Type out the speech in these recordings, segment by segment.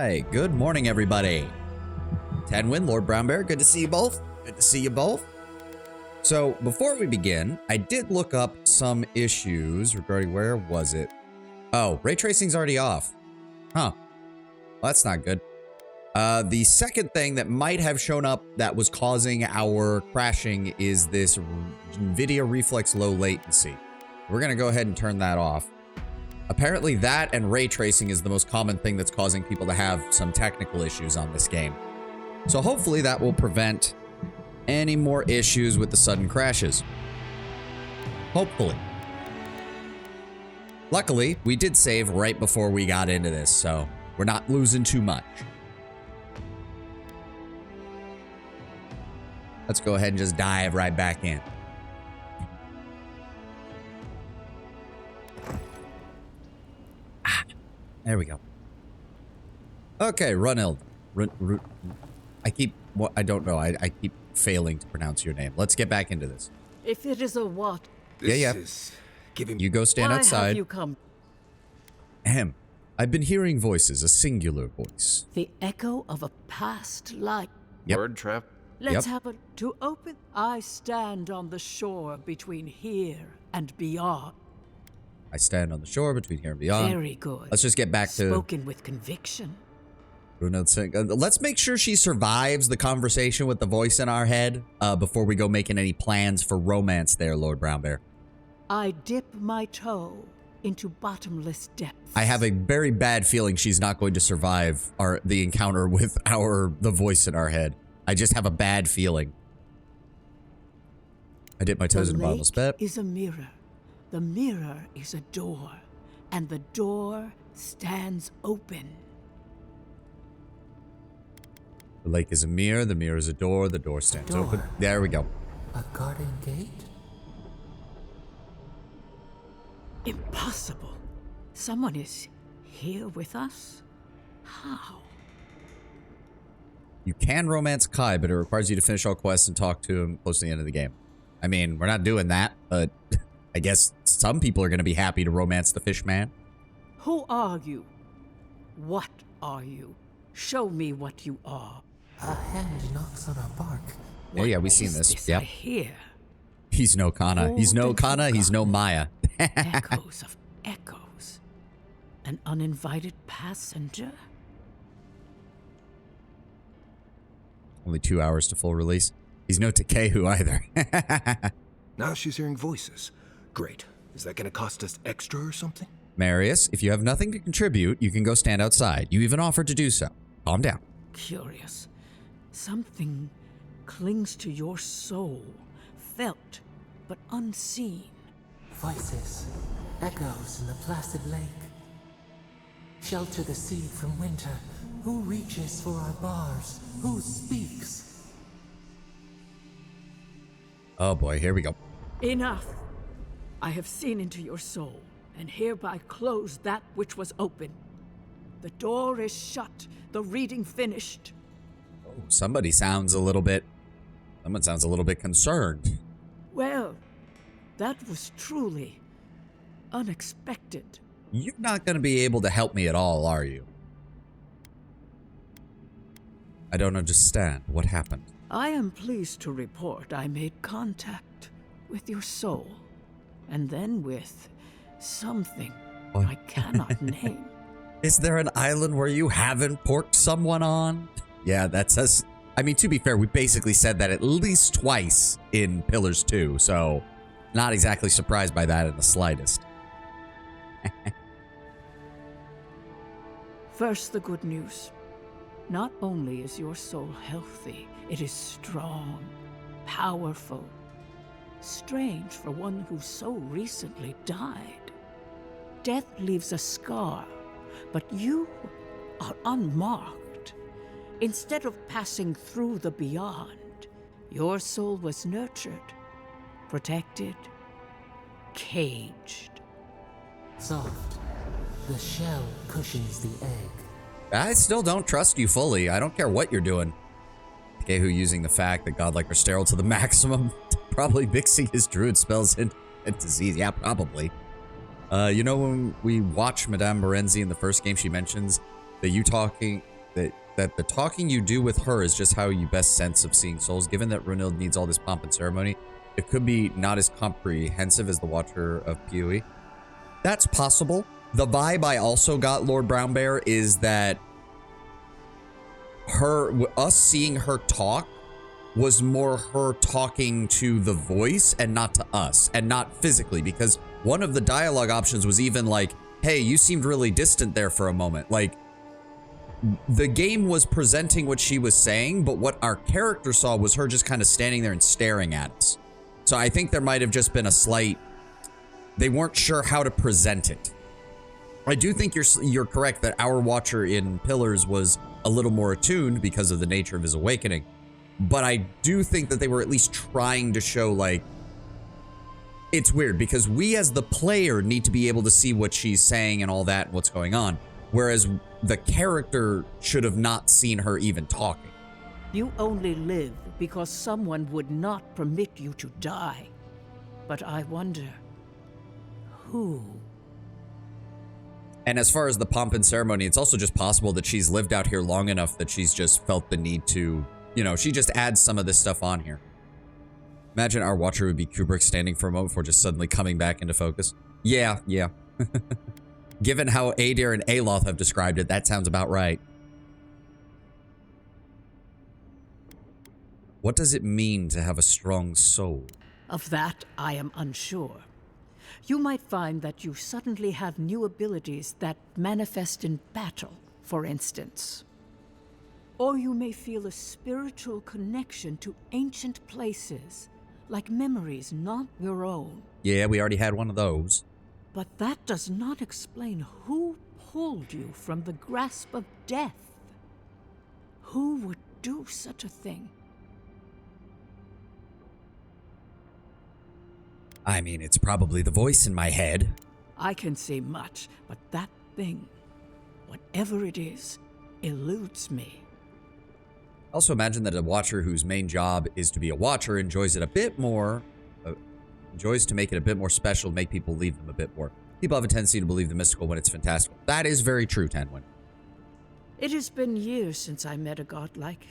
Alright, good morning everybody. Tenwin, Lord Brown Bear, good to see you both. Good to see you both. So, before we begin, I did look up some issues regarding, where was it? Oh, ray tracing's already off. Huh. Well, that's not good. The second thing that might have shown up that was causing our crashing is this NVIDIA Reflex low latency. We're gonna go ahead and turn that off. Apparently that and ray tracing is the most common thing that's causing people to have some technical issues on this game. So hopefully that will prevent any more issues with the sudden crashes. Hopefully. Luckily, we did save right before we got into this, so we're not losing too much. Let's go ahead and just dive right back in. There we go. Okay, Runhild. I don't know. I keep failing to pronounce your name. Let's get back into this. If it is a what? Yeah. You go stand outside. Why have you come? Ahem. I've been hearing voices, a singular voice. The echo of a past life. Yep. Word trap. Let's have it to open. I stand on the shore between here and beyond. I stand on the shore between here and beyond. Very good. Let's just get back to... Spoken with conviction. Let's make sure she survives the conversation with the voice in our head before we go making any plans for romance there, Lord Brown Bear. I dip my toe into bottomless depths. I have a very bad feeling she's not going to survive the encounter with the voice in our head. I just have a bad feeling. I dip my toes in a bottomless pit. The lake is a mirror. The mirror is a door. And the door stands open. The lake is a mirror. The mirror is a door. The door stands open. There we go. A garden gate? Impossible. Someone is here with us? How? You can romance Kai, but it requires you to finish all quests and talk to him close to the end of the game. I mean, we're not doing that, but I guess some people are going to be happy to romance the fish man. Who are you? What are you? Show me what you are. A hand knocks on a bark. Yeah, we've seen this. I Yep. hear He's no Kana. He's no Kana. He's no Maya. echoes of echoes. An uninvited passenger? Only 2 hours to full release. He's no Takehu either. Now she's hearing voices. Great. Is that going to cost us extra or something? Marius, if you have nothing to contribute, you can go stand outside. You even offered to do so. Calm down. Curious. Something clings to your soul, felt but unseen. Voices, echoes in the placid lake. Shelter the seed from winter. Who reaches for our bars? Who speaks? Oh boy, here we go. Enough. I have seen into your soul, and hereby close that which was open. The door is shut, the reading finished. Oh, someone sounds a little bit concerned. Well, that was truly unexpected. You're not going to be able to help me at all, are you? I don't understand. What happened? I am pleased to report I made contact with your soul, and then with something What? I cannot name. Is there an island where you haven't porked someone on? Yeah, that's us. I mean, to be fair, we basically said that at least twice in Pillars 2, so not exactly surprised by that in the slightest. First, the good news. Not only is your soul healthy, it is strong, powerful. Strange for one who so recently died. Death leaves a scar, but you are unmarked. Instead of passing through the beyond, your soul was nurtured, protected, caged. Soft. The shell cushions the egg. I still don't trust you fully. I don't care what you're doing. Gehu using the fact that godlike are sterile to the maximum. Probably mixing his druid spells into disease. Yeah, probably. You know when we watch Madame Morenzi in the first game, she mentions that you that the talking you do with her is just how you best sense of seeing souls. Given that Runhild needs all this pomp and ceremony, it could be not as comprehensive as the Watcher of PoE. That's possible. The vibe I also got, Lord Brownbear, is that us seeing her talk was more her talking to the voice and not to us, and not physically, because one of the dialogue options was even like, hey, you seemed really distant there for a moment. Like, the game was presenting what she was saying, but what our character saw was her just kind of standing there and staring at us. So I think there might have just been a slight, they weren't sure how to present it. I do think you're correct that our Watcher in Pillars was a little more attuned because of the nature of his awakening. But I do think that they were at least trying to show, like, it's weird because we as the player need to be able to see what she's saying and all that and what's going on. Whereas the character should have not seen her even talking. You only live because someone would not permit you to die. But I wonder, who? And as far as the pomp and ceremony, it's also just possible that she's lived out here long enough that she's just felt the need to, you know, she just adds some of this stuff on here. Imagine our Watcher would be Kubrick standing for a moment before just suddenly coming back into focus. Yeah. Given how Adir and Aloth have described it, that sounds about right. What does it mean to have a strong soul? Of that, I am unsure. You might find that you suddenly have new abilities that manifest in battle, for instance. Or you may feel a spiritual connection to ancient places, like memories not your own. Yeah, we already had one of those. But that does not explain who pulled you from the grasp of death. Who would do such a thing? I mean, it's probably the voice in my head. I can say much, but that thing, whatever it is, eludes me. Also imagine that a Watcher whose main job is to be a Watcher enjoys it a bit more, enjoys to make it a bit more special, make people believe them a bit more. People have a tendency to believe the mystical when it's fantastical. That is very true, Tenwin. It has been years since I met a godlike.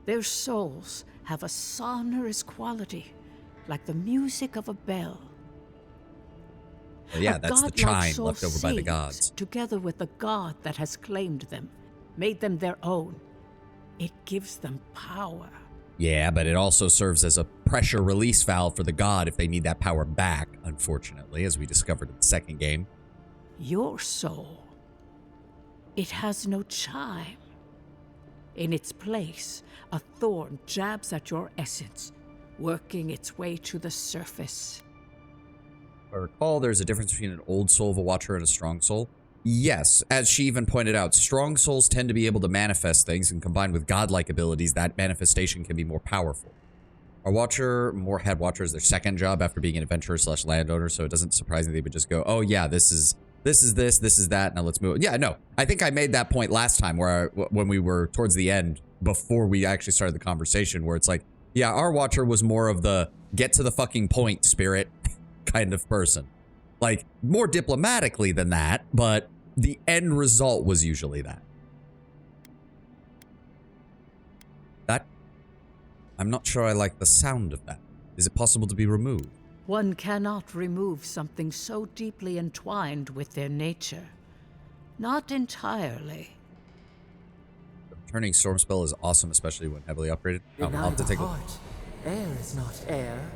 Their souls have a sonorous quality, like the music of a bell. Well, yeah, that's the chime soul left over by the sings gods. Together with the god that has claimed them, made them their own. It gives them power. Yeah, but it also serves as a pressure release valve for the god if they need that power back, unfortunately, as we discovered in the second game. Your soul, it has no chime. In its place, a thorn jabs at your essence, working its way to the surface. If I recall, there's a difference between an old soul of a Watcher and a strong soul. Yes, as she even pointed out, strong souls tend to be able to manifest things, and combined with godlike abilities, that manifestation can be more powerful. Our Watcher had Watcher as their second job after being an adventurer / landowner, so it doesn't surprise me they would just go, oh yeah, this is this, this is that, now let's move. Yeah, no, I think I made that point last time when we were towards the end, before we actually started the conversation, where it's like, yeah, our Watcher was more of the get to the fucking point spirit kind of person. Like, more diplomatically than that, but the end result was usually that. I'm not sure I like the sound of that. Is it possible to be removed? One cannot remove something so deeply entwined with their nature. Not entirely. The returning storm spell is awesome, especially when heavily upgraded. I'll have to take a look. Air is not air.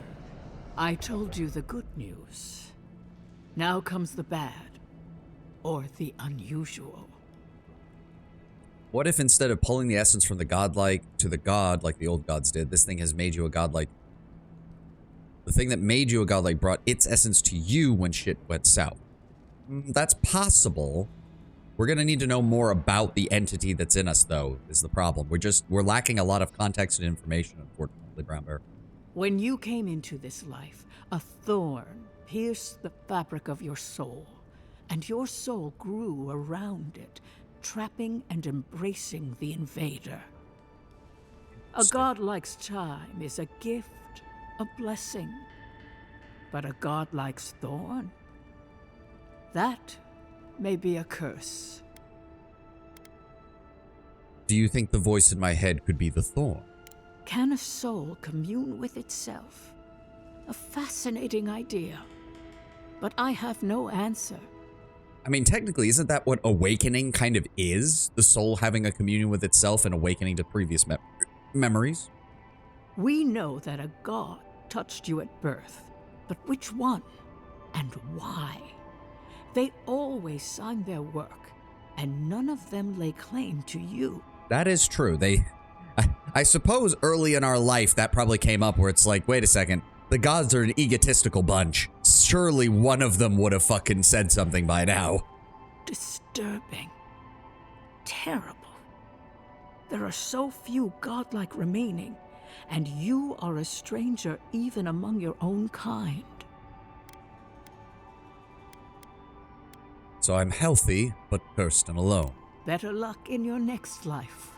I told you the good news. Now comes the bad, or the unusual. What if instead of pulling the essence from the godlike to the god, like the old gods did, this thing has made you a godlike? The thing that made you a godlike brought its essence to you when shit went south. That's possible. We're gonna need to know more about the entity that's in us, though, is the problem. We're lacking a lot of context and information, unfortunately, Brown Bear. When you came into this life, a thorn pierced the fabric of your soul, and your soul grew around it, trapping and embracing the invader. A godlike's chime is a gift, a blessing. But a godlike's thorn? That may be a curse. do you think the voice in my head could be the thorn? Can a soul commune with itself? A fascinating idea. But I have no answer. I mean, technically, isn't that what awakening kind of is? The soul having a communion with itself and awakening to previous memories? We know that a god touched you at birth, but which one and why? They always signed their work, and none of them lay claim to you. That is true. I suppose early in our life that probably came up where it's like, wait a second, the gods are an egotistical bunch. Surely one of them would have fucking said something by now. Disturbing. Terrible. There are so few godlike remaining, and you are a stranger even among your own kind. So I'm healthy, but cursed and alone. Better luck in your next life.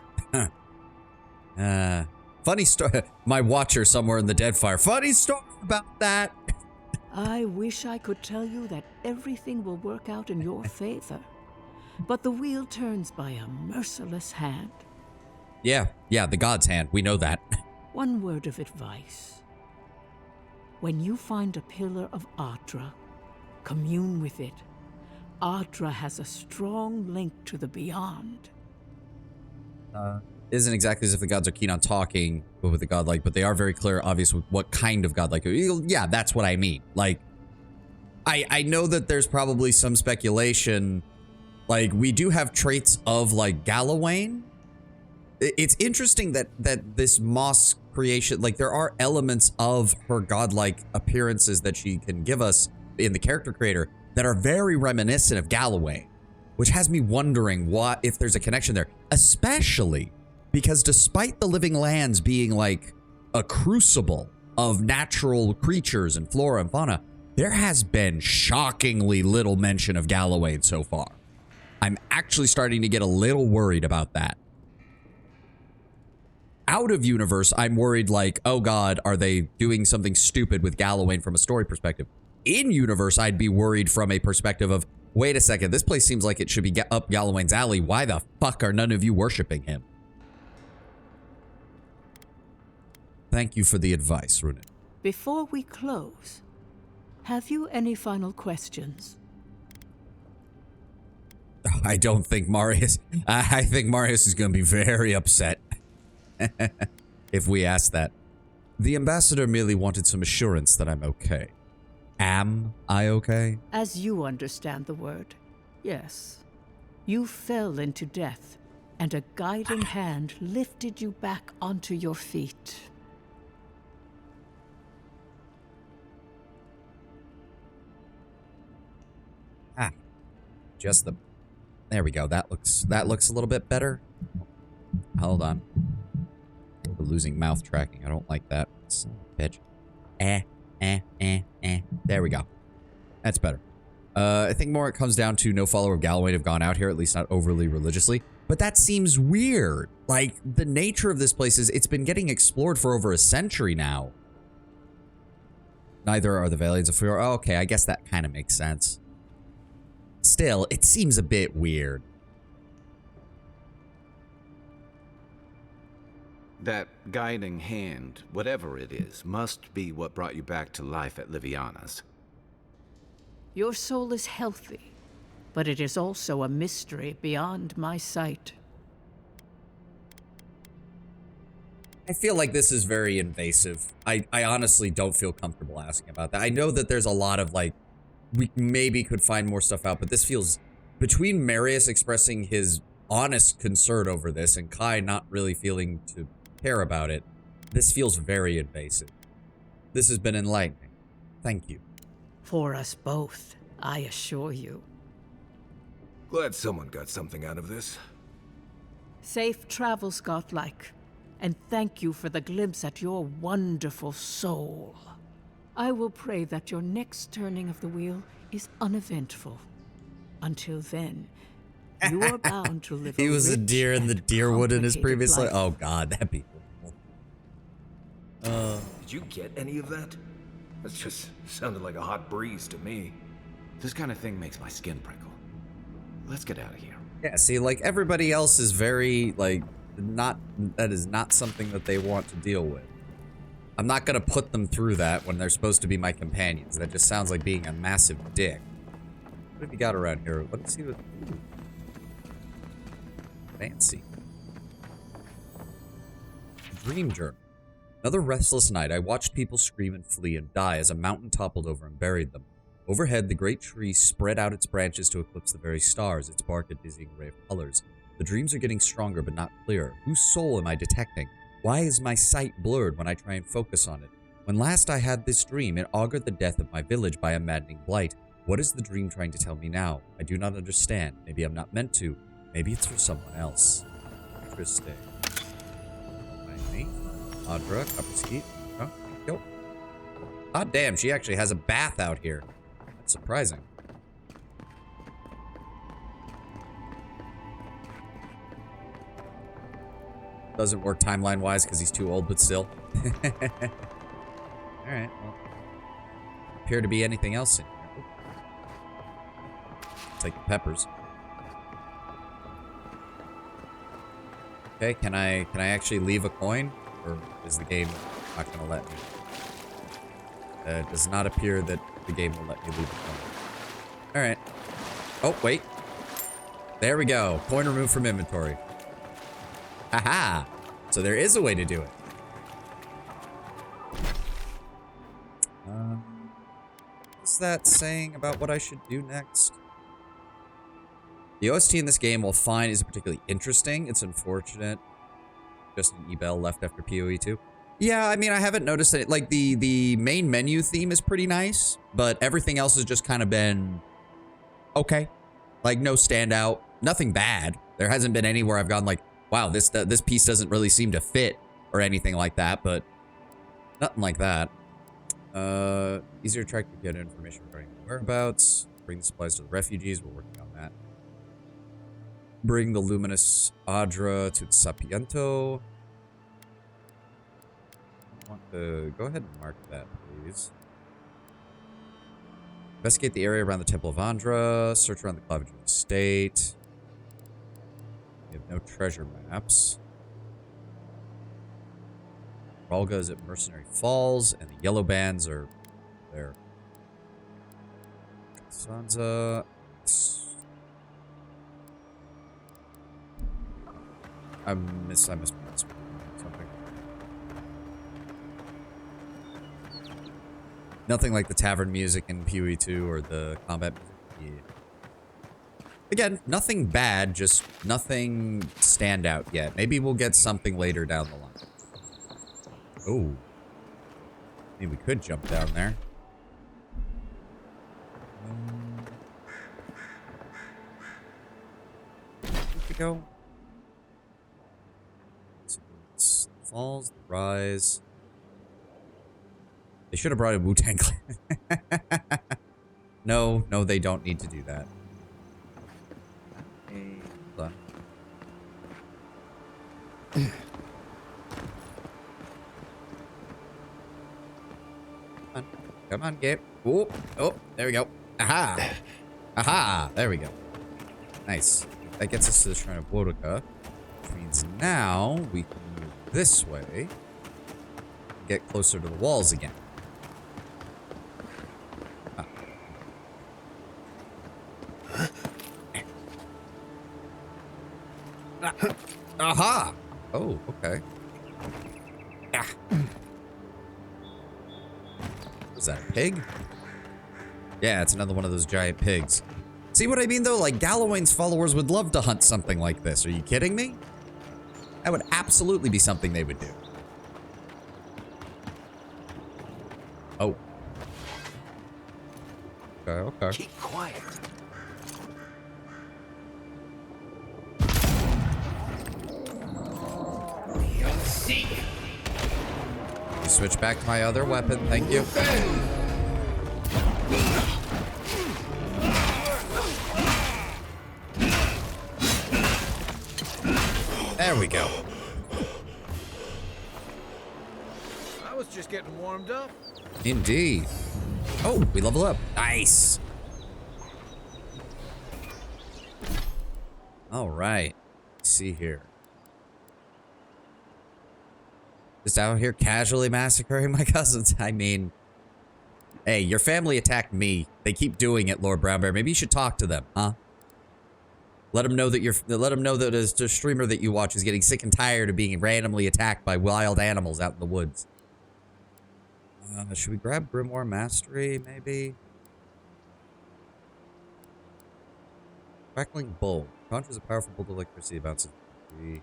Funny story. My watcher somewhere in the Deadfire. Funny story about that. I wish I could tell you that everything will work out in your favor, but the wheel turns by a merciless hand. Yeah, the god's hand. We know that. One word of advice. When you find a pillar of Ardra, commune with it. Ardra has a strong link to the beyond. Isn't exactly as if the gods are keen on talking with the godlike, but they are very clear, obvious with what kind of godlike. Yeah, that's what I mean. Like, I know that there's probably some speculation. Like, we do have traits of, like, Galawain. It's interesting that this Moss creation, like, there are elements of her godlike appearances that she can give us in the character creator that are very reminiscent of Galawain, which has me wondering what if there's a connection there, especially because despite the living lands being like a crucible of natural creatures and flora and fauna, there has been shockingly little mention of Galawain so far. I'm actually starting to get a little worried about that. Out of universe, I'm worried like, oh god, are they doing something stupid with Galawain from a story perspective? In universe, I'd be worried from a perspective of, wait a second, this place seems like it should be up Galawain's alley. Why the fuck are none of you worshiping him? Thank you for the advice, Runin. Before we close, have you any final questions? I don't think Marius... I think Marius is going to be very upset if we ask that. The ambassador merely wanted some assurance that I'm okay. Am I okay? As you understand the word, yes. You fell into death, and a guiding hand lifted you back onto your feet. Just the... There we go. That looks a little bit better. Hold on. We're losing mouth tracking. I don't like that. Son of a bitch. There we go. That's better. I think more it comes down to no follower of Galawain have gone out here, at least not overly religiously. But that seems weird. Like, the nature of this place is it's been getting explored for over a century now. Neither are the Valiants of Fear. Oh, okay, I guess that kind of makes sense. Still, it seems a bit weird. That guiding hand, whatever it is, must be what brought you back to life at Liviana's. Your soul is healthy, but it is also a mystery beyond my sight. I feel like this is very invasive. I honestly don't feel comfortable asking about that. I know that there's a lot of, like, we maybe could find more stuff out, but this feels, between Marius expressing his honest concern over this and Kai not really feeling to care about it, this feels very invasive. This has been enlightening. Thank you. For us both, I assure you. Glad someone got something out of this. Safe travels, godlike, and thank you for the glimpse at your wonderful soul. I will pray that your next turning of the wheel is uneventful. Until then, you are bound to live He was a rich deer in the and deerwood in his complicated previous life. life. Oh god, that'd be cool. Did you get any of that? That just sounded like a hot breeze to me. This kind of thing makes my skin prickle. Let's get out of here. Yeah, see, like, everybody else is very, like, that is not something that they want to deal with. I'm not gonna put them through that when they're supposed to be my companions. That just sounds like being a massive dick. What have you got around here? Let me see what... Ooh. Fancy. Dream journal. Another restless night, I watched people scream and flee and die as a mountain toppled over and buried them. Overhead, the great tree spread out its branches to eclipse the very stars, its bark a dizzying array of colors. The dreams are getting stronger but not clearer. Whose soul am I detecting? Why is my sight blurred when I try and focus on it? When last I had this dream, it augured the death of my village by a maddening blight. What is the dream trying to tell me now? I do not understand. Maybe I'm not meant to. Maybe it's for someone else. Interesting. Find me. Audra, copper skeet. Oh, go. God damn, she actually has a bath out here. That's surprising. Doesn't work timeline-wise because he's too old, but still. Alright, well. Appear to be anything else in here. Take the peppers. Okay, can I actually leave a coin? Or is the game not gonna let me? It does not appear that the game will let me leave a coin. Alright. Oh, wait. There we go. Coin removed from inventory. Haha! So there is a way to do it. What's that saying about what I should do next? The OST in this game, while fine, isn't particularly interesting. It's unfortunate. Just an E-Bell left after PoE 2. Yeah, I mean, I haven't noticed it. Like, the main menu theme is pretty nice, but everything else has just kind of been okay. Like, no standout. Nothing bad. There hasn't been anywhere I've gone like, wow, this piece doesn't really seem to fit or anything like that, but nothing like that. Easier to track to get information regarding whereabouts. Bring the supplies to the refugees. We're working on that. Bring the luminous Audra to the Sapiento. I want to go ahead and mark that, please. Investigate the area around the Temple of Andra. Search around the Claviger Estate. We have no treasure maps. Ralga is at Mercenary Falls, and the yellow bands are there. Sansa. I must be missing something. Nothing like the tavern music in PoE 2 or the combat music. Yeah. Again, nothing bad, just nothing standout yet. Maybe we'll get something later down the line. Oh. Maybe we could jump down there. Where'd we go? Falls, the Rise. They should have brought a Wu-Tang Clan. No, they don't need to do that. Hold on. Come on, Gabe. Oh, there we go. Aha! Aha! There we go. Nice. That gets us to the Shrine of Wodoka. Which means now we can move this way. And get closer to the walls again. Aha! Oh, okay. Ah. Was that a pig? Yeah, it's another one of those giant pigs. See what I mean, though? Like, Gallowayne's followers would love to hunt something like this. Are you kidding me? That would absolutely be something they would do. Oh. Okay. Keep quiet. You switch back to my other weapon, thank you. There we go. I was just getting warmed up. Indeed. Oh, we level up. Nice. All right. Let's see here. Just out here casually massacring my cousins. I mean, hey, your family attacked me. They keep doing it, Lord Brown Bear. Maybe you should talk to them, huh? Let them know that as the streamer that you watch is getting sick and tired of being randomly attacked by wild animals out in the woods. Should we grab Grimoire Mastery, maybe? Crackling Bolt. Conjures a powerful bolt of electricity, bounces 3.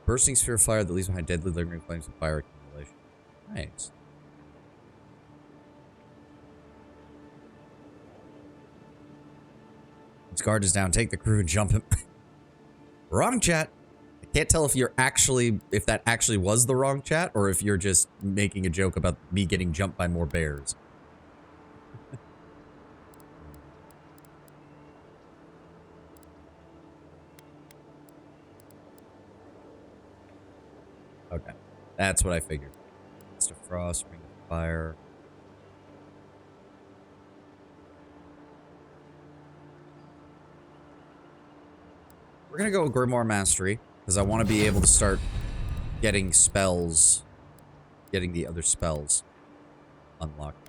Bursting sphere of fire that leaves behind deadly lingering flames of fire accumulation. Nice. Its guard is down. Take the crew and jump him. Wrong chat. I can't tell if that actually was the wrong chat or if you're just making a joke about me getting jumped by more bears. Okay, that's what I figured. Mr. Frost, Ring of Fire. We're gonna go with Grimoire Mastery because I want to be able to start getting spells, getting the other spells unlocked.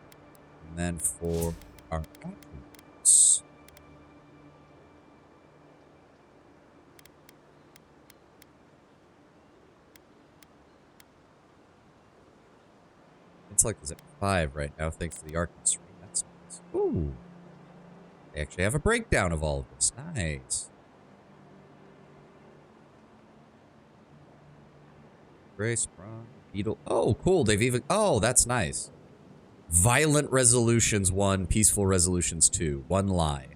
And then for our attributes, intellect is at 5 right now thanks to the Arcane Stream. That's nice. Ooh. They actually have a breakdown of all of this. Nice. Grace, Bron, Beetle. Oh, cool. They've even... Oh, that's nice. Violent Resolutions 1, Peaceful Resolutions 2. One lie.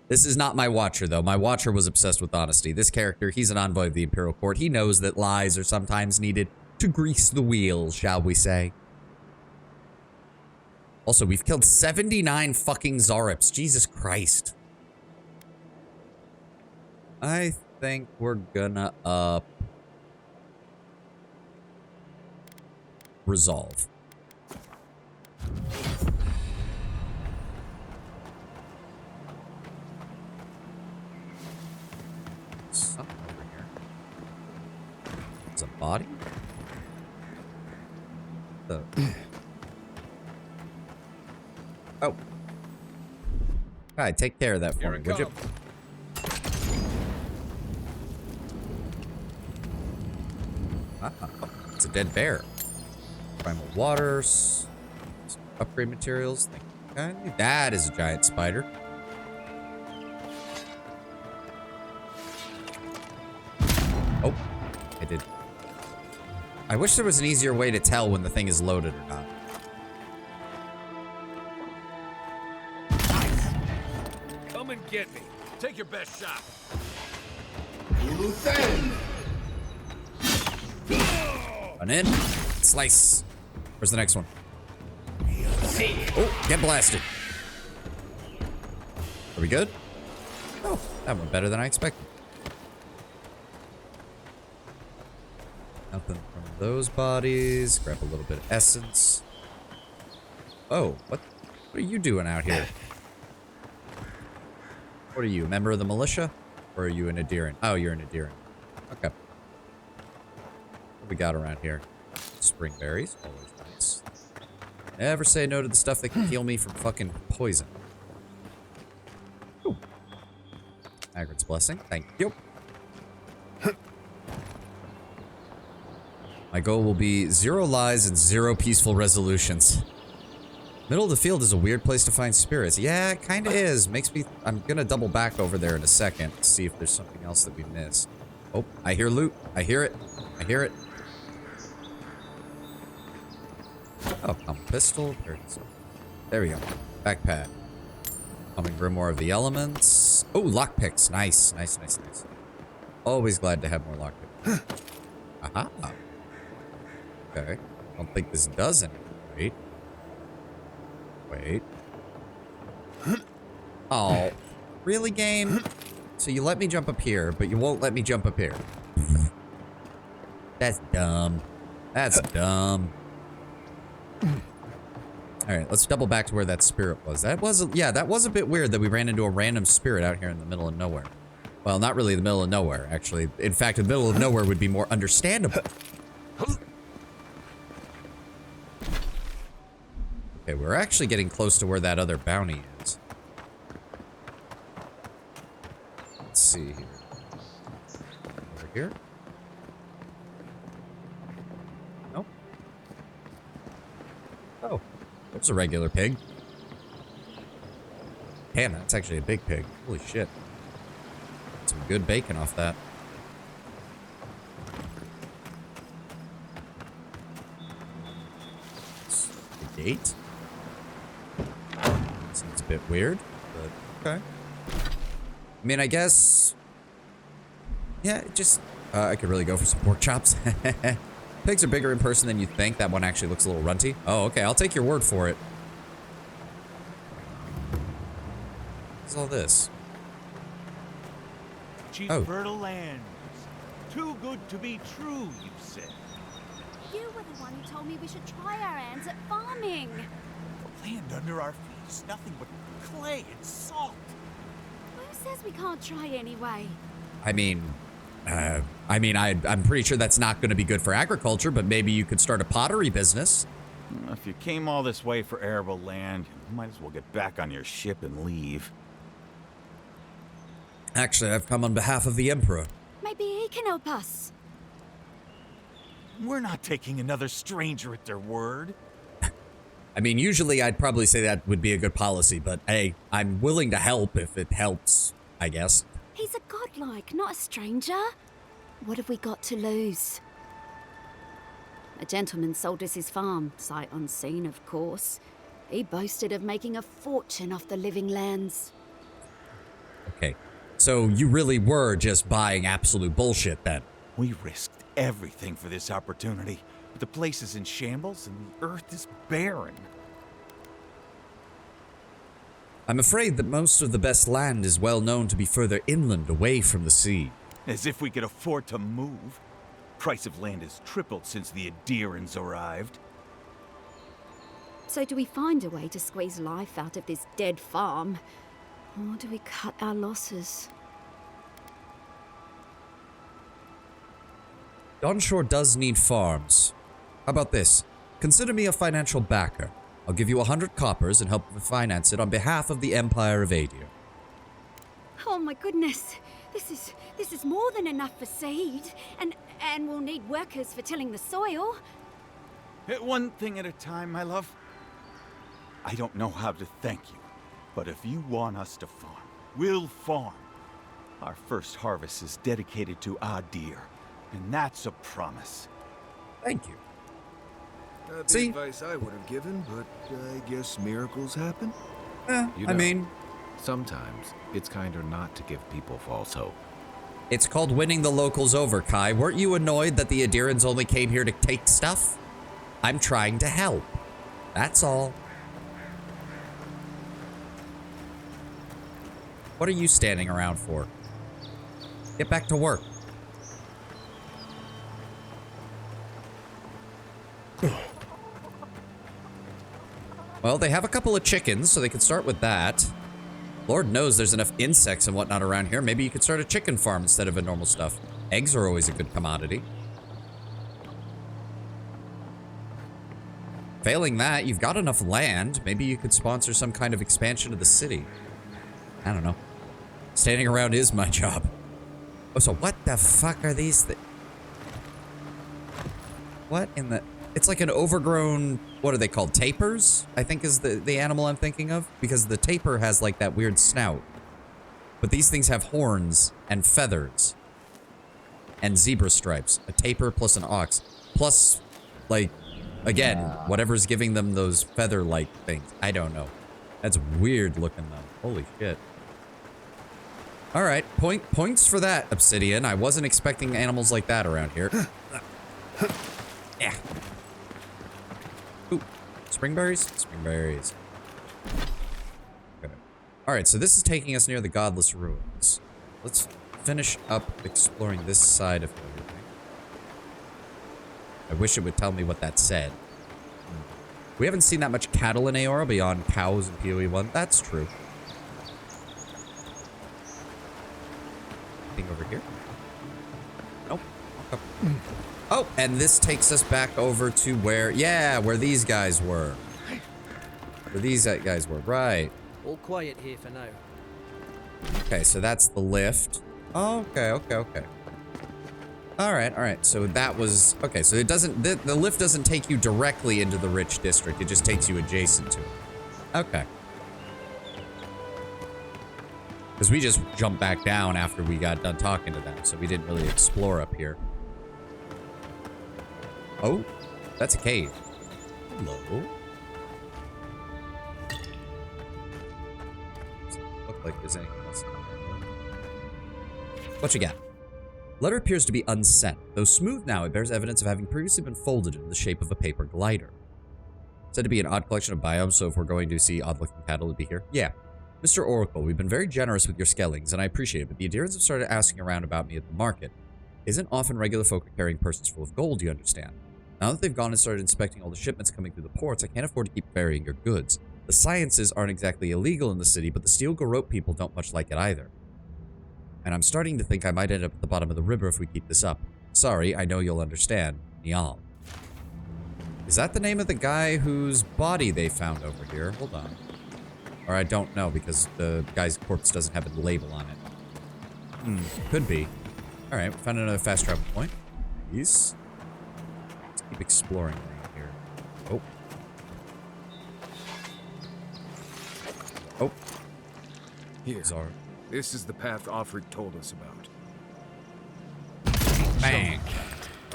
This is not my Watcher, though. My Watcher was obsessed with honesty. This character, he's an envoy of the Imperial Court. He knows that lies are sometimes needed to grease the wheels, shall we say. Also, we've killed 79 fucking Zarips. Jesus Christ. I think we're gonna up Resolve. Something over here. It's a body? Oh. Alright, take care of that for me, would you? Ah, it's a dead bear. Primal waters. Upgrade materials. Thank you kindly. That is a giant spider. Oh, I did. I wish there was an easier way to tell when the thing is loaded or not. Come and get me. Take your best shot. Run in. Slice. Where's the next one? Oh, get blasted. Are we good? Oh, that went better than I expected. Nothing from those bodies. Grab a little bit of essence. Oh, what are you doing out here? What are you, a member of the militia? Or are you an Adiran? Oh, you're an Adiran. Okay. What we got around here? Spring berries, always nice. Never say no to the stuff that can heal me from fucking poison. Ooh. Hagrid's Blessing, thank you. My goal will be 0 lies and 0 peaceful resolutions. Middle of the field is a weird place to find spirits. Yeah, it kind of is. Makes me... I'm gonna double back over there in a second to see if there's something else that we missed. Oh, I hear loot. I hear it. I hear it. Oh, common pistol. There we go. Backpack. Common Grimoire of the Elements. Oh, lockpicks. Nice. Nice, nice, nice. Always glad to have more lockpicks. Aha. Okay. I don't think this does anything. Wait. Wait. Oh. Really, game? So you let me jump up here, but you won't let me jump up here. That's dumb. That's dumb. Alright, let's double back to where that spirit was. That was, yeah, that was a bit weird that we ran into a random spirit out here in the middle of nowhere. Well, not really the middle of nowhere, actually. In fact, the middle of nowhere would be more understandable. Okay, we're actually getting close to where that other bounty is. Let's see here. Over here? Nope. Oh, there's a regular pig. Damn, that's actually a big pig. Holy shit. Some good bacon off that. The gate. Seems a bit weird, but okay. I mean, I guess... Yeah, just... I could really go for some pork chops. Pigs are bigger in person than you think. That one actually looks a little runty. Oh, okay. I'll take your word for it. What's all this? Cheap fertile lands. Too good to be true, you said. You were the one who told me we should try our hands at farming. The land under our feet is nothing but clay and salt. Who says we can't try anyway? I'm pretty sure that's not going to be good for agriculture, but maybe you could start a pottery business. If you came all this way for arable land, you might as well get back on your ship and leave. Actually, I've come on behalf of the Emperor. Maybe he can help us. We're not taking another stranger at their word. I mean, usually I'd probably say that would be a good policy, but hey, I'm willing to help if it helps, I guess. He's a godlike, not a stranger. What have we got to lose? A gentleman sold us his farm, sight unseen, of course. He boasted of making a fortune off the living lands. Okay, so you really were just buying absolute bullshit then? We risked everything for this opportunity, but the place is in shambles and the earth is barren. I'm afraid that most of the best land is well known to be further inland, away from the sea. As if we could afford to move. Price of land has tripled since the Adirans arrived. So do we find a way to squeeze life out of this dead farm? Or do we cut our losses? Dawnshore does need farms. How about this? Consider me a financial backer. I'll give you 100 coppers and help finance it on behalf of the Empire of Adir. Oh my goodness. This is more than enough for seed. And we'll need workers for tilling the soil. Hit one thing at a time, my love. I don't know how to thank you, but if you want us to farm, we'll farm. Our first harvest is dedicated to Adir, and that's a promise. Thank you. Not the See? advice I would have given, but I guess miracles happen. You I know, mean, sometimes it's kinder not to give people false hope. it's called winning the locals over, Kai. Weren't you annoyed that the Adirans only came here to take stuff? I'm trying to help. That's all. What are you standing around for? Get back to work. Well, they have a couple of chickens, so they could start with that. Lord knows there's enough insects and whatnot around here. Maybe you could start a chicken farm instead of a normal stuff. Eggs are always a good commodity. Failing that, you've got enough land. Maybe you could sponsor some kind of expansion of the city. I don't know. Standing around is my job. Oh, so what the fuck are these What in the... It's like an overgrown... What are they called? Tapirs? I think is the animal I'm thinking of. Because the tapir has like that weird snout. But these things have horns and feathers. And zebra stripes. A tapir plus an ox. Plus, like, again, whatever's giving them those feather-like things. I don't know. That's weird looking though. Holy shit. Alright, points for that, Obsidian. I wasn't expecting animals like that around here. Yeah. Ooh, springberries? Springberries. Okay. Alright, so this is taking us near the Godless Ruins. Let's finish up exploring this side of everything. I wish it would tell me what that said. We haven't seen that much cattle in Aora beyond cows and PoE 1. That's true. Anything over here? Nope. Oh, and this takes us back over to where, yeah, where these guys were. Where these guys were. Right. All quiet here for now. Okay, so that's the lift. Oh, okay. Alright. So that was... Okay, so it doesn't... The lift doesn't take you directly into the rich district. It just takes you adjacent to it. Okay. Because we just jumped back down after we got done talking to them, so we didn't really explore up here. Oh, that's a cave. Hello. Doesn't look like there's anything else in there. What you got? Letter appears to be unsent. Though smooth now, it bears evidence of having previously been folded in the shape of a paper glider. Said to be an odd collection of biomes, so if we're going to see odd-looking cattle, it'd be here. Yeah. Mr. Oracle, we've been very generous with your skellings, and I appreciate it, but the Adherents have started asking around about me at the market. Isn't often regular folk are carrying purses full of gold, you understand? Now that they've gone and started inspecting all the shipments coming through the ports, I can't afford to keep ferrying your goods. The sciences aren't exactly illegal in the city, but the steel garrote people don't much like it either. And I'm starting to think I might end up at the bottom of the river if we keep this up. Sorry, I know you'll understand. Niall. Is that the name of the guy whose body they found over here? Hold on. Or I don't know, because the guy's corpse doesn't have a label on it. Could be. Alright, we found another fast travel point. Please. Let's keep exploring around here. Oh. Here. Bizarre. This is the path Offred told us about. Bang.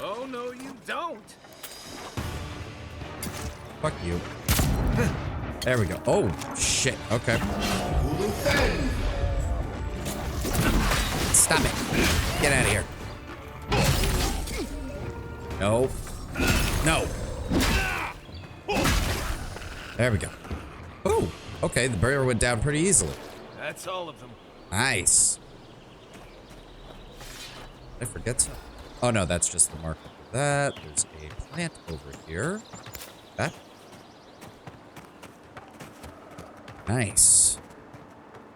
Oh, no, you don't! Fuck you. There we go. Oh, shit. Okay. Stop it. Get out of here. No. No. There we go. Oh, okay. The barrier went down pretty easily. That's all of them. Nice. Did I forget something? Oh, no. That's just the marker for that. There's a plant over here. That. Nice.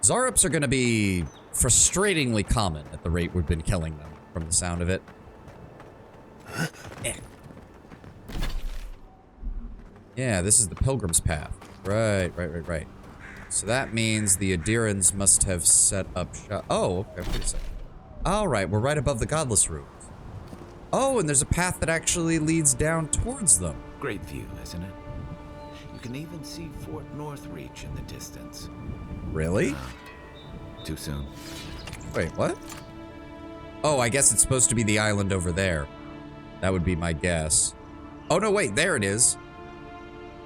Zarups are going to be frustratingly common at the rate we've been killing them, from the sound of it. Yeah, this is the Pilgrim's Path. Right. So that means the Adherents must have set up shop. Oh, okay, wait a second. Alright, we're right above the Godless Ruins. Oh, and there's a path that actually leads down towards them. Great view, isn't it? You can even see Fort Northreach in the distance. Really? Too soon. Wait, what? Oh, I guess it's supposed to be the island over there. That would be my guess. Oh, no, wait, there it is.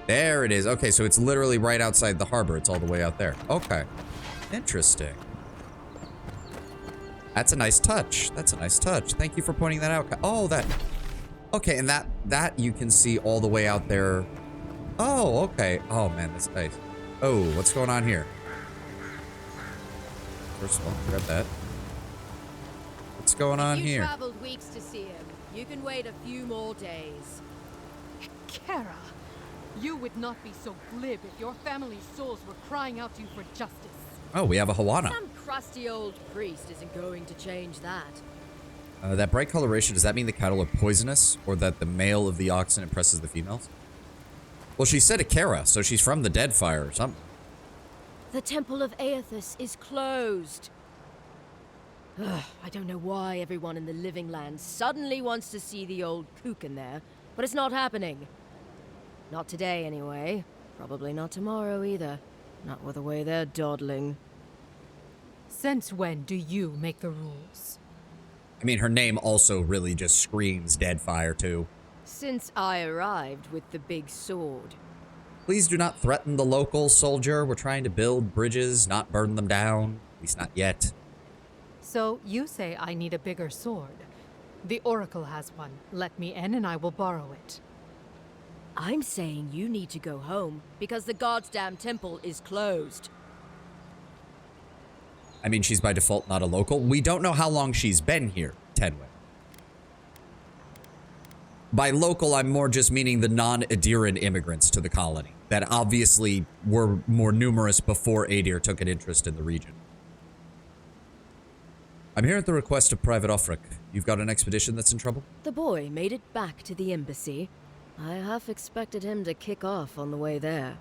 There it is. Okay, so it's literally right outside the harbor. It's all the way out there. Okay. Interesting. That's a nice touch. That's a nice touch. Thank you for pointing that out. Oh, that... Okay, and that you can see all the way out there. Oh, okay. Oh, man, that's nice. Oh, what's going on here? First of all, grab that. What's going on here? You traveled weeks to see him. You can wait a few more days. Kara, you would not be so glib if your family's souls were crying out to you for justice. Oh, we have a Hawana. Some crusty old priest isn't going to change that. That bright coloration, does that mean the cattle are poisonous? Or that the male of the oxen impresses the females? Well, she said Akara, so she's from the Deadfire or something. The Temple of Aethys is closed. Ugh, I don't know why everyone in the Living Land suddenly wants to see the old kook in there, but it's not happening. Not today, anyway. Probably not tomorrow, either. Not with the way they're dawdling. Since when do you make the rules? I mean, her name also really just screams Deadfire, too. Since I arrived with the big sword. Please do not threaten the local soldier. We're trying to build bridges, not burn them down. At least not yet. So you say I need a bigger sword. The Oracle has one. Let me in and I will borrow it. I'm saying you need to go home because the goddamn temple is closed. I mean, she's by default not a local. We don't know how long she's been here, Tenwin. By local, I'm more just meaning the non-Adherent immigrants to the colony that obviously were more numerous before Adir took an interest in the region. I'm here at the request of Private Offric. You've got an expedition that's in trouble? The boy made it back to the embassy. I half expected him to kick off on the way there.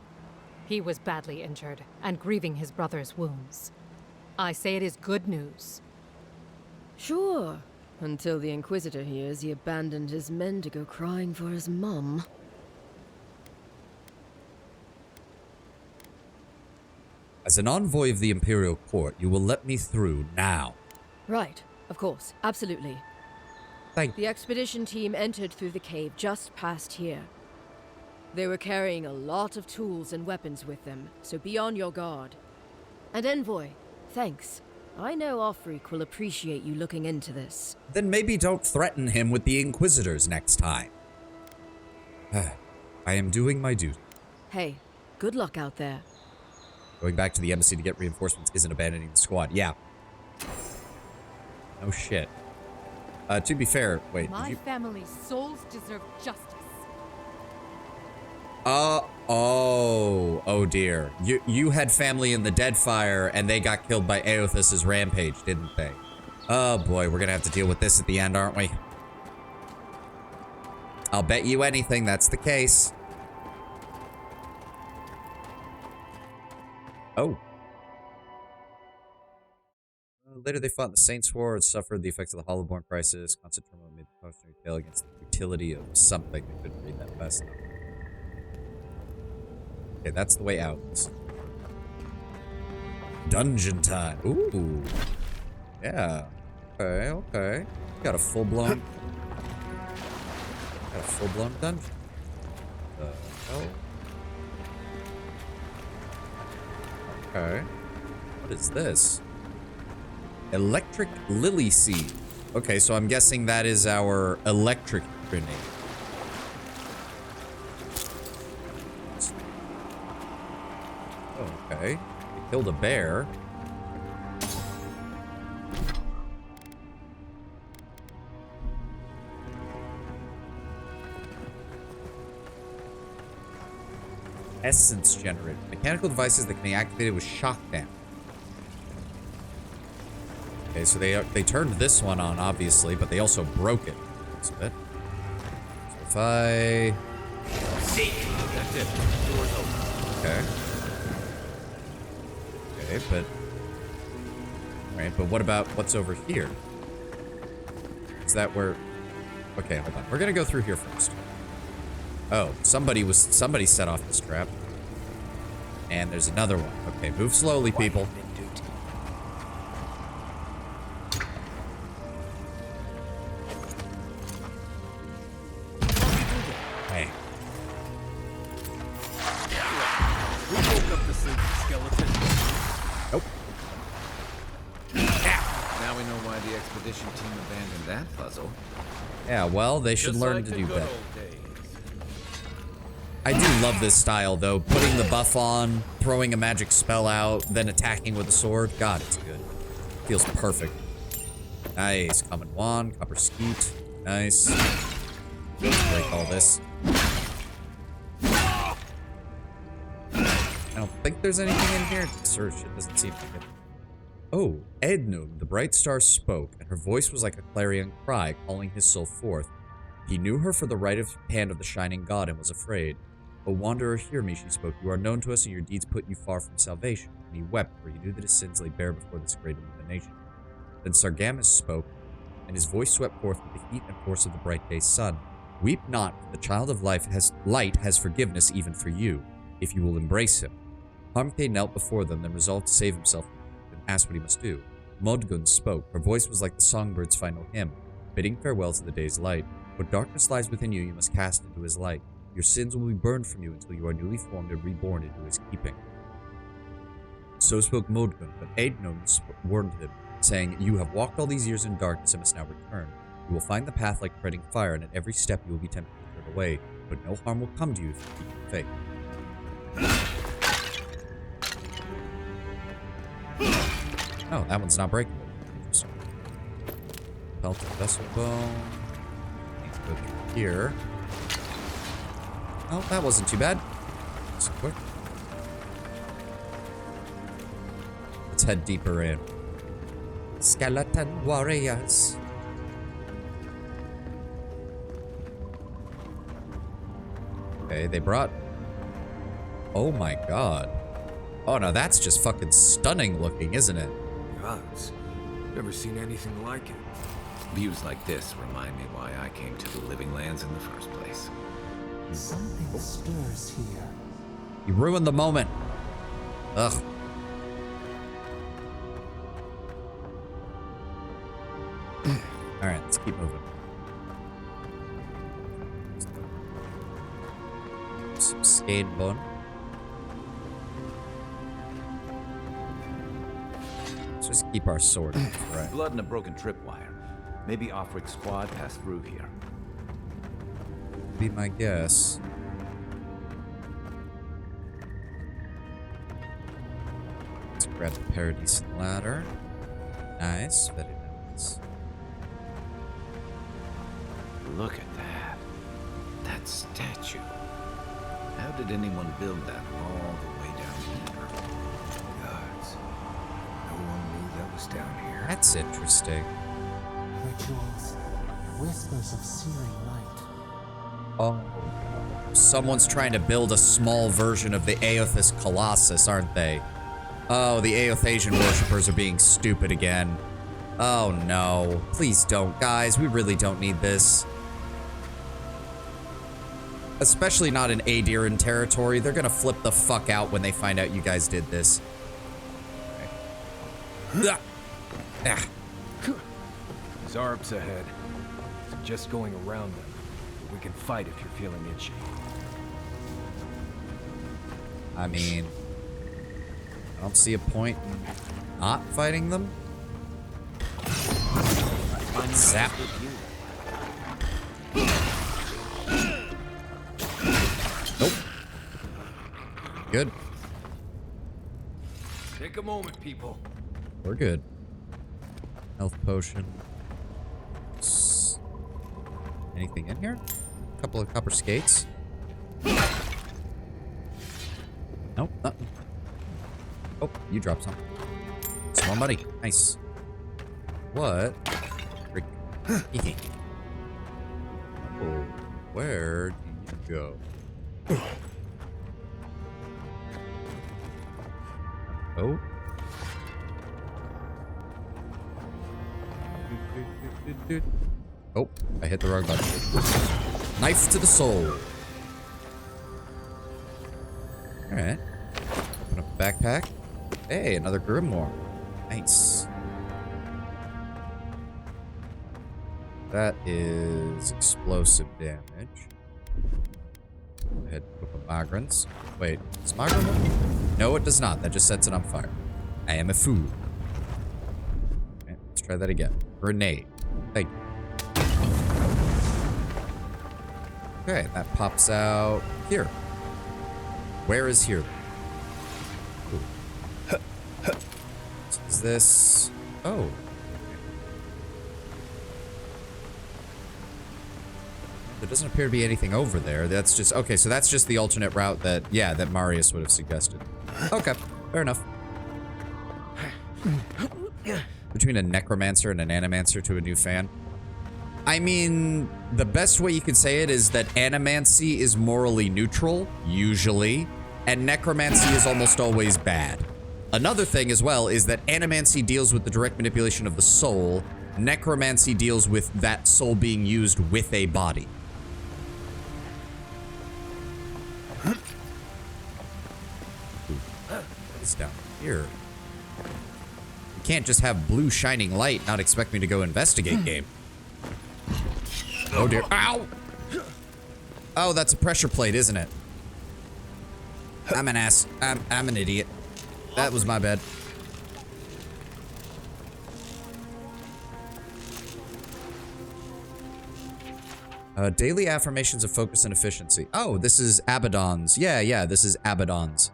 He was badly injured and grieving his brother's wounds. I say it is good news. Sure. Until the Inquisitor hears he abandoned his men to go crying for his mum. As an envoy of the Imperial Court, you will let me through now. Right. Of course. Absolutely. Thank you. The expedition team entered through the cave just past here. They were carrying a lot of tools and weapons with them, so be on your guard. And Envoy, thanks. I know Offreak will appreciate you looking into this. Then maybe don't threaten him with the Inquisitors next time. I am doing my duty. Hey, good luck out there. Going back to the embassy to get reinforcements isn't abandoning the squad. Yeah. No shit. To be fair, wait. My family's souls deserve justice. Oh dear. You had family in the Deadfire and they got killed by Aothas's rampage, didn't they? Oh boy, we're gonna have to deal with this at the end, aren't we? I'll bet you anything that's the case. Oh. Later they fought in the Saints' War and suffered the effects of the Hollowborn crisis. Constant turmoil made the cautionary tale against the utility of something. They couldn't read that fast enough. Okay, that's the way out. Dungeon time. Ooh. Yeah. Okay. Got a full-blown... dungeon. The hell? Okay. What is this? Electric lily seed. Okay, so I'm guessing that is our electric grenade. Okay. We killed a bear. Essence generator. Mechanical devices that can be activated with shock damage. Okay, so they turned this one on, obviously, but they also broke it. So if I... That's it. Door's open. Okay. Okay, but... Right, but what about what's over here? Is that where... Okay, hold on. We're gonna go through here first. Oh, somebody set off this trap. And there's another one. Okay, move slowly, people. Hey. We woke up the sleeping skeleton. Nope. Now we know why the expedition team abandoned that puzzle. Yeah, well, they should Just learn like to the do good better. old days. I do love this style, though. Putting the buff on, throwing a magic spell out, then attacking with a sword. God, it's good. Feels perfect. Nice. Common wand, copper skeet. Nice. Let's break all this. I don't think there's anything in here. Search. It doesn't seem like it. Oh, Ednum, the bright star spoke, and her voice was like a clarion cry, calling his soul forth. He knew her for the right hand of the shining god and was afraid. O wanderer, hear me, she spoke. You are known to us, and your deeds put you far from salvation. And he wept, for he knew that his sins lay bare before this great illumination. Then Sargamus spoke, and his voice swept forth with the heat and force of the bright day's sun. Weep not, for the child of light has forgiveness even for you, if you will embrace him. Harmke knelt before them, then resolved to save himself and asked what he must do. Modgun spoke. Her voice was like the songbird's final hymn, bidding farewell to the day's light. What darkness lies within you, you must cast into his light. Your sins will be burned from you until you are newly formed and reborn into his keeping. So spoke Modgun, but Aednon warned him, saying, You have walked all these years in darkness and must now return. You will find the path like treading fire, and at every step you will be tempted to turn away, but no harm will come to you if you keep your faith. Oh, that one's not breakable. Interesting. Pelt of vessel bone. Need to go through here. Oh, that wasn't too bad. So quick. Let's head deeper in. Skeleton warriors. Okay, they brought Oh my god. Oh no, that's just fucking stunning looking, isn't it? Gods, never seen anything like it. Views like this remind me why I came to the Living Lands in the first place. Something stirs here. You ruined the moment. Ugh. Alright, let's keep moving. Some skate bone. Let's just keep our sword. Right. Blood and a broken tripwire. Maybe Offric squad passed through here. Be my guess. Let's grab the Paradis ladder. Nice, very nice. Look at that. That statue. How did anyone build that all the way down here? Gods, no one knew that was down here. That's interesting. Rituals, whispers of searing light. Oh. Someone's trying to build a small version of the Aothas Colossus, aren't they? Oh, the Aothasian worshippers are being stupid again. Oh no. Please don't, guys. We really don't need this. Especially not in Adiran territory. They're gonna flip the fuck out when they find out you guys did this. Okay. Zarb's ahead. Suggest going around them. We can fight if you're feeling itchy. I mean, I don't see a point in not fighting them. Zap. Nope. Good. Take a moment, people. We're good. Health potion. Anything in here? A couple of copper skates. Nope, nothing. Oh, you dropped some. Some more money. Nice. What? Oh, where do you go? Oh. Oh, I hit the wrong button. Knife to the soul. Alright. Open up the backpack. Hey, another grimoire. Nice. That is explosive damage. Go ahead and put my migrants. Wait, does migrant work? No, it does not. That just sets it on fire. I am a fool. Okay, let's try that again. Grenade. Thank you. Okay, that pops out here. Where is here? Ooh. Is this? Oh. There doesn't appear to be anything over there. That's just okay. So that's just the alternate route that that Marius would have suggested. Okay, fair enough. Between a necromancer and an animancer to a new fan. I mean, the best way you could say it is that animancy is morally neutral, usually, and necromancy is almost always bad. Another thing as well is that animancy deals with the direct manipulation of the soul. Necromancy deals with that soul being used with a body. It's down here. You can't just have blue shining light and not expect me to go investigate, game. Oh dear. Ow! Oh, that's a pressure plate, isn't it? I'm an ass. I'm an idiot. That was my bad. Daily affirmations of focus and efficiency. Oh, this is Abaddon's. Yeah, this is Abaddon's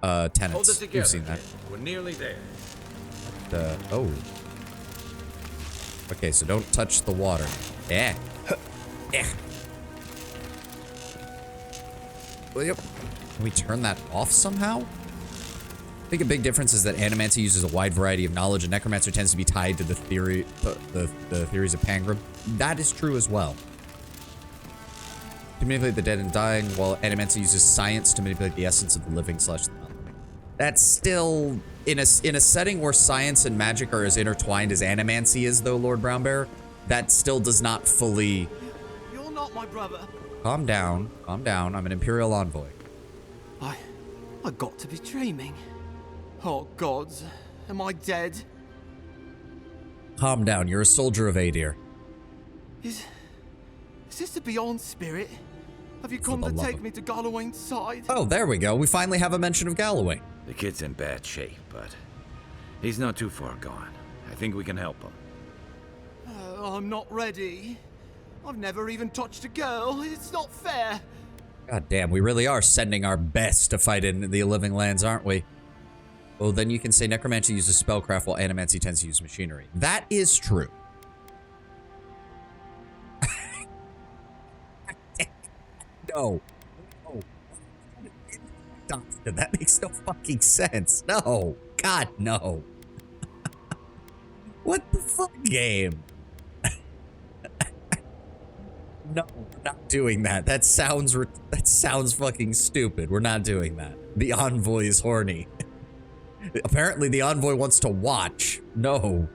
tenets. Hold it together. You've seen that. We're nearly there. Oh. Okay, so don't touch the water. Yeah. Yeah. Well, yep. Can we turn that off somehow? I think a big difference is that Animancy uses a wide variety of knowledge, and Necromancer tends to be tied to the theories of Pangram. That is true as well. To manipulate the dead and dying, while Animancy uses science to manipulate the essence of the living / the non-living. That's still, in a setting where science and magic are as intertwined as Animancy is, though, Lord Brownbear, that still does not fully... You're not my brother. Calm down. Calm down. I'm an Imperial envoy. I got to be dreaming. Oh, gods. Am I dead? Calm down. You're a soldier of Adir. Is this the Beyond Spirit? Have you come to take me to Galloway's side? Oh, there we go. We finally have a mention of Galloway. The kid's in bad shape, but he's not too far gone. I think we can help him. I'm not ready. I've never even touched a girl. It's not fair. God damn, we really are sending our best to fight in the living lands, aren't we? Well, then you can say Necromancy uses spellcraft while Animancy tends to use machinery. That is true. No. That makes no fucking sense. No. God, no. What the fuck game? No, we're not doing that. That sounds fucking stupid. We're not doing that. The envoy is horny. Apparently the envoy wants to watch. No.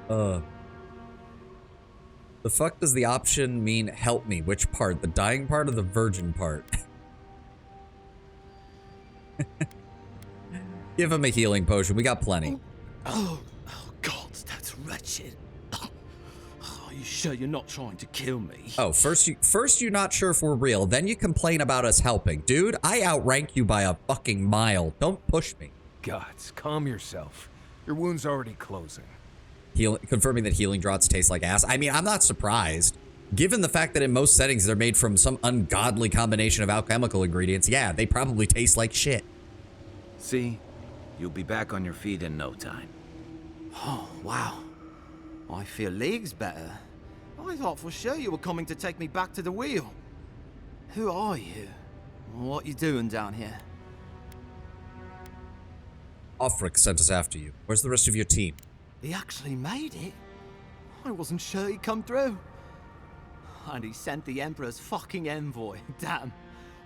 The fuck does the option mean help me? Which part? The dying part or the virgin part? Give him a healing potion. We got plenty. Oh, God, that's wretched. Are you sure you're not trying to kill me? Oh, first you're not sure if we're real, then you complain about us helping. Dude, I outrank you by a fucking mile. Don't push me. Gods, calm yourself. Your wound's already closing. Confirming that healing draughts taste like ass. I mean, I'm not surprised. Given the fact that in most settings they're made from some ungodly combination of alchemical ingredients, yeah, they probably taste like shit. See? You'll be back on your feet in no time. Oh, wow. I feel leagues better. I thought for sure you were coming to take me back to the wheel. Who are you? What you doing down here? Offric sent us after you. Where's the rest of your team? He actually made it? I wasn't sure he'd come through. And he sent the Emperor's fucking envoy. Damn.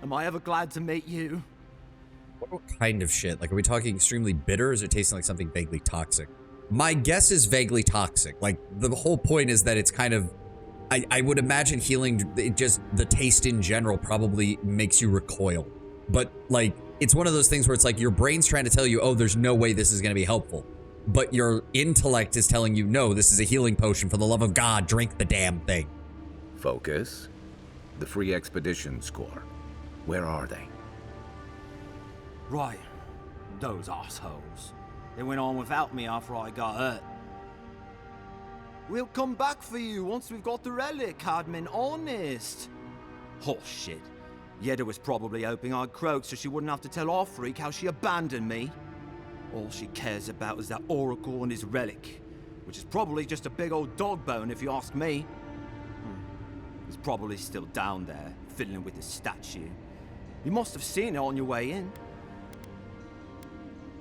Am I ever glad to meet you? What kind of shit? Like, are we talking extremely bitter, or is it tasting like something vaguely toxic? My guess is vaguely toxic. Like, the whole point is that it's kind of... I would imagine healing, just the taste in general probably makes you recoil. But, like, it's one of those things where it's like your brain's trying to tell you, oh, there's no way this is going to be helpful. But your intellect is telling you, no, this is a healing potion. For the love of God, drink the damn thing. Focus. The free expedition score. Where are they? Right. Those assholes. They went on without me after I got hurt. We'll come back for you once we've got the relic, Admin, honest. Oh, shit. Yeda was probably hoping I'd croak so she wouldn't have to tell Offric how she abandoned me. All she cares about is that Oracle and his relic, which is probably just a big old dog bone if you ask me. It's probably still down there, fiddling with the statue. You must have seen it on your way in.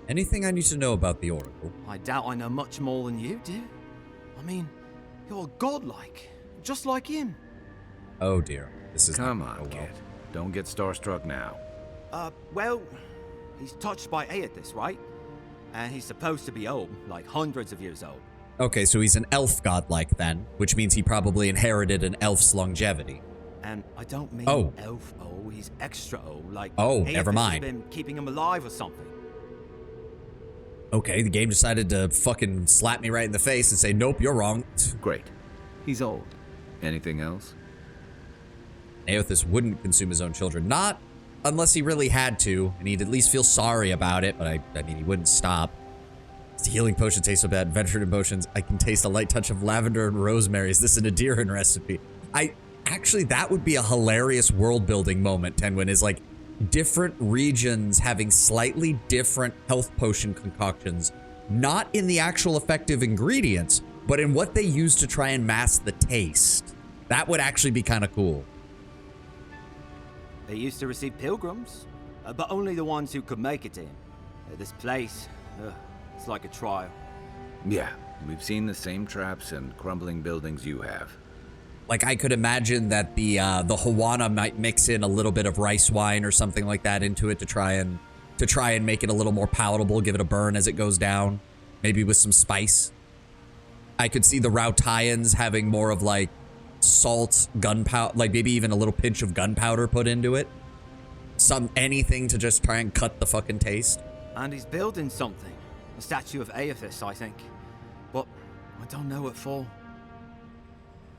Anything I need to know about the Oracle? I doubt I know much more than you do. I mean, you're godlike, just like him. Oh dear, this is Come on, kid. Don't get starstruck now. Well, he's touched by Aethys, right? And he's supposed to be old, like hundreds of years old. Okay, so he's an elf godlike then, which means he probably inherited an elf's longevity. And I don't mean elf old, he's extra old, like Aethys never has mind. Been keeping him alive or something. Okay, the game decided to fucking slap me right in the face and say, nope, you're wrong. Great. He's old. Anything else? Aethys wouldn't consume his own children. Not unless he really had to, and he'd at least feel sorry about it, but I mean, he wouldn't stop. The healing potion tastes so bad. Ventured emotions. I can taste a light touch of lavender and rosemary. Is this an Adiran recipe? Actually, that would be a hilarious world-building moment, Tenwin, is like different regions having slightly different health potion concoctions, not in the actual effective ingredients, but in what they use to try and mask the taste. That would actually be kind of cool. They used to receive pilgrims, but only the ones who could make it in. This place, it's like a trial. Yeah, We've seen the same traps and crumbling buildings you have. Like, I could imagine that the Hawana might mix in a little bit of rice wine or something like that into it to try and make it a little more palatable, give it a burn as it goes down, maybe with some spice. I could see the Rautayans having more of like salt, gunpowder, like maybe even a little pinch of gunpowder put into it. Anything to just try and cut the fucking taste. And he's building something. A statue of Aethys, I think. But I don't know what for.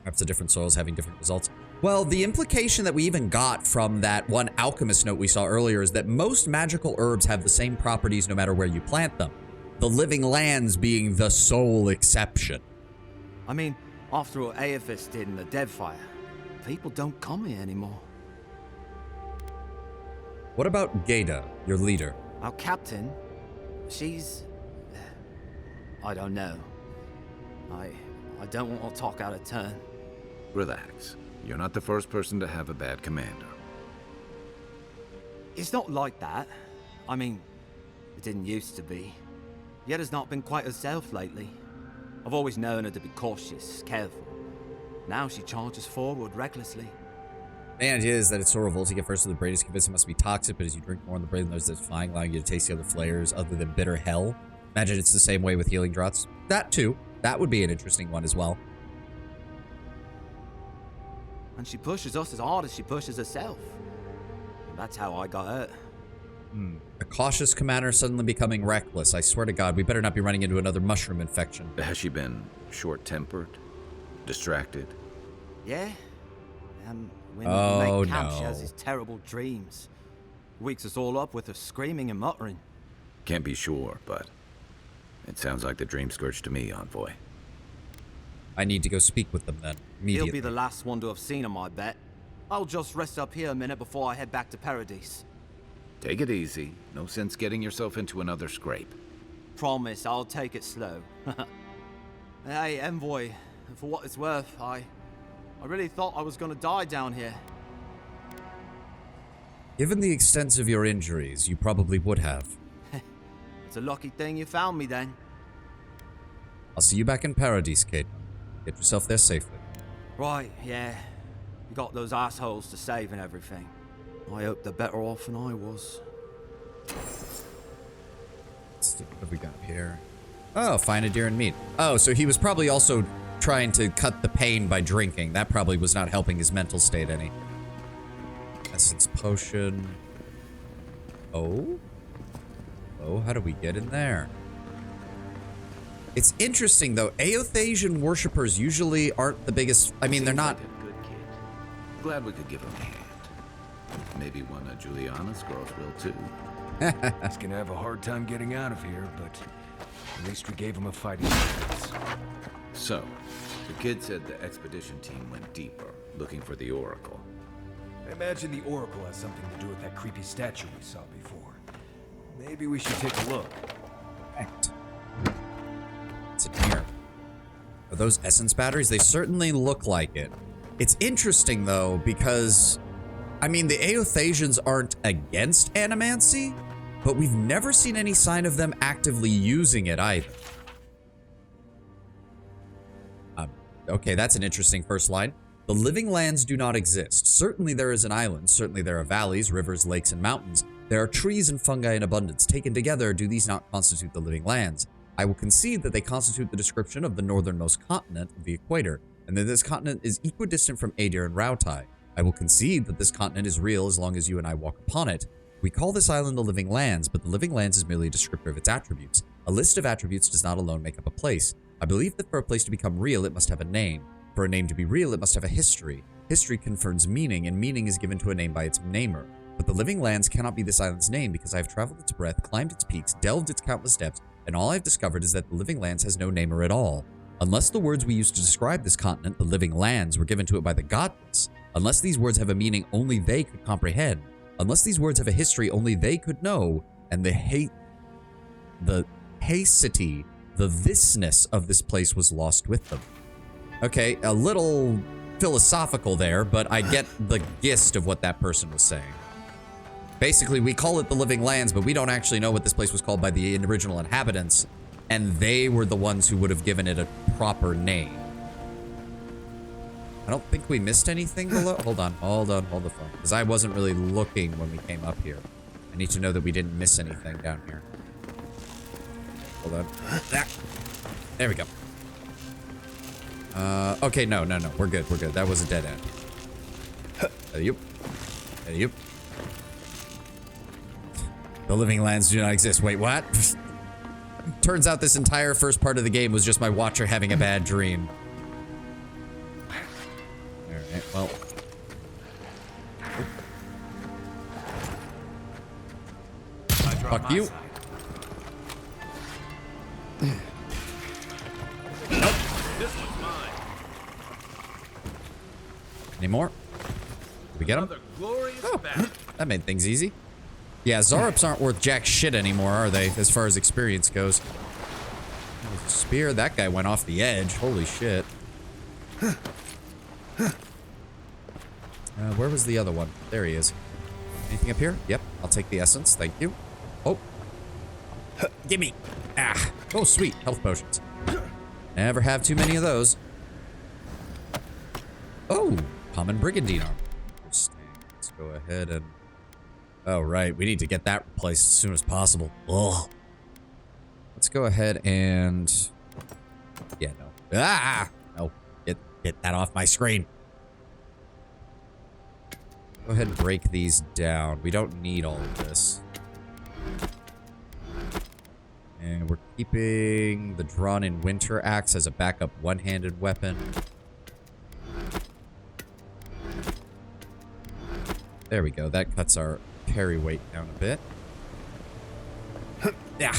Perhaps the different soils having different results. Well, the implication that we even got from that one alchemist note we saw earlier is that most magical herbs have the same properties no matter where you plant them. The living lands being the sole exception. I mean, after what Aethys did in the Deadfire, people don't come here anymore. What about Geda, your leader? Our captain, she's... I don't know. I don't want to talk out of turn. Relax. You're not the first person to have a bad commander. It's not like that. I mean, it didn't used to be. Yeda's not been quite herself lately. I've always known her to be cautious, careful. Now she charges forward recklessly. The idea is that it's so revolting at first with the Paradis convinced it must be toxic, but as you drink more in the brain, there's this flying, allowing you to taste the other flavors other than bitter hell. Imagine it's the same way with healing draughts. That too. That would be an interesting one as well. And she pushes us as hard as she pushes herself. And that's how I got hurt. A cautious commander suddenly becoming reckless. I swear to God, we better not be running into another mushroom infection. Has she been short-tempered? Distracted? Yeah. When we make camp, no. she has these terrible dreams. Wakes us all up with her screaming and muttering. Can't be sure, but it sounds like the dream scourge to me, Envoy. I need to go speak with them then, immediately. He'll be the last one to have seen him, I bet. I'll just rest up here a minute before I head back to Paradis. Take it easy. No sense getting yourself into another scrape. Promise, I'll take it slow. Hey, Envoy, for what it's worth, I really thought I was gonna die down here. Given the extent of your injuries, you probably would have. It's a lucky thing you found me then. I'll see you back in Paradis, Kate. Get yourself there safely. Right, yeah. You got those assholes to save and everything. I hope they're better off than I was. What have we got here? Oh, find a deer and meat. Oh, so he was probably also trying to cut the pain by drinking. That probably was not helping his mental state any. Essence potion. Oh? Oh, how do we get in there? It's interesting, though. Aethasian worshippers usually aren't the biggest... I mean, they're not... Like a good kid. Glad we could give him a hand. Maybe one of Juliana's girls will, too. He's gonna have a hard time getting out of here, but at least we gave him a fighting chance. So, the kid said the expedition team went deeper, looking for the Oracle. I imagine the Oracle has something to do with that creepy statue we saw before. Maybe we should take a look. Correct. What's in here? Are those essence batteries? They certainly look like it. It's interesting, though, because... I mean, the Aethasians aren't against animancy, but we've never seen any sign of them actively using it either. Okay, that's an interesting first line. The living lands do not exist. Certainly there is an island. Certainly there are valleys, rivers, lakes, and mountains. There are trees and fungi in abundance. Taken together, do these not constitute the living lands? I will concede that they constitute the description of the northernmost continent of the equator, and that this continent is equidistant from Adir and Rautai. I will concede that this continent is real as long as you and I walk upon it. We call this island the living lands, but the living lands is merely a descriptor of its attributes. A list of attributes does not alone make up a place. I believe that for a place to become real, it must have a name. For a name to be real, it must have a history. History confers meaning, and meaning is given to a name by its namer. But the living lands cannot be this island's name because I have traveled its breadth, climbed its peaks, delved its countless depths, and all I've discovered is that the living lands has no namer at all. Unless the words we use to describe this continent, the living lands, were given to it by the goddess, unless these words have a meaning only they could comprehend, unless these words have a history only they could know, and the haecity, the thisness of this place was lost with them. Okay, a little philosophical there, but I get the gist of what that person was saying. Basically, we call it the living lands, but we don't actually know what this place was called by the original inhabitants. and they were the ones who would have given it a proper name. I don't think we missed anything below. Hold the phone. Because I wasn't really looking when we came up here. I need to know that we didn't miss anything down here. Hold on. There we go. Okay, no. We're good. That was a dead end. Yep. The living lands do not exist. Wait, what? Turns out this entire first part of the game was just my watcher having a bad dream. Alright, well. Fuck you. Nope. This one's mine. Any more? Did we get them? Oh, that made things easy. Yeah, Zarups aren't worth jack shit anymore, are they? As far as experience goes. That was a spear. That guy went off the edge. Holy shit. Where was the other one? There he is. Anything up here? Yep. I'll take the essence. Thank you. Oh. Gimme. Ah. Oh, sweet. Health potions. Never have too many of those. Oh. Common brigandine armor. Interesting. Let's go ahead and... Oh, right. We need to get that replaced as soon as possible. Ugh. Let's go ahead and... Yeah, no. Ah! No. Get that off my screen. Go ahead and break these down. We don't need all of this. And we're keeping the drawn-in winter axe as a backup one-handed weapon. There we go. That cuts our carry weight down a bit. Yeah.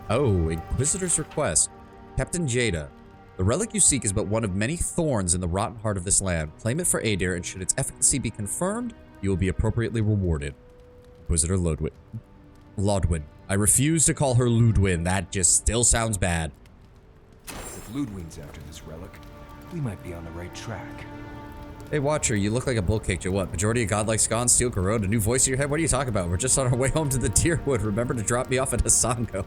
Oh, Inquisitor's request. Captain Jada. The relic you seek is but one of many thorns in the rotten heart of this land. Claim it for Adir, and should its efficacy be confirmed, you will be appropriately rewarded. Inquisitor Lodwin. I refuse to call her Ludwin. That just still sounds bad. If Ludwin's after this relic, we might be on the right track. Hey, Watcher, you look like a bull kicked you. What? Majority of godlike gone, steel corrode, a new voice in your head? What are you talking about? We're just on our way home to the Deerwood. Remember to drop me off at Hasango.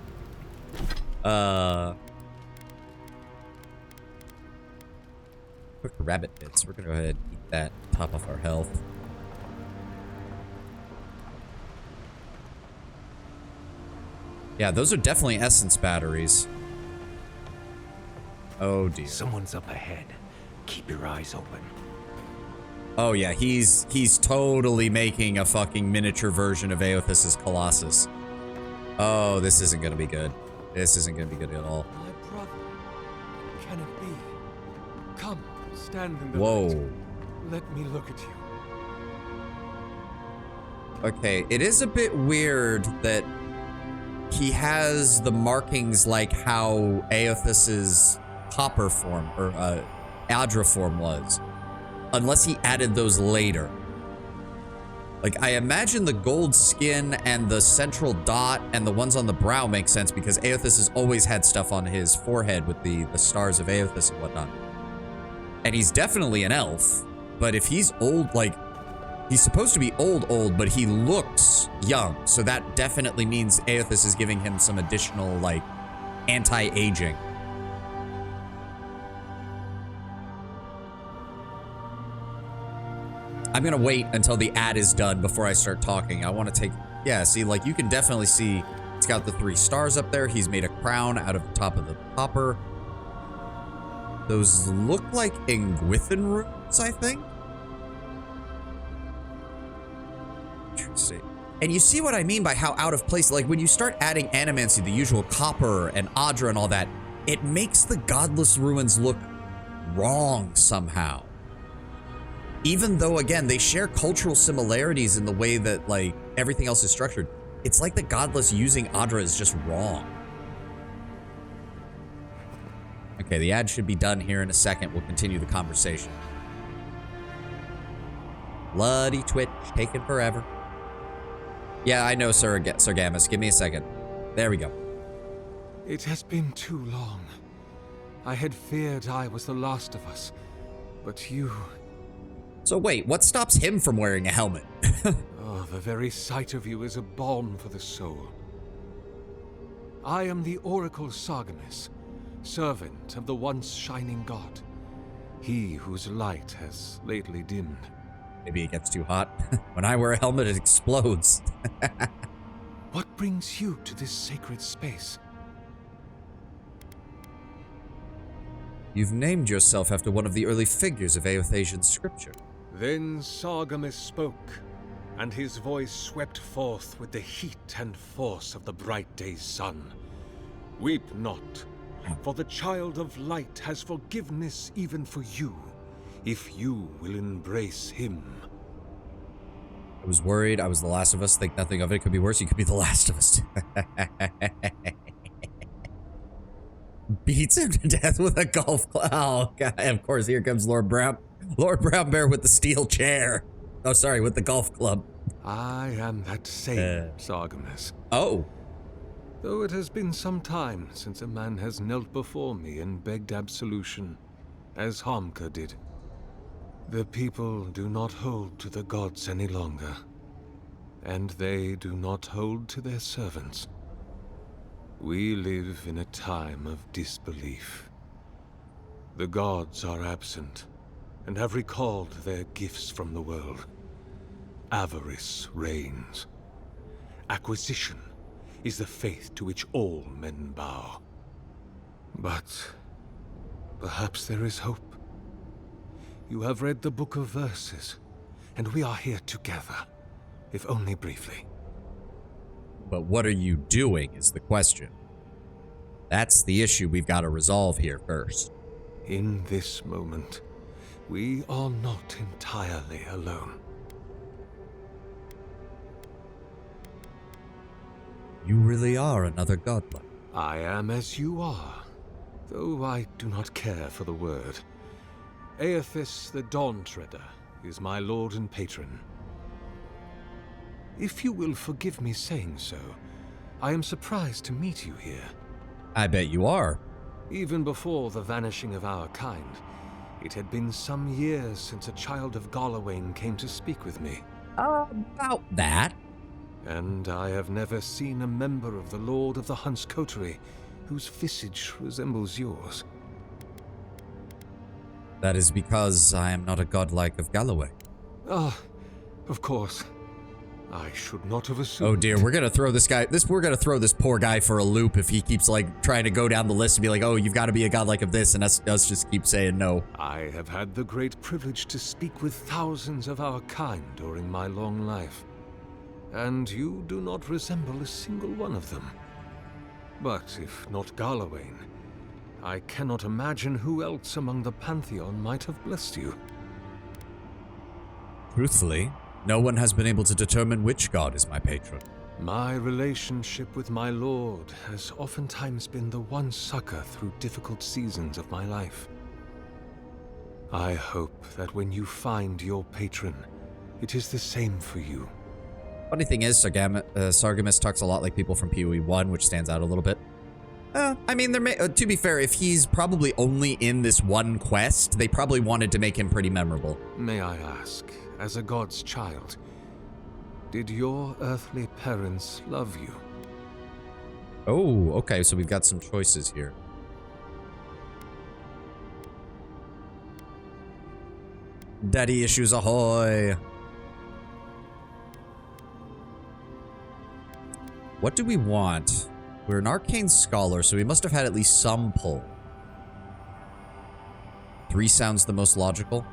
Quick rabbit bits. We're gonna go ahead and eat that. Top off our health. Yeah, those are definitely essence batteries. Oh dear. Someone's up ahead. Keep your eyes open. Oh yeah, he's totally making a fucking miniature version of Aothas's Colossus. Oh, this isn't gonna be good. This isn't gonna be good at all. My brother. Can it be? Come, stand in the Whoa. light. Let me look at you. Okay, it is a bit weird that he has the markings like how Aothas's copper form, or Adra form was. Unless he added those later. Like, I imagine the gold skin and the central dot and the ones on the brow make sense because Aothas has always had stuff on his forehead with the stars of Aothas and whatnot. And he's definitely an elf, but if he's old, like, he's supposed to be old, but he looks young. So that definitely means Aothas is giving him some additional, like, anti-aging. I'm gonna wait until the ad is done before I start talking. I want to take... Yeah, see, like, you can definitely see it's got the 3 stars up there. He's made a crown out of the top of the popper. Those look like Ingwithan runes, I think? Interesting. And you see what I mean by how out of place... Like, when you start adding animancy, the usual copper and Adra and all that, it makes the godless ruins look wrong somehow. Even though, again, they share cultural similarities in the way that, like, everything else is structured. It's like the godless using Adra is just wrong. Okay, the ad should be done here in a second. We'll continue the conversation. Bloody Twitch, taking forever. Yeah, I know, Sir Gamus. Give me a second. There we go. It has been too long. I had feared I was the last of us, but you... So wait, what stops him from wearing a helmet? Oh, Oh, the very sight of you is a balm for the soul. I am the Oracle Sargemus, servant of the once shining god. He whose light has lately dimmed. Maybe it gets too hot. When I wear a helmet, it explodes. What brings you to this sacred space? You've named yourself after one of the early figures of Aothasian scripture. Then Sargemus spoke, and his voice swept forth with the heat and force of the bright day's sun. Weep not, for the child of light has forgiveness even for you, if you will embrace him. I was worried. I was the Last of Us. Think nothing of it. Could be worse. You could be the Last of Us. Beats him to death with a golf club. Oh, God. Of course, here comes Lord Brown. Lord Brown Bear with the steel chair. Oh, sorry, with the golf club. I am that same Sargemus. Oh. Though it has been some time since a man has knelt before me and begged absolution, as Hamka did. The people do not hold to the gods any longer, and they do not hold to their servants. We live in a time of disbelief. The gods are absent, and have recalled their gifts from the world. Avarice reigns. Acquisition is the faith to which all men bow. But perhaps there is hope. You have read the Book of Verses, and we are here together, if only briefly. But what are you doing is the question. That's the issue we've got to resolve here first. In this moment, we are not entirely alone. You really are another godlike. I am as you are, though I do not care for the word. Aethys the Dawn Treader is my lord and patron. If you will forgive me saying so, I am surprised to meet you here. I bet you are. Even before the vanishing of our kind, it had been some years since a child of Galawain came to speak with me. About that. And I have never seen a member of the Lord of the Hunt's coterie whose visage resembles yours. That is because I am not a godlike of Galloway. Ah, of course. I should not have assumed. Oh dear, we're gonna throw this guy. We're gonna throw this poor guy for a loop if he keeps like trying to go down the list and be like, "Oh, you've got to be a godlike of this," and us just keep saying no. I have had the great privilege to speak with thousands of our kind during my long life, and you do not resemble a single one of them. But if not Galawain, I cannot imagine who else among the Pantheon might have blessed you. Truthfully, no one has been able to determine which god is my patron. My relationship with my lord has oftentimes been the one succor through difficult seasons of my life. I hope that when you find your patron, it is the same for you. Funny thing is, Sargemus talks a lot like people from PoE 1, which stands out a little bit. I mean, to be fair, if he's probably only in this one quest, they probably wanted to make him pretty memorable. May I ask, as a god's child, did your earthly parents love you? Oh, okay, so we've got some choices here. Daddy issues ahoy! What do we want? We're an arcane scholar, so we must have had at least some pull. 3 sounds the most logical.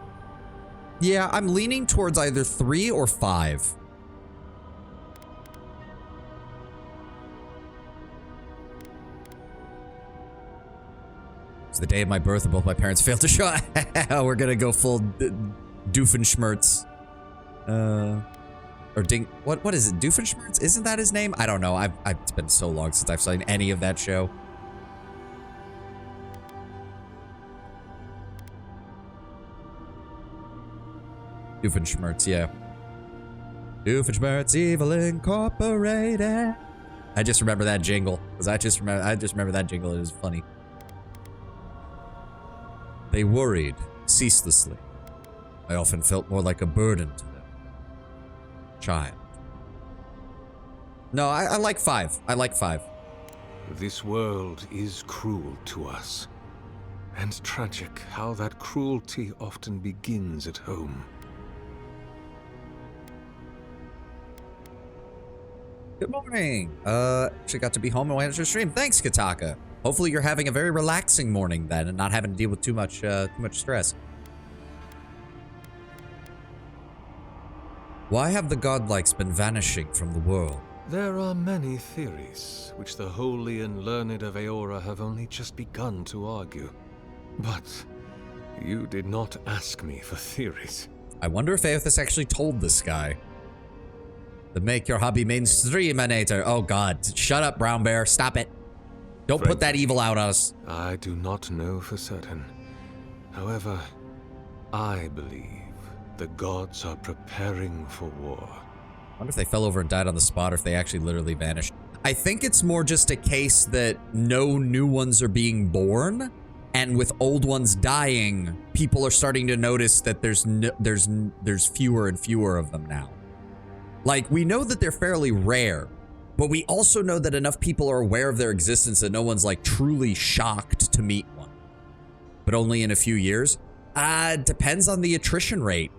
Yeah, I'm leaning towards either 3 or 5. It's the day of my birth and both my parents failed to show. We're gonna go full Doofenshmirtz. Or Ding, what is it? Doofenshmirtz? Isn't that his name? I don't know. It's been so long since I've seen any of that show. Doofenshmirtz, yeah. Doofenshmirtz Evil Incorporated. I just remember that jingle because I just remember that jingle. It is funny. They worried ceaselessly. I often felt more like a burden to them. Child. No, I like 5. I like 5. This world is cruel to us. And tragic how that cruelty often begins at home. Good morning. Actually got to be home and went to stream. Thanks, Kataka. Hopefully you're having a very relaxing morning then and not having to deal with too much stress. Why have the godlikes been vanishing from the world? There are many theories, which the holy and learned of Aora have only just begun to argue. But you did not ask me for theories. I wonder if Aothas actually told this guy. The make your hobby mainstreaminator. Oh god, shut up, Brown Bear, stop it. Don't put that evil out on us. I do not know for certain. However, I believe the gods are preparing for war. I wonder if they fell over and died on the spot or if they actually literally vanished. I think it's more just a case that no new ones are being born, and with old ones dying, people are starting to notice that there's fewer and fewer of them now. Like, we know that they're fairly rare, but we also know that enough people are aware of their existence that no one's like truly shocked to meet one. But only in a few years? Depends on the attrition rate.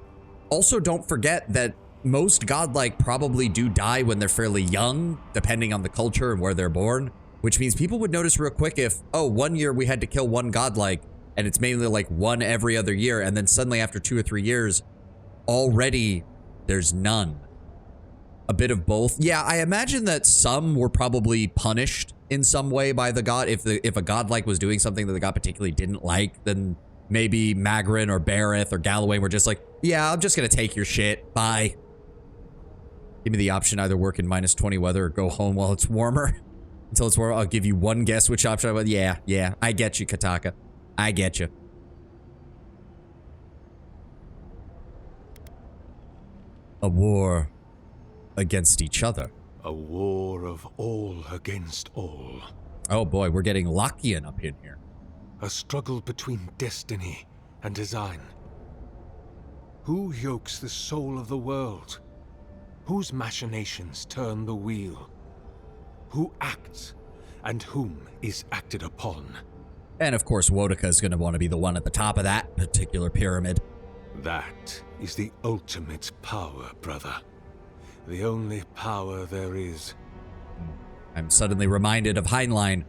Also, don't forget that most godlike probably do die when they're fairly young, depending on the culture and where they're born, which means people would notice real quick if, oh, 1 year we had to kill one godlike, and it's mainly like one every other year, and then suddenly after 2 or 3 years, already there's none. A bit of both. Yeah, I imagine that some were probably punished in some way by the god. If a godlike was doing something that the god particularly didn't like, then maybe Magrin or Bareth or Galloway were just like, yeah, I'm just gonna take your shit. Bye. Give me the option, either work in -20 weather or go home while it's warmer. Until it's warmer, I'll give you one guess which option I would. Yeah, I get you, Kataka. I get you. A war against each other. A war of all against all. Oh boy, we're getting Lockean up in here. A struggle between destiny and design. Who yokes the soul of the world? Whose machinations turn the wheel? Who acts and whom is acted upon? And of course, Wodaka is going to want to be the one at the top of that particular pyramid. That is the ultimate power, brother. The only power there is. I'm suddenly reminded of Heinlein.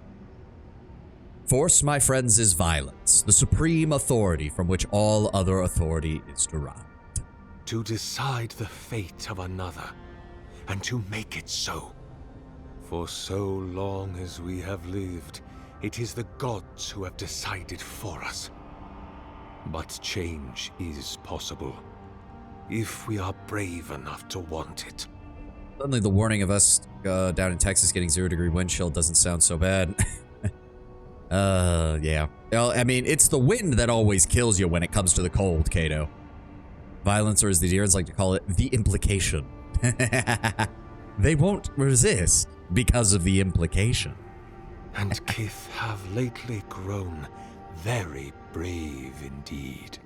Force, my friends, is violence, the supreme authority from which all other authority is derived. To decide the fate of another, and to make it so. For so long as we have lived, it is the gods who have decided for us. But change is possible, if we are brave enough to want it. Suddenly the warning of us down in Texas getting 0-degree wind chill doesn't sound so bad. Yeah. Well, I mean, it's the wind that always kills you when it comes to the cold, Kato. Violence, or as the Deerans like to call it, the implication. They won't resist because of the implication. And Kith have lately grown very brave indeed.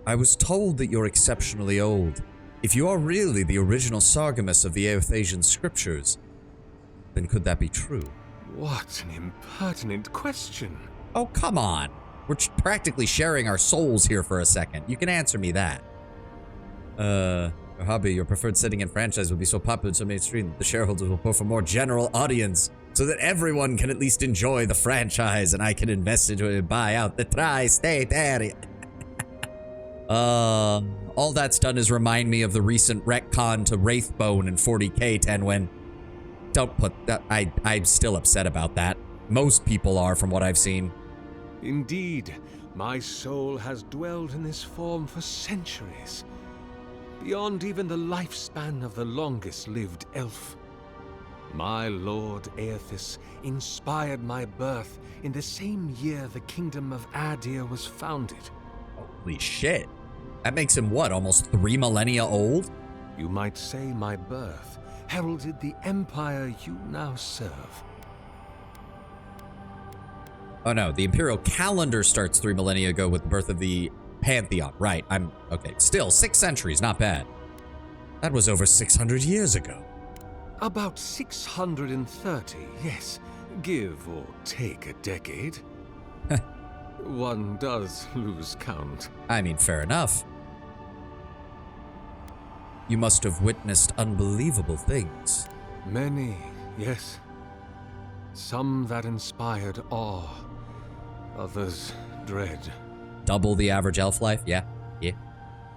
I was told that you're exceptionally old. If you are really the original Sargamus of the Aothasian scriptures, then could that be true? What an impertinent question. Oh, come on. We're practically sharing our souls here for a second. You can answer me that. Your hobby, your preferred setting and franchise will be so popular and so mainstream that the shareholders will pull for more general audience so that everyone can at least enjoy the franchise and I can invest into it and buy out the tri-state area. All that's done is remind me of the recent retcon to Wraithbone and 40k, Tenwin. Don't put that. I'm still upset about that. Most people are, from what I've seen. Indeed, my soul has dwelled in this form for centuries. Beyond even the lifespan of the longest-lived elf. My lord Aethys inspired my birth in the same year the kingdom of Adir was founded. Holy shit. That makes him, what, almost 3 millennia old? You might say my birth heralded the empire you now serve. Oh no, the imperial calendar starts 3 millennia ago with the birth of the Pantheon, right. Okay. Still, 6 centuries, not bad. That was over 600 years ago. About 630, yes. Give or take a decade. One does lose count. I mean, fair enough. You must have witnessed unbelievable things. Many, yes. Some that inspired awe, others dread. Double the average elf life? Yeah.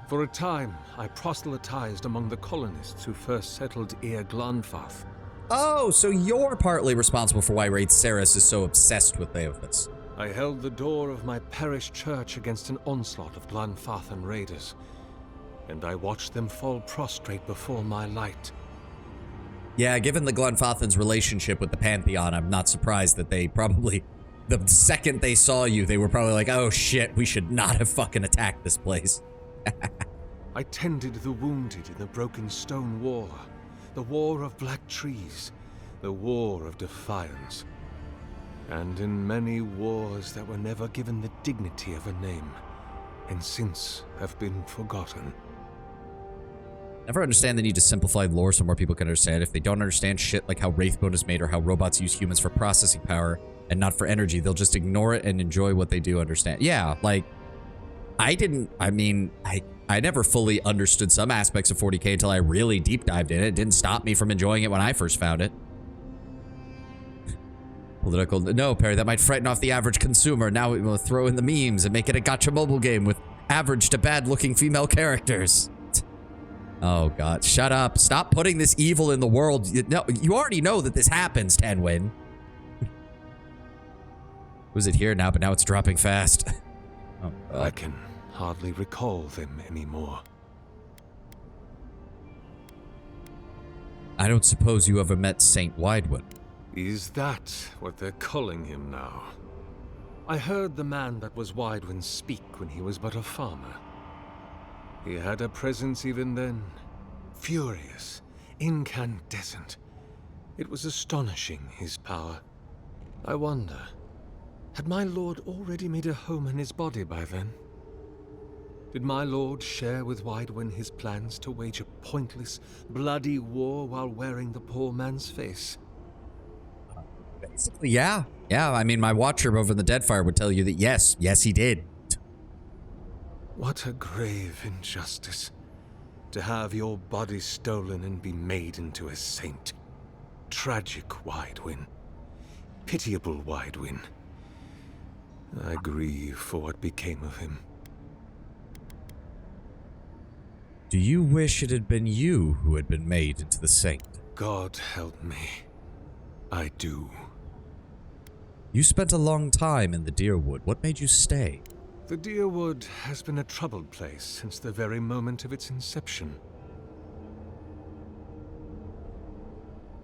For a time, I proselytized among the colonists who first settled Eir Glanfath. Oh, so you're partly responsible for why Wraith Saris is so obsessed with Theophis. I held the door of my parish church against an onslaught of Glanfathan raiders, and I watched them fall prostrate before my light. Yeah, given the Glanfathan's relationship with the Pantheon, I'm not surprised that they probably, the second they saw you, they were probably like, oh shit, we should not have fucking attacked this place. I tended the wounded in the Broken Stone War, the War of Black Trees, the War of Defiance, and in many wars that were never given the dignity of a name, and since have been forgotten. Never understand the need to simplify lore so more people can understand. If they don't understand shit like how Wraithbone is made or how robots use humans for processing power and not for energy, they'll just ignore it and enjoy what they do understand. Yeah, like, I never fully understood some aspects of 40K until I really deep dived in it. It didn't stop me from enjoying it when I first found it. Political, no, Perry, that might frighten off the average consumer. Now we will throw in the memes and make it a gacha mobile game with average to bad looking female characters. Oh god, shut up. Stop putting this evil in the world. You already know that this happens, Tenwin. Was it here now, but now it's dropping fast. Oh god. I can hardly recall them anymore. I don't suppose you ever met Saint Widewood. Is that what they're calling him now? I heard the man that was Widewin speak when he was but a farmer. He had a presence even then. Furious, incandescent. It was astonishing, his power. I wonder, had my lord already made a home in his body by then? Did my lord share with Widewin his plans to wage a pointless, bloody war while wearing the poor man's face? Basically, yeah. Yeah, I mean, my watcher over in the Deadfire would tell you that yes, he did. What a grave injustice. To have your body stolen and be made into a saint. Tragic Widewin. Pitiable Widewin. I grieve for what became of him. Do you wish it had been you who had been made into the saint? God help me. I do. You spent a long time in the Deerwood. What made you stay? The Deerwood has been a troubled place since the very moment of its inception.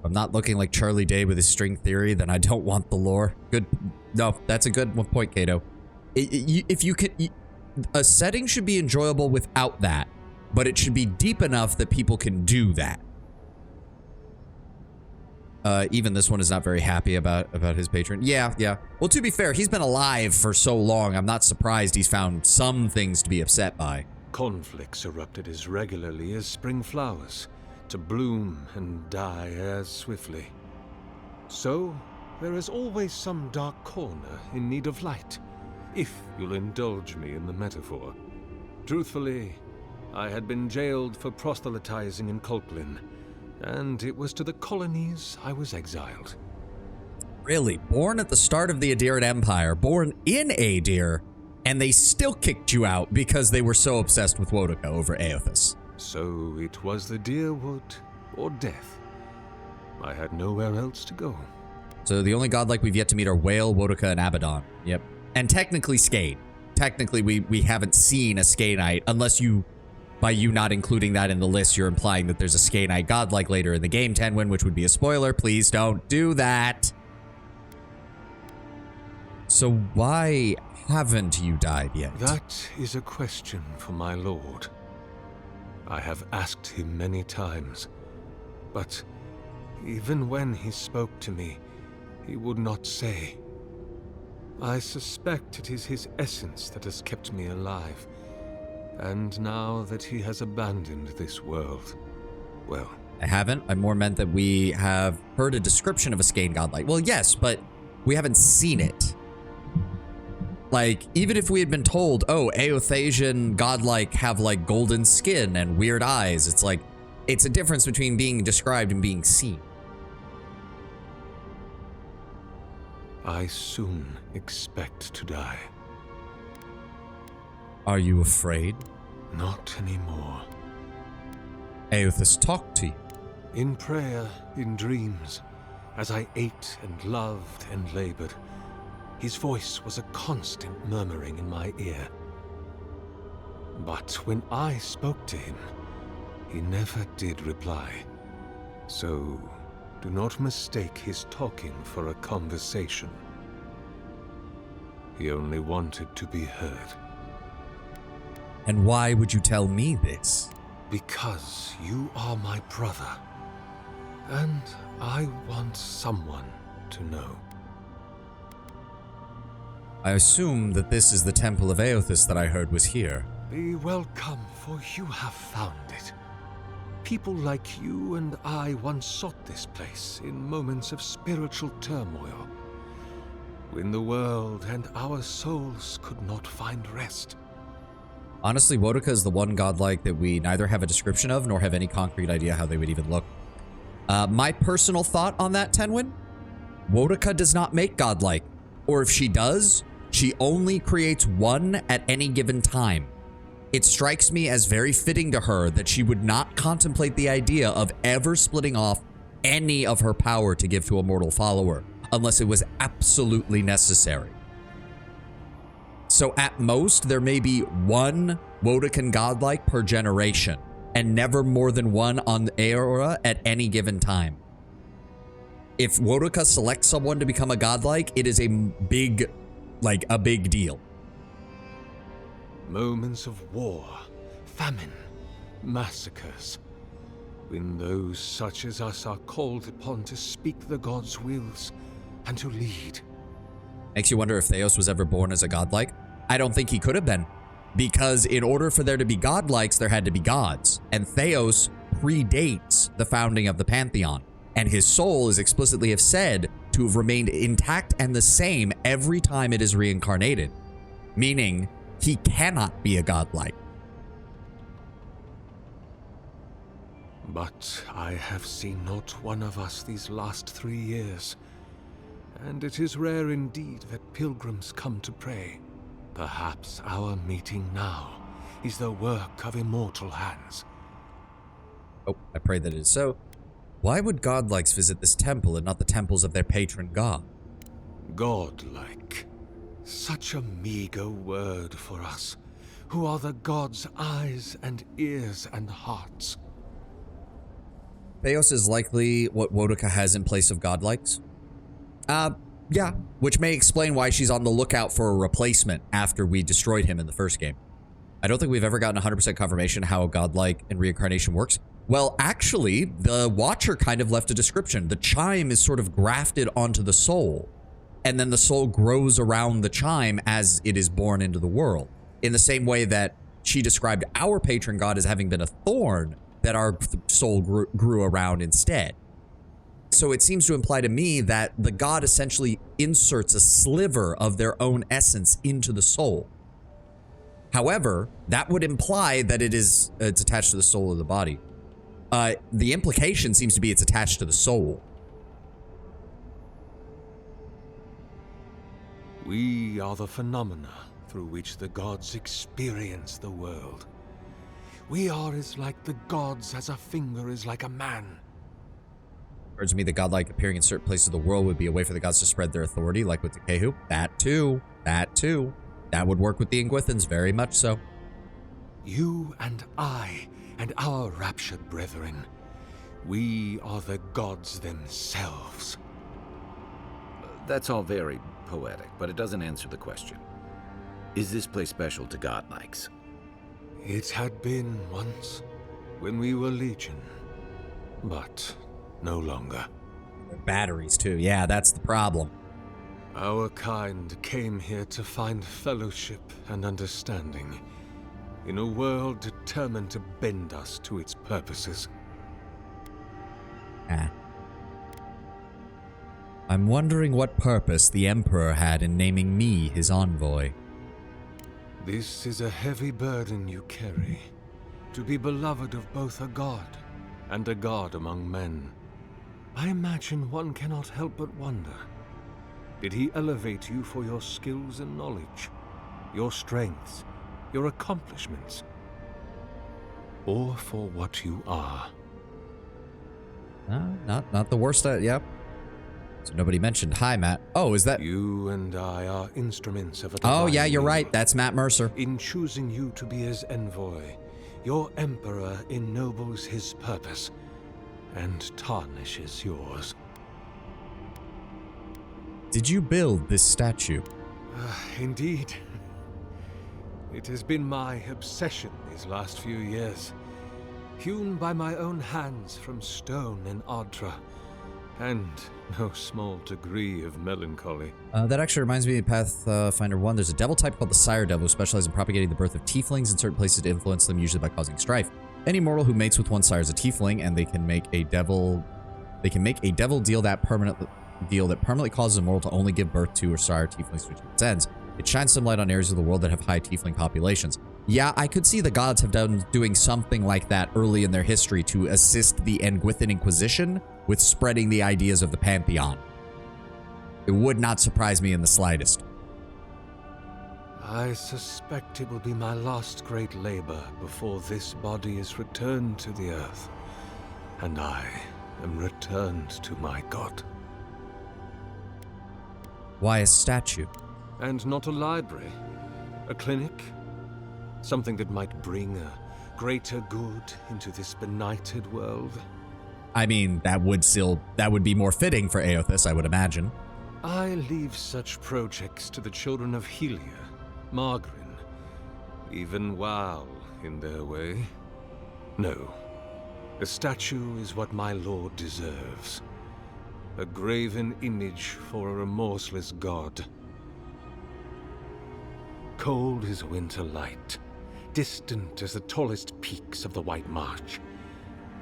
I'm not looking like Charlie Day with his string theory, then I don't want the lore. Good. No, that's a good point, Kato. If you could... A setting should be enjoyable without that, but it should be deep enough that people can do that. Even this one is not very happy about his patron. Yeah. Well, to be fair, he's been alive for so long, I'm not surprised he's found some things to be upset by. Conflicts erupted as regularly as spring flowers, to bloom and die as swiftly. So, there is always some dark corner in need of light, if you'll indulge me in the metaphor. Truthfully, I had been jailed for proselytizing in Colklin, and it was to the colonies I was exiled. Really? Born at the start of the Adiran Empire, born in Adir, and they still kicked you out because they were so obsessed with Wodoka over Aothas. So it was the Deerwood or death. I had nowhere else to go. So the only godlike we've yet to meet are Whale, Wodoka, and Abaddon. Yep. And technically Skade. Technically, we haven't seen a Skaanite, unless you... By you not including that in the list, you're implying that there's a Skaanite godlike later in the game, Tenwin, which would be a spoiler. Please don't do that. So why haven't you died yet? That is a question for my lord. I have asked him many times, but even when he spoke to me, he would not say. I suspect it is his essence that has kept me alive, And now that he has abandoned this world, well... I haven't. I more meant that we have heard a description of a Skane godlike. Well, yes, but we haven't seen it. Like, even if we had been told, oh, Eothasian godlike have, like, golden skin and weird eyes, it's like, it's a difference between being described and being seen. I soon expect to die. Are you afraid? Not anymore. Eothas talked to you. In prayer, in dreams, as I ate and loved and labored, his voice was a constant murmuring in my ear. But when I spoke to him, he never did reply. So, do not mistake his talking for a conversation. He only wanted to be heard. And why would you tell me this? Because you are my brother, and I want someone to know. I assume that this is the Temple of Eothas that I heard was here. Be welcome, for you have found it. People like you and I once sought this place in moments of spiritual turmoil, when the world and our souls could not find rest. Honestly, Wodoka is the one godlike that we neither have a description of nor have any concrete idea how they would even look. My personal thought on that, Tenwin, Wodoka does not make godlike. Or if she does, she only creates one at any given time. It strikes me as very fitting to her that she would not contemplate the idea of ever splitting off any of her power to give to a mortal follower, unless it was absolutely necessary. So at most, there may be one Wodokan godlike per generation, and never more than one on Aora at any given time. If Wodoka selects someone to become a godlike, it is a big deal. Moments of war, famine, massacres. When those such as us are called upon to speak the gods' wills and to lead. Makes you wonder if Theos was ever born as a godlike. I don't think he could have been, because in order for there to be godlikes, there had to be gods, and Theos predates the founding of the Pantheon, and his soul is explicitly have said to have remained intact and the same every time it is reincarnated, meaning he cannot be a godlike. But I have seen not one of us these last 3 years, and it is rare indeed that pilgrims come to pray. Perhaps our meeting now is the work of immortal hands. Oh, I pray that it is so. Why would godlikes visit this temple and not the temples of their patron god? Godlike. Such a meager word for us, who are the gods' eyes and ears and hearts. Theos is likely what Wodoka has in place of godlikes. Yeah, which may explain why she's on the lookout for a replacement after we destroyed him in the first game. I don't think we've ever gotten 100% confirmation how a godlike and reincarnation works. Well, actually, the Watcher kind of left a description. The chime is sort of grafted onto the soul, and then the soul grows around the chime as it is born into the world. In the same way that she described our patron god as having been a thorn that our soul grew around instead. So it seems to imply to me that the god essentially inserts a sliver of their own essence into the soul. However, that would imply that it's attached to the soul of the body. The implication seems to be it's attached to the soul. We are the phenomena through which the gods experience the world. We are as like the gods as a finger is like a man. Occurs to me the godlike appearing in certain places of the world would be a way for the gods to spread their authority, like with the Kehu. That too. That would work with the Ingwithans, very much so. You and I and our raptured brethren, we are the gods themselves. That's all very poetic, but it doesn't answer the question. Is this place special to godlikes? It had been once, when we were legion, but no longer. Batteries too, yeah, that's the problem. Our kind came here to find fellowship and understanding. in a world determined to bend us to its purposes. I'm wondering what purpose the Emperor had in naming me his envoy. This is a heavy burden you carry, to be beloved of both a god and a god among men. I imagine one cannot help but wonder, did he elevate you for your skills and knowledge, your strengths, your accomplishments, or for what you are? Not the worst. Yep. So nobody mentioned. Hi, Matt. Oh, is that you and I are instruments of a Oh, divine yeah, you're will. right. That's Matt Mercer. In choosing you to be his envoy, your emperor ennobles his purpose and tarnishes yours. Did you build this statue? Indeed. It has been my obsession these last few years. Hewn by my own hands from stone in Ardra, and no small degree of melancholy. That actually reminds me of Pathfinder 1. There's a devil type called the Sire Devil who specializes in propagating the birth of tieflings in certain places to influence them, usually by causing strife. Any mortal who mates with one sire is a tiefling, and they can make a devil deal that permanently causes a mortal to only give birth to or sire tieflings to its ends. It shines some light on areas of the world that have high tiefling populations. Yeah, I could see the gods have doing something like that early in their history to assist the Engwithan Inquisition with spreading the ideas of the Pantheon. It would not surprise me in the slightest. I suspect it will be my last great labor before this body is returned to the earth, and I am returned to my god. Why a statue? And not a library, a clinic, something that might bring a greater good into this benighted world. I mean, that would be more fitting for Aothus, I would imagine. I leave such projects to the children of Helia, Margarin, even Wal in their way. No, a statue is what my lord deserves. A graven image for a remorseless god. Cold as winter light, distant as the tallest peaks of the White March,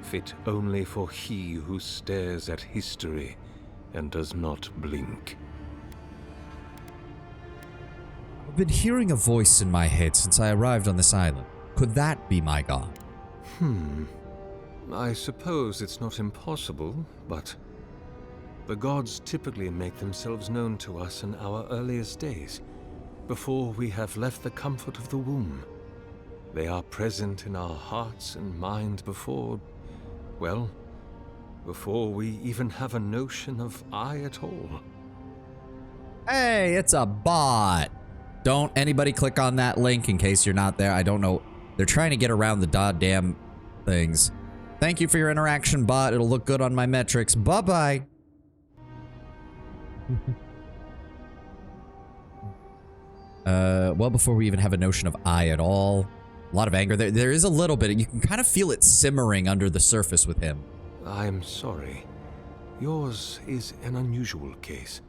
fit only for he who stares at history and does not blink. I've been hearing a voice in my head since I arrived on this island. Could that be my god? I suppose it's not impossible, but the gods typically make themselves known to us in our earliest days, before we have left the comfort of the womb. They are present in our hearts and mind before we even have a notion of I at all. Hey, it's a bot. Don't anybody click on that link in case you're not there. I don't know. They're trying to get around the goddamn things. Thank you for your interaction, bot. It'll look good on my metrics. Bye-bye. Well, before we even have a notion of I at all. A lot of anger. There is a little bit. You can kind of feel it simmering under the surface with him. I'm sorry. Yours is an unusual case.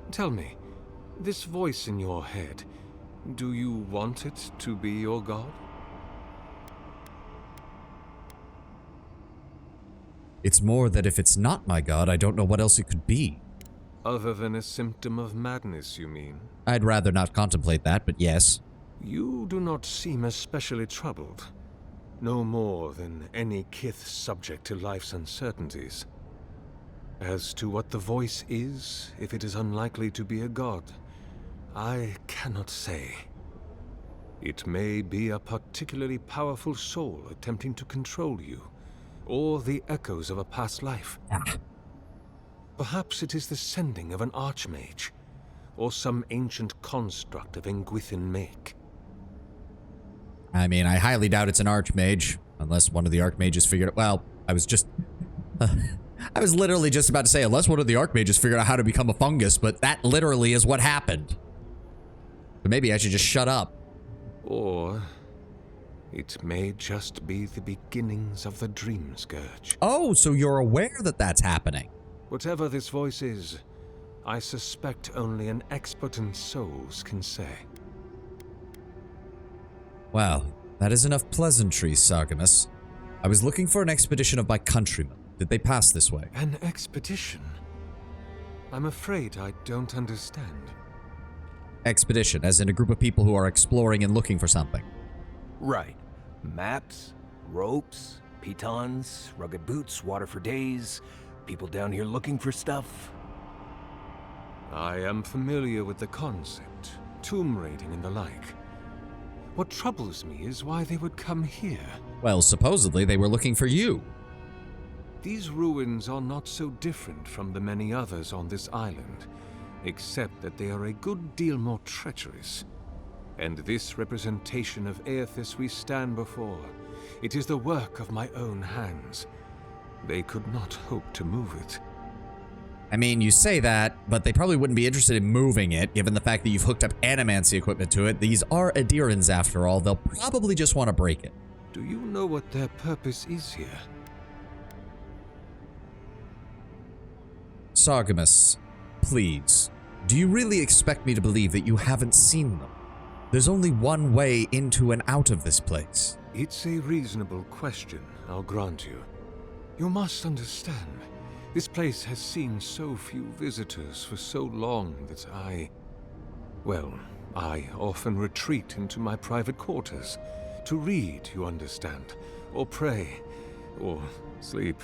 Tell me, this voice in your head, do you want it to be your god? It's more that if it's not my god, I don't know what else it could be. Other than a symptom of madness, you mean? I'd rather not contemplate that, but yes. You do not seem especially troubled. No more than any kith subject to life's uncertainties. As to what the voice is, if it is unlikely to be a god, I cannot say. It may be a particularly powerful soul attempting to control you, or the echoes of a past life. Perhaps it is the sending of an archmage, or some ancient construct of Engwithan make. I mean, I highly doubt it's an archmage, unless one of the archmages figured it. Well, I was literally just about to say, unless one of the archmages figured out how to become a fungus, but that literally is what happened. But maybe I should just shut up. Or it may just be the beginnings of the Dream Scourge. Oh, so you're aware that that's happening. Whatever this voice is, I suspect only an expert in souls can say. Well, That is enough pleasantries, Sargemus. I was looking for an expedition of my countrymen. Did they pass this way? An expedition? I'm afraid I don't understand. Expedition, as in a group of people who are exploring and looking for something. Right. Maps, ropes, pitons, rugged boots, water for days, people down here looking for stuff. I am familiar with the concept, tomb raiding and the like. What troubles me is why they would come here. Well, supposedly they were looking for you. These ruins are not so different from the many others on this island, except that they are a good deal more treacherous. And this representation of Aethys we stand before, it is the work of my own hands. They could not hope to move it. I mean, you say that, but they probably wouldn't be interested in moving it, given the fact that you've hooked up animancy equipment to it. These are Adirans, after all. They'll probably just want to break it. Do you know what their purpose is here? Sargemus, please, do you really expect me to believe that you haven't seen them? There's only one way into and out of this place. It's a reasonable question, I'll grant you. You must understand, this place has seen so few visitors for so long that I often retreat into my private quarters. To read, you understand, or pray, or sleep.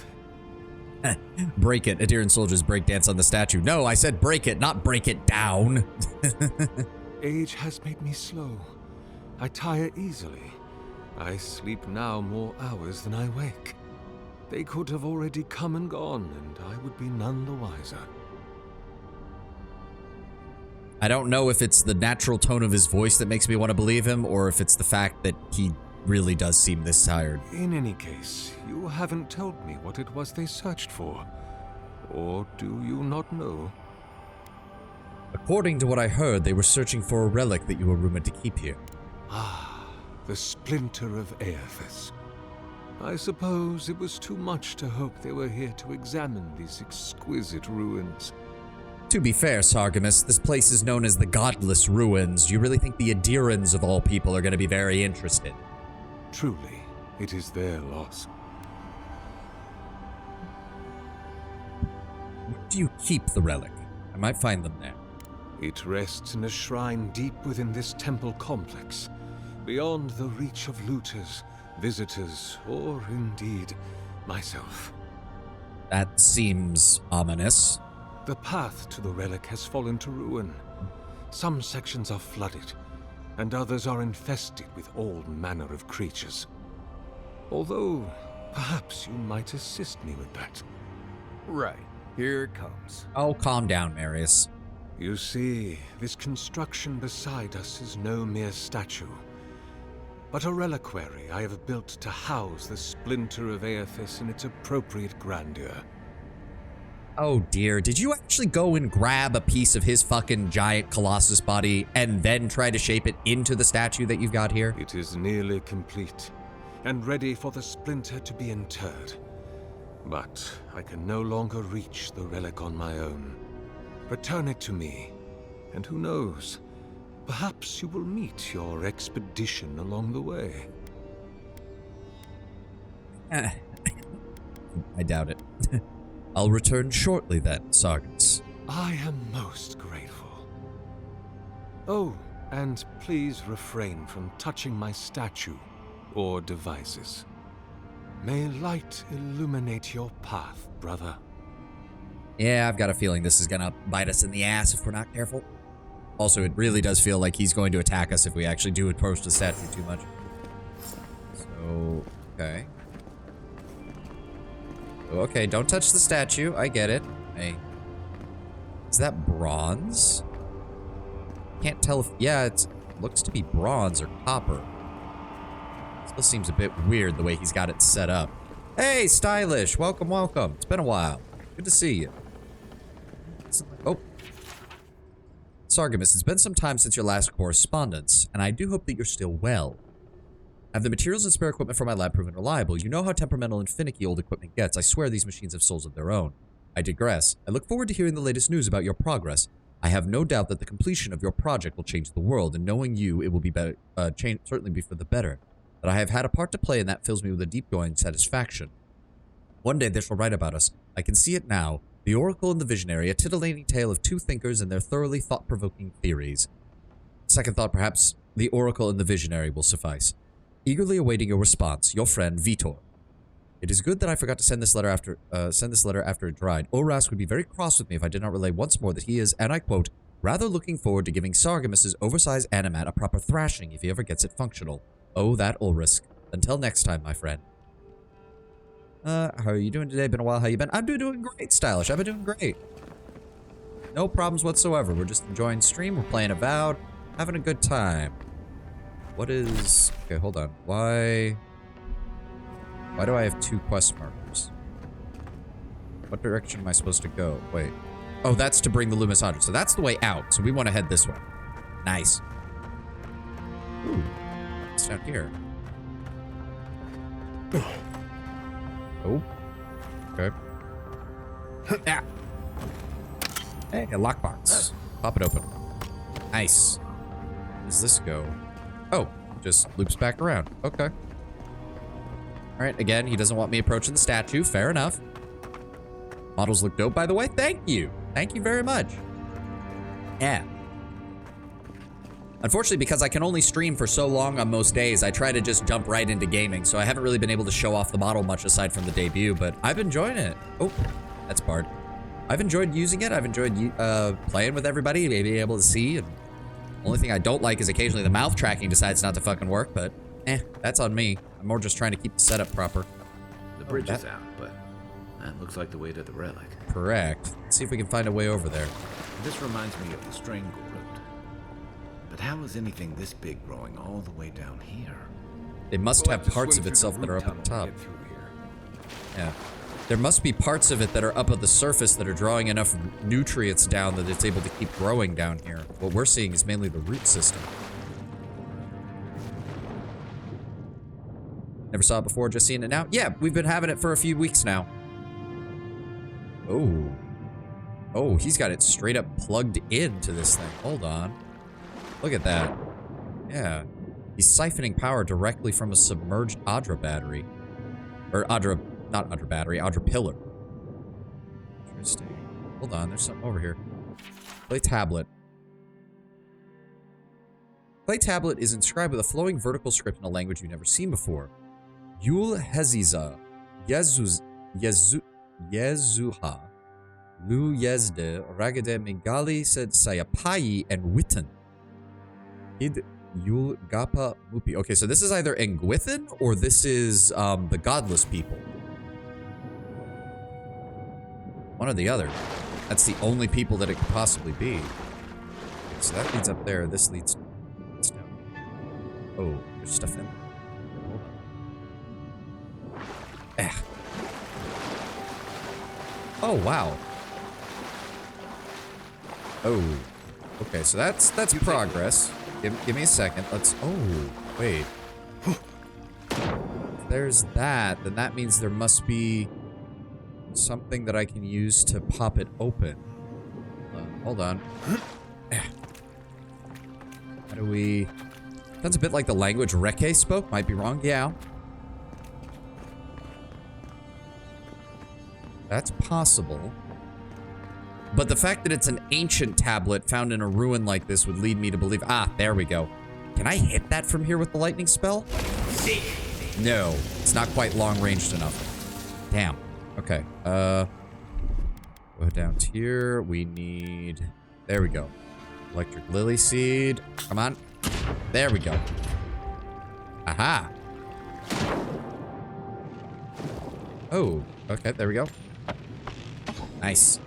Break it. Adiran soldiers break dance on the statue. No, I said break it, not break it down. Age has made me slow. I tire easily. I sleep now more hours than I wake. They could have already come and gone, and I would be none the wiser. I don't know if it's the natural tone of his voice that makes me want to believe him, or if it's the fact that he really does seem this tired. In any case, you haven't told me what it was they searched for. Or do you not know? According to what I heard, they were searching for a relic that you were rumored to keep here. Ah, the splinter of Aethys. I suppose it was too much to hope they were here to examine these exquisite ruins. To be fair, Sargemus, this place is known as the Godless Ruins. Do you really think the Adirans of all people are going to be very interested? Truly, it is their loss. Where do you keep the relic? I might find them there. It rests in a shrine deep within this temple complex, beyond the reach of looters, visitors, or indeed, myself. That seems ominous. The path to the relic has fallen to ruin. Some sections are flooded, and others are infested with all manner of creatures. Although, perhaps you might assist me with that. Right. Here it comes. Oh, calm down, Marius. You see, this construction beside us is no mere statue, but a reliquary I have built to house the splinter of Aethys in its appropriate grandeur. Oh dear, did you actually go and grab a piece of his fucking giant colossus body and then try to shape it into the statue that you've got here? It is nearly complete, and ready for the splinter to be interred. But I can no longer reach the relic on my own. Return it to me, and who knows, perhaps you will meet your expedition along the way. I doubt it. I'll return shortly then, Sargemus. I am most grateful. Oh, and please refrain from touching my statue or devices. May light illuminate your path, brother. Yeah, I've got a feeling this is gonna bite us in the ass if we're not careful. Also, it really does feel like he's going to attack us if we actually do approach the statue too much. So, okay. Okay, don't touch the statue. I get it. Hey. Is that bronze? Can't tell if... Yeah, it looks to be bronze or copper. Still seems a bit weird the way he's got it set up. Hey, Stylish! Welcome, welcome. It's been a while. Good to see you. Oh. Sargemus, it's been some time since your last correspondence, and I do hope that you're still well. Have the materials and spare equipment for my lab proven reliable? You know how temperamental and finicky old equipment gets. I swear these machines have souls of their own. I digress. I look forward to hearing the latest news about your progress. I have no doubt that the completion of your project will change the world, and knowing you, it will be better, certainly be for the better. that I have had a part to play, and that fills me with a deep-going satisfaction. One day they shall write about us. I can see it now. The Oracle and the Visionary, a titillating tale of two thinkers and their thoroughly thought-provoking theories. Second thought, perhaps the Oracle and the Visionary will suffice. Eagerly awaiting your response, your friend Vitor. It is good that I forgot to send this letter after it dried. Oras would be very cross with me if I did not relay once more that he is, and I quote, rather looking forward to giving Sargemus's oversized animat a proper thrashing if he ever gets it functional. Oh, that Ulrisk. Until next time, my friend. How are you doing today? Been a while. How you been? I'm doing great, Stylish. I've been doing great. No problems whatsoever. We're just enjoying stream. We're playing Avowed. Having a good time. What is... Okay, hold on. Why do I have 2 quest markers? What direction am I supposed to go? Wait. Oh, that's to bring the Lumis Hadra. So that's the way out. So we want to head this way. Nice. Ooh. What's down here? Oh. Okay. Ah. Hey, a lockbox. Pop it open. Nice. Where does this go? Oh, just loops back around. Okay. Alright, again, he doesn't want me approaching the statue. Fair enough. Models look dope, by the way. Thank you. Thank you very much. Yeah. Unfortunately, because I can only stream for so long on most days, I try to just jump right into gaming, so I haven't really been able to show off the model much aside from the debut, but I've enjoyed it. Oh, that's Bard. I've enjoyed using it. I've enjoyed playing with everybody, being able to see, and the only thing I don't like is occasionally the mouth tracking decides not to fucking work, but that's on me. I'm more just trying to keep the setup proper. The bridge is out, but that looks like the way to the relic. Correct. Let's see if we can find a way over there. This reminds me of the Strangle route. But how is anything this big growing all the way down here? It must have parts of itself that are up on top. Yeah. There must be parts of it that are up at the surface that are drawing enough nutrients down that it's able to keep growing down here. What we're seeing is mainly the root system. Never saw it before, just seeing it now? Yeah, we've been having it for a few weeks now. Oh. Oh, he's got it straight up plugged into this thing. Hold on. Look at that. Yeah. He's siphoning power directly from a submerged Adra battery. Or Adra, not Adra battery, Adra pillar. Interesting. Hold on, there's something over here. Clay tablet. Clay tablet is inscribed with a flowing vertical script in a language you've never seen before. Yul Heziza. Yezuha. Lu Yezde. Ragade Mingali said Sayapayi and Witten. Id Yul Gapa Mupi. Okay, so this is either Engwithan or this is the godless people. One or the other. That's the only people that it could possibly be. Okay, so that leads up there. This leads down. Oh, there's stuff in there. Hold on. Ah. Oh, wow. Oh. Okay, so that's progress. Give me a second. Let's... Oh, wait. If there's that, then that means there must be something that I can use to pop it open. Hold on. How do we... Sounds a bit like the language Reke spoke. Might be wrong. Yeah. That's possible. But the fact that it's an ancient tablet found in a ruin like this would lead me to believe... Ah, there we go. Can I hit that from here with the lightning spell? No, it's not quite long-ranged enough. Damn. Okay, go down to here. We need... There we go. Electric lily seed. Come on. There we go. Aha. Oh, okay, there we go. Nice.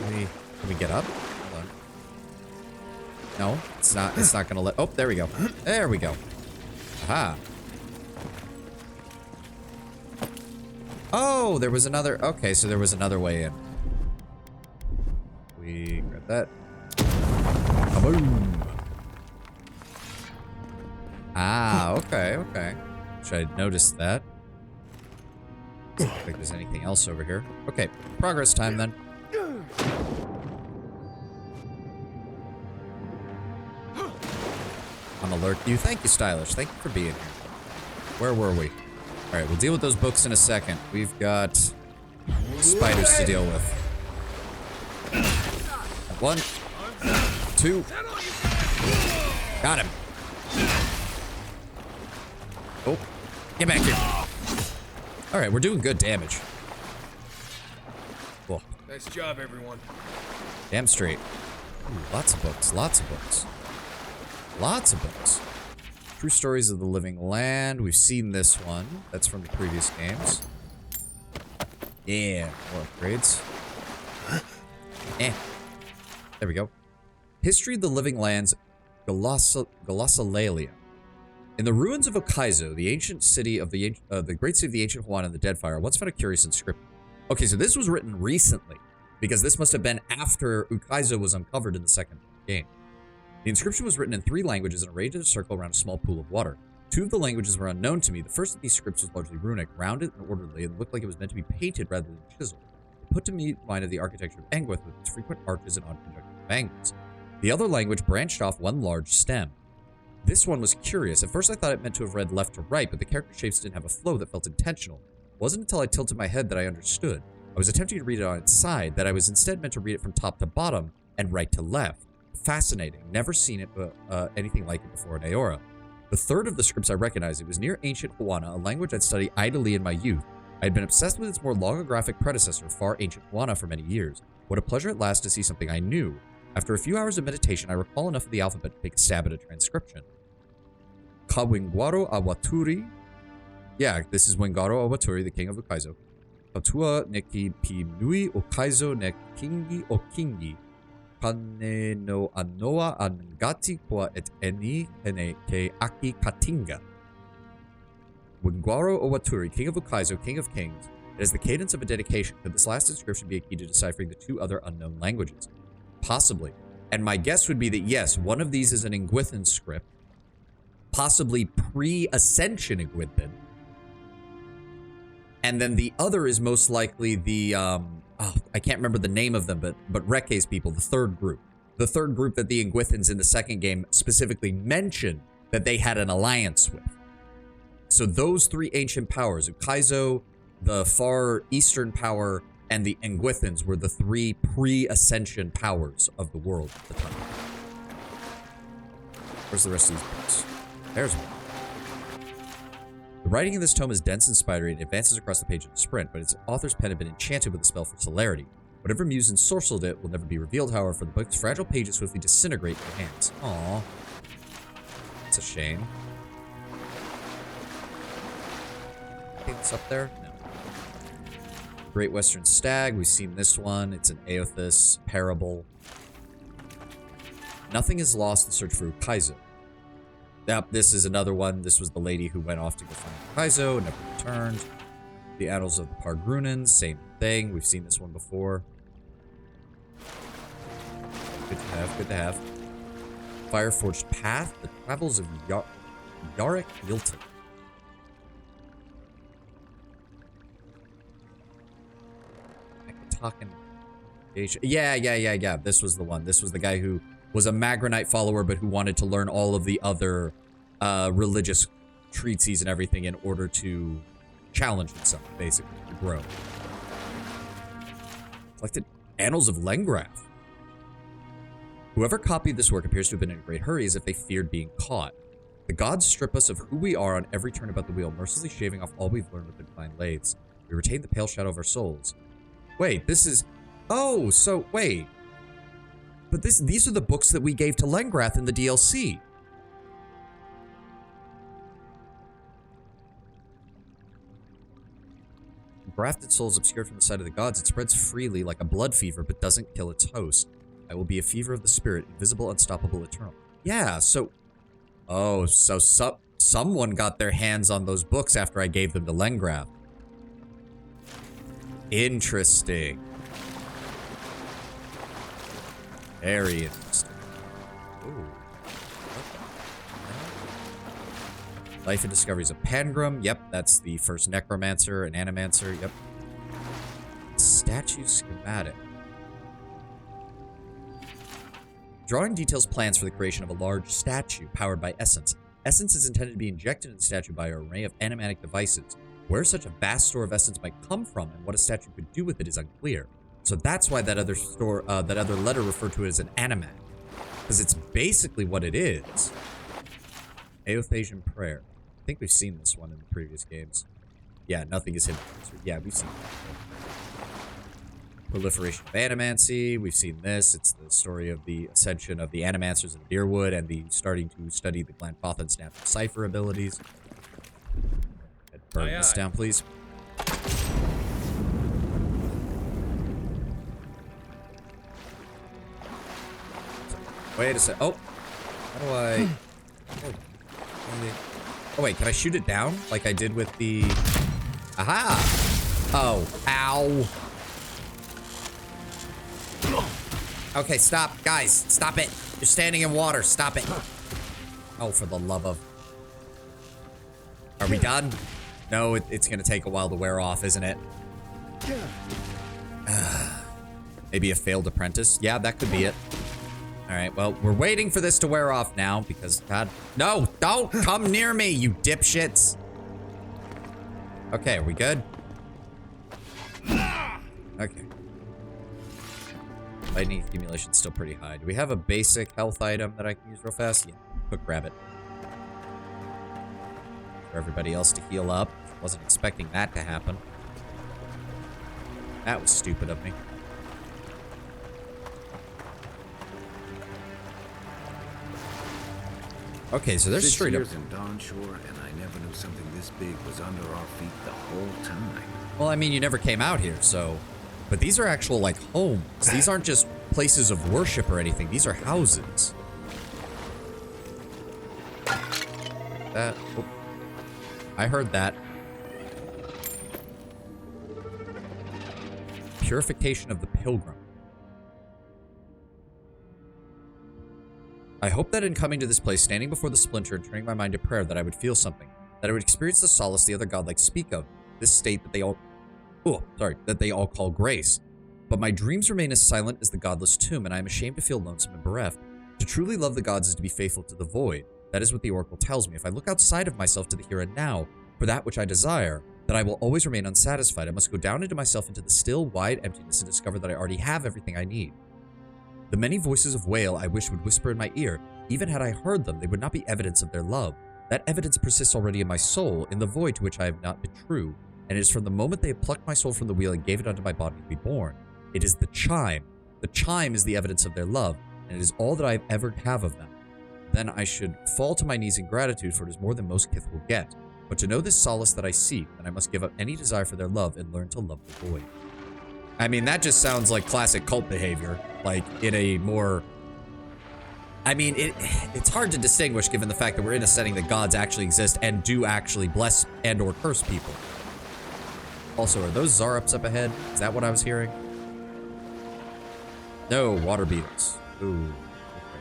Can we get up? Hold on. No, it's not gonna let... Oh, there we go. There we go. Aha. Oh, there was another... Okay, so there was another way in. We got that. Kaboom. Ah, okay, okay. Should I notice that? I don't think there's anything else over here. Okay, progress time then. I'm alert to you. Thank you, Stylish. Thank you for being here. Where were we? All right, we'll deal with those books in a second. We've got spiders to deal with. 1, 2. Got him. Oh, get back here. All right, we're doing good damage. Cool. Nice job, everyone. Damn straight. Ooh, lots of books, lots of books. Lots of books. True Stories of the Living Land. We've seen this one. That's from the previous games. Yeah, more upgrades. There we go. History of the Living Lands, Glossolalia. In the ruins of Okaizo, the ancient city of the great city of the ancient Hawaiian and the Deadfire, once found a curious inscription. Okay, so this was written recently, because this must have been after Ukaizo was uncovered in the second game. The inscription was written in 3 languages and arranged in a circle around a small pool of water. 2 of the languages were unknown to me. The first of these scripts was largely runic, rounded and orderly, and looked like it was meant to be painted rather than chiseled. It put to me mind of the architecture of Engwith with its frequent arches and odd conjunctive angles. The other language branched off one large stem. This one was curious. At first I thought it meant to have read left to right, but the character shapes didn't have a flow that felt intentional. It wasn't until I tilted my head that I understood. I was attempting to read it on its side, that I was instead meant to read it from top to bottom and right to left. Fascinating. Never seen it anything like it before in Aora. The third of the scripts I recognized. It was near ancient Huana, a language I'd studied idly in my youth. I had been obsessed with its more logographic predecessor, far ancient Huana, for many years. What a pleasure at last to see something I knew. After a few hours of meditation, I recall enough of the alphabet to take a stab at a transcription. Kawingwaro Awaturi. Yeah, this is Wingaro Awaturi, the king of Ukaizo. Katua neki pinui Ukaizo ne kingi o kingi. Kane no anoa angati kwa et eni hene ke aki katinga. Wingaro Owaturi, king of Ukaizo, king of kings. It is the cadence of a dedication. Could this last inscription be a key to deciphering the 2 other unknown languages? Possibly. And my guess would be that yes, one of these is an Ingwithan script. Possibly pre-Ascension Ingwithan. And then the other is most likely the, I can't remember the name of them, but Reke's people, the third group. The third group that the Ingwithans in the second game specifically mentioned that they had an alliance with. So those 3 ancient powers, Ukaizo, the far eastern power, and the Ingwithans were the 3 pre-Ascension powers of the world at the time. Where's the rest of these books? There's one. The writing in this tome is dense and spidery and advances across the page in a sprint, but its author's pen had been enchanted with a spell for celerity. Whatever muse ensorcelled it will never be revealed, however, for the book's fragile pages swiftly disintegrate in your hands. Aww. It's a shame. Anything that's up there? No. Great Western Stag, we've seen this one. It's an Aothis parable. Nothing is lost in search for Ukaizo. Yep, this is another one. This was the lady who went off to go find Ukaizo and never returned. The Annals of the Pargrunans, same thing. We've seen this one before. Good to have, good to have. Fireforged Path, The Travels of Yarick Milton. Yeah. This was the one. This was the guy who was a Magronite follower, but who wanted to learn all of the other religious treatises and everything in order to challenge himself, basically, to grow. Collected Annals of Lengraf. Whoever copied this work appears to have been in a great hurry, as if they feared being caught. The gods strip us of who we are on every turn about the wheel, mercilessly shaving off all we've learned with their divine lathes. We retain the pale shadow of our souls. Wait, this is... Oh, so, wait. But these are the books that we gave to Lengrath in the DLC. Grafted souls obscured from the sight of the gods, it spreads freely like a blood fever, but doesn't kill its host. I will be a fever of the spirit, invisible, unstoppable, eternal. Yeah, so... Oh, so someone got their hands on those books after I gave them to Lengrath. Interesting. Very interesting. Ooh. Life and Discoveries of Pangram. Yep, that's the first Necromancer and Animancer. Yep. Statue Schematic. drawing details plans for the creation of a large statue powered by essence. Essence is intended to be injected into the statue by an array of animatic devices. Where such a vast store of essence might come from and what a statue could do with it is unclear. So that's why that other letter referred to it as an animac. Because it's basically what it is. Aothasian prayer. I think we've seen this one in the previous games. Yeah, nothing is hidden. Yeah, we've seen that. Proliferation of animancy. We've seen this. It's the story of the ascension of the animancers in Deerwood and the starting to study the Glanfothan's natural cipher abilities. Burn this down, please. Wait a sec. Oh, how do I? Oh wait, can I shoot it down like I did with the? Aha! Oh, ow! Okay, stop, guys, stop it! You're standing in water. Stop it! Oh, for the love of! Are we done? No, it's gonna take a while to wear off, isn't it? Maybe a failed apprentice? Yeah, that could be it. Alright, well, we're waiting for this to wear off now because, God... No! Don't come near me, you dipshits! Okay, are we good? Okay. Lightning accumulation's still pretty high. Do we have a basic health item that I can use real fast? Yeah, quick grab it. For everybody else to heal up. Wasn't expecting that to happen. That was stupid of me. Okay, so there's straight up. 6 years in Dawnshore, and I never knew something this big was under our feet the whole time. Well, I mean, you never came out here, so... But these are actual, like, homes. These aren't just places of worship or anything. These are houses. That... Oh. I heard that. Purification of the Pilgrim. I hope that in coming to this place, standing before the splinter and turning my mind to prayer, that I would feel something. That I would experience the solace the other godlike speak of. This state that they all... Oh, sorry. That they all call grace. But my dreams remain as silent as the godless tomb, and I am ashamed to feel lonesome and bereft. To truly love the gods is to be faithful to the void. That is what the oracle tells me. If I look outside of myself to the here and now, for that which I desire, then I will always remain unsatisfied. I must go down into myself into the still, wide emptiness and discover that I already have everything I need. The many voices of wail I wish would whisper in my ear, even had I heard them, they would not be evidence of their love. That evidence persists already in my soul, in the void to which I have not been true, and it is from the moment they have plucked my soul from the wheel and gave it unto my body to be born. It is the chime. The chime is the evidence of their love, and it is all that I have ever have of them. Then I should fall to my knees in gratitude, for it is more than most kith will get. But to know this solace that I seek, then I must give up any desire for their love and learn to love the void. I mean, that just sounds like classic cult behavior. Like, in a more... I mean, it's hard to distinguish given the fact that we're in a setting that gods actually exist and do actually bless and or curse people. Also, are those Zarups up ahead? Is that what I was hearing? No, water beetles. Ooh. Okay,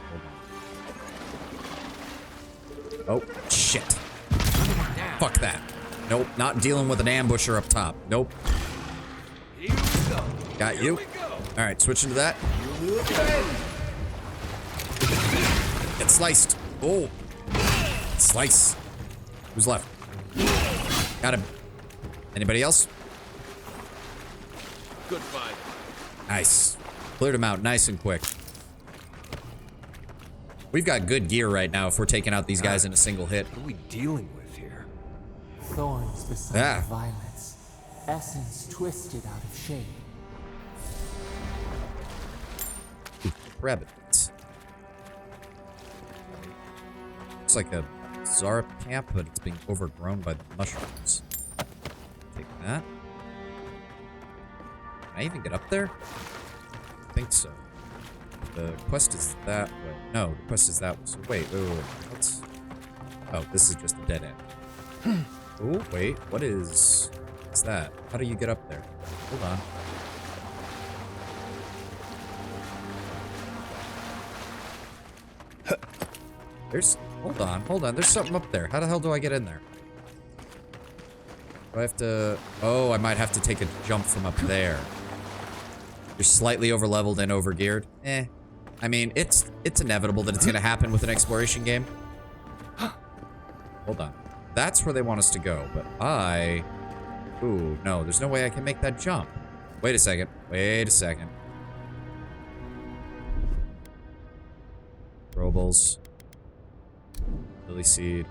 hold on. Oh, shit. Fuck that. Nope, not dealing with an ambusher up top. Nope. Got you. Alright, switching to that. Get sliced. Oh. Slice. Who's left? Got him. Anybody else? Good fight. Nice. Cleared him out nice and quick. We've got good gear right now if we're taking out these guys in a single hit. What are we dealing with here? Thorns beside violets. Essence twisted out of shape. Rabbits. Looks like a Zarup camp, but it's being overgrown by the mushrooms. Take that. Can I even get up there? I think so. The quest is that way. No, the quest is that way. So wait. What's... Oh, this is just a dead end. Oh, wait. What's that? How do you get up there? Hold on. Hold on. There's something up there. How the hell do I get in there? Do I have to... Oh, I might have to take a jump from up there. You're slightly overleveled and overgeared. I mean, it's inevitable that it's gonna happen with an exploration game. Hold on. That's where they want us to go, but ooh, no, there's no way I can make that jump. Wait a second. Wait a second. Robles. Lily seed.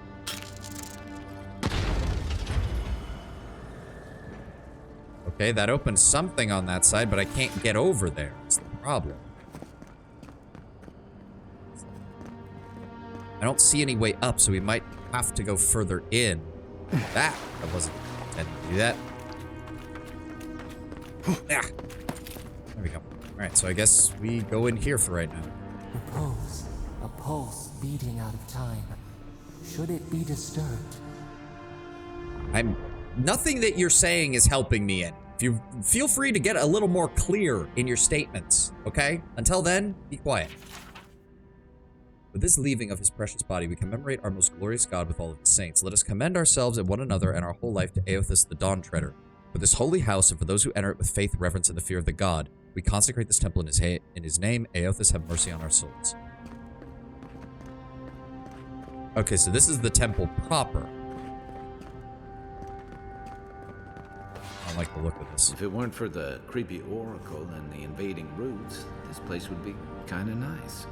Okay, that opens something on that side, but I can't get over there. That's the problem. I don't see any way up, so we might have to go further in. I wasn't intending to do that. There we go. Alright, so I guess we go in here for right now. Repose, a pulse beating out of time. Should it be disturbed? Nothing that you're saying is helping me in. If you feel free to get a little more clear in your statements, okay? Until then, be quiet. With this leaving of his precious body, we commemorate our most glorious God with all of the saints. Let us commend ourselves and one another and our whole life to Aothus the Dawn Treader. For this holy house and for those who enter it with faith, reverence, and the fear of the God, we consecrate this temple in his name. Aothus, have mercy on our souls. Okay, so this is the temple proper. I don't like the look of this. If it weren't for the creepy oracle and the invading roots, this place would be kind of nice.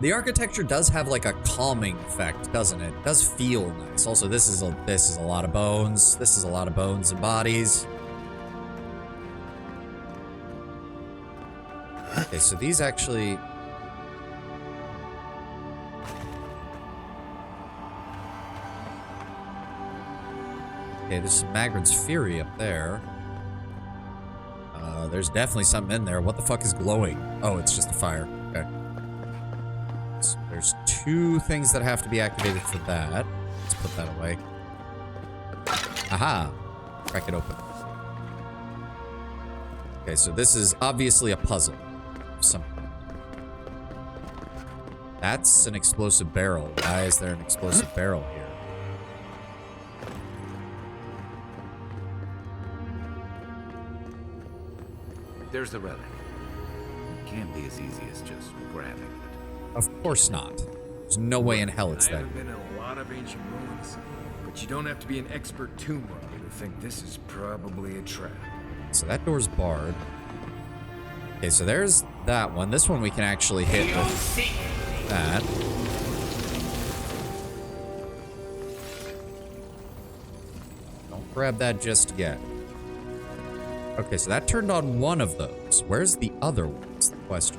The architecture does have like a calming effect, doesn't it? It does feel nice. Also, this is a lot of bones. This is a lot of bones and bodies. Okay, so these actually... Okay, there's some Magrin's Fury up there. There's definitely something in there. What the fuck is glowing? Oh, it's just a fire. Okay. So there's 2 things that have to be activated for that. Let's put that away. Aha! Crack it open. Okay, so this is obviously a puzzle. That's an explosive barrel. Why is there an explosive barrel here? There's the relic. It can't be as easy as just grabbing it. Of course not. There's no way in hell it's I that. haven't been in a lot of ancient ruins, but you don't have to be an expert tomb robber to think this is probably a trap. So that door's barred. Okay, so there's that one. This one we can actually hit with that. Don't grab that just yet. Okay, so that turned on one of those. Where's the other one? That's the question.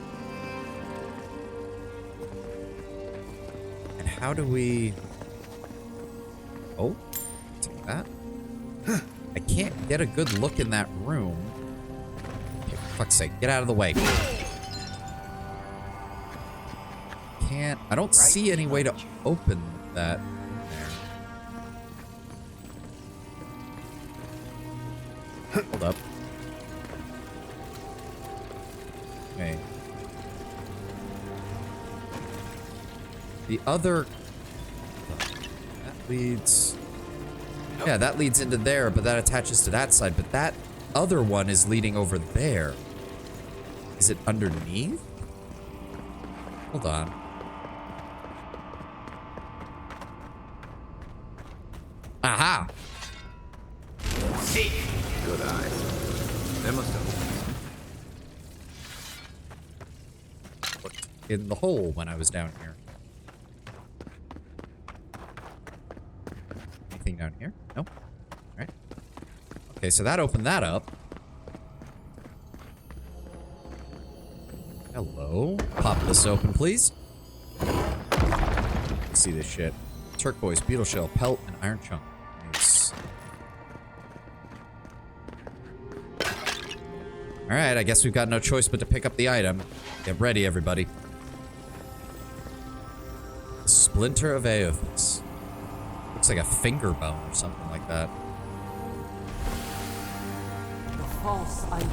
And how do we... Oh, take that. I can't get a good look in that room. Okay, for fuck's sake, get out of the way. Can't... I don't see any way to open that. There. Hold up. Okay. The other... That leads... Yeah, that leads into there, but that attaches to that side. But that other one is leading over there. Is it underneath? Hold on. Aha! See. Good eyes. They must have looked in the hole when I was down here. Anything down here? Nope. Alright. Okay, so that opened that up. Hello? Pop this open, please. Let's see this shit. Turquoise, beetle shell, pelt, and iron chunk. Nice. Alright, I guess we've got no choice but to pick up the item. Get ready, everybody. The Splinter of Aothus. Looks like a finger bone or something like that. The false item.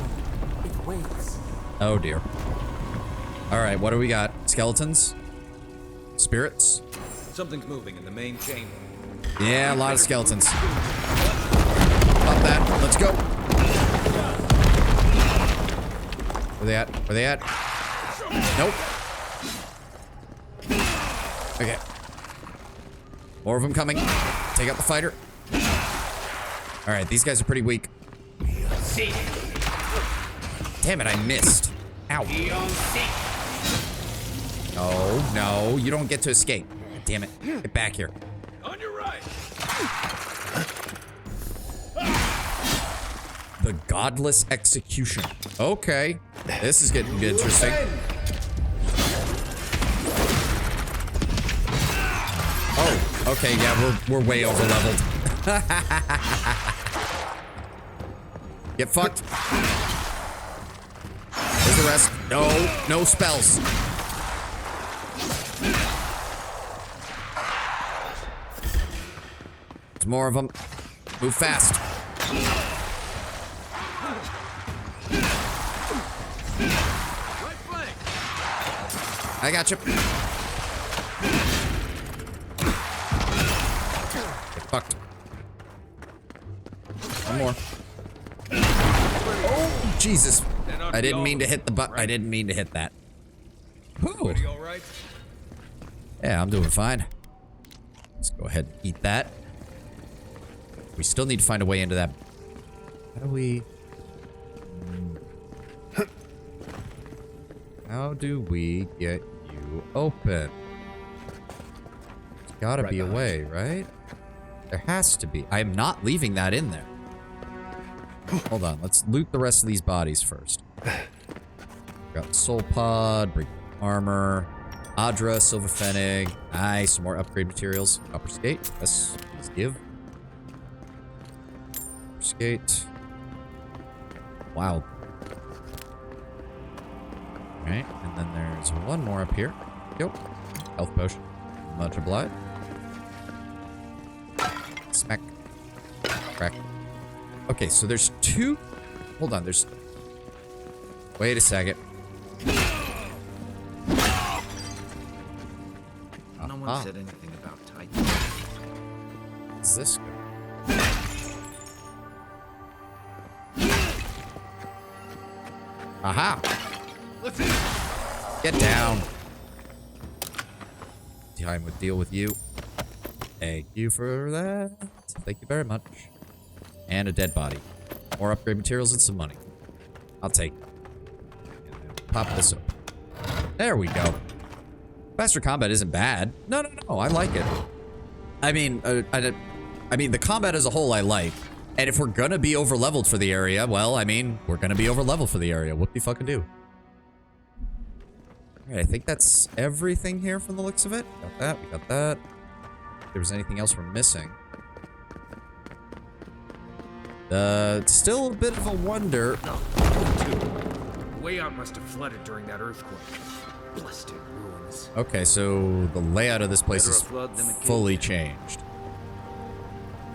It waits. Oh dear. Alright, what do we got? Skeletons? Spirits? Something's moving in the main chamber. Yeah, a lot of skeletons. Pop that. Let's go. Where they at? Where they at? Nope. Okay. More of them coming. Take out the fighter. All right, these guys are pretty weak. Damn it, I missed. Ow. Oh, no, you don't get to escape. Damn it. Get back here. On your right. The Godless Execution. Okay. This is getting interesting. Oh, okay, yeah, we're way over leveled. Get fucked. Where's the rest? No spells. There's more of them. Move fast. I got you. Get fucked. One more. Oh, Jesus. I didn't mean to hit the button. I didn't mean to hit that. Whew. Yeah, I'm doing fine. Let's go ahead and eat that. We still need to find a way into that. How do we... How do we get you open? There's gotta be a way, right? There has to be. I'm not leaving that in there. Hold on, let's loot the rest of these bodies first. Got soul pod, break armor, Adra, silver fennec. Nice, some more upgrade materials. Copper skate, yes, please give. Copper skate. Wow. Alright, and then there's one more up here. Yep. Health potion. Much obliged. Smack. Crack. Okay, so there's two. Hold on, there's. Wait a second. No one said anything about Titan. What's this go? Aha! Get down. Time would deal with you. Thank you for that. Thank you very much. And a dead body. More upgrade materials and some money. I'll take it. Pop this up. There we go. Faster combat isn't bad. No, I like it. I mean, the combat as a whole I like. And if we're gonna be over leveled for the area, well, I mean, we're gonna be over leveled for the area. What do you fucking do? Alright, I think that's everything here from the looks of it. Got that, we got that. If there was anything else we're missing. Still a bit of a wonder. Way out must have flooded during that earthquake. Blasted ruins. Okay, so the layout of this place is fully changed.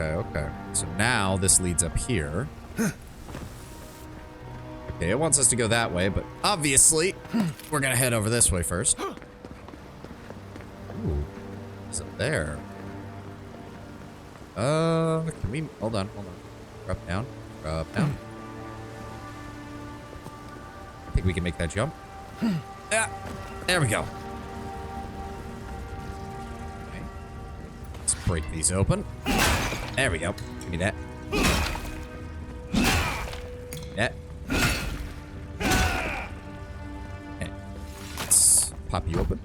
Okay. So now this leads up here. Okay, it wants us to go that way, but obviously we're gonna head over this way first. Ooh, what's up there? Can we, hold on. Drop down. I think we can make that jump. Yeah, there we go. Okay. Let's break these open. There we go. Give me that. That. Okay. Let's pop you open.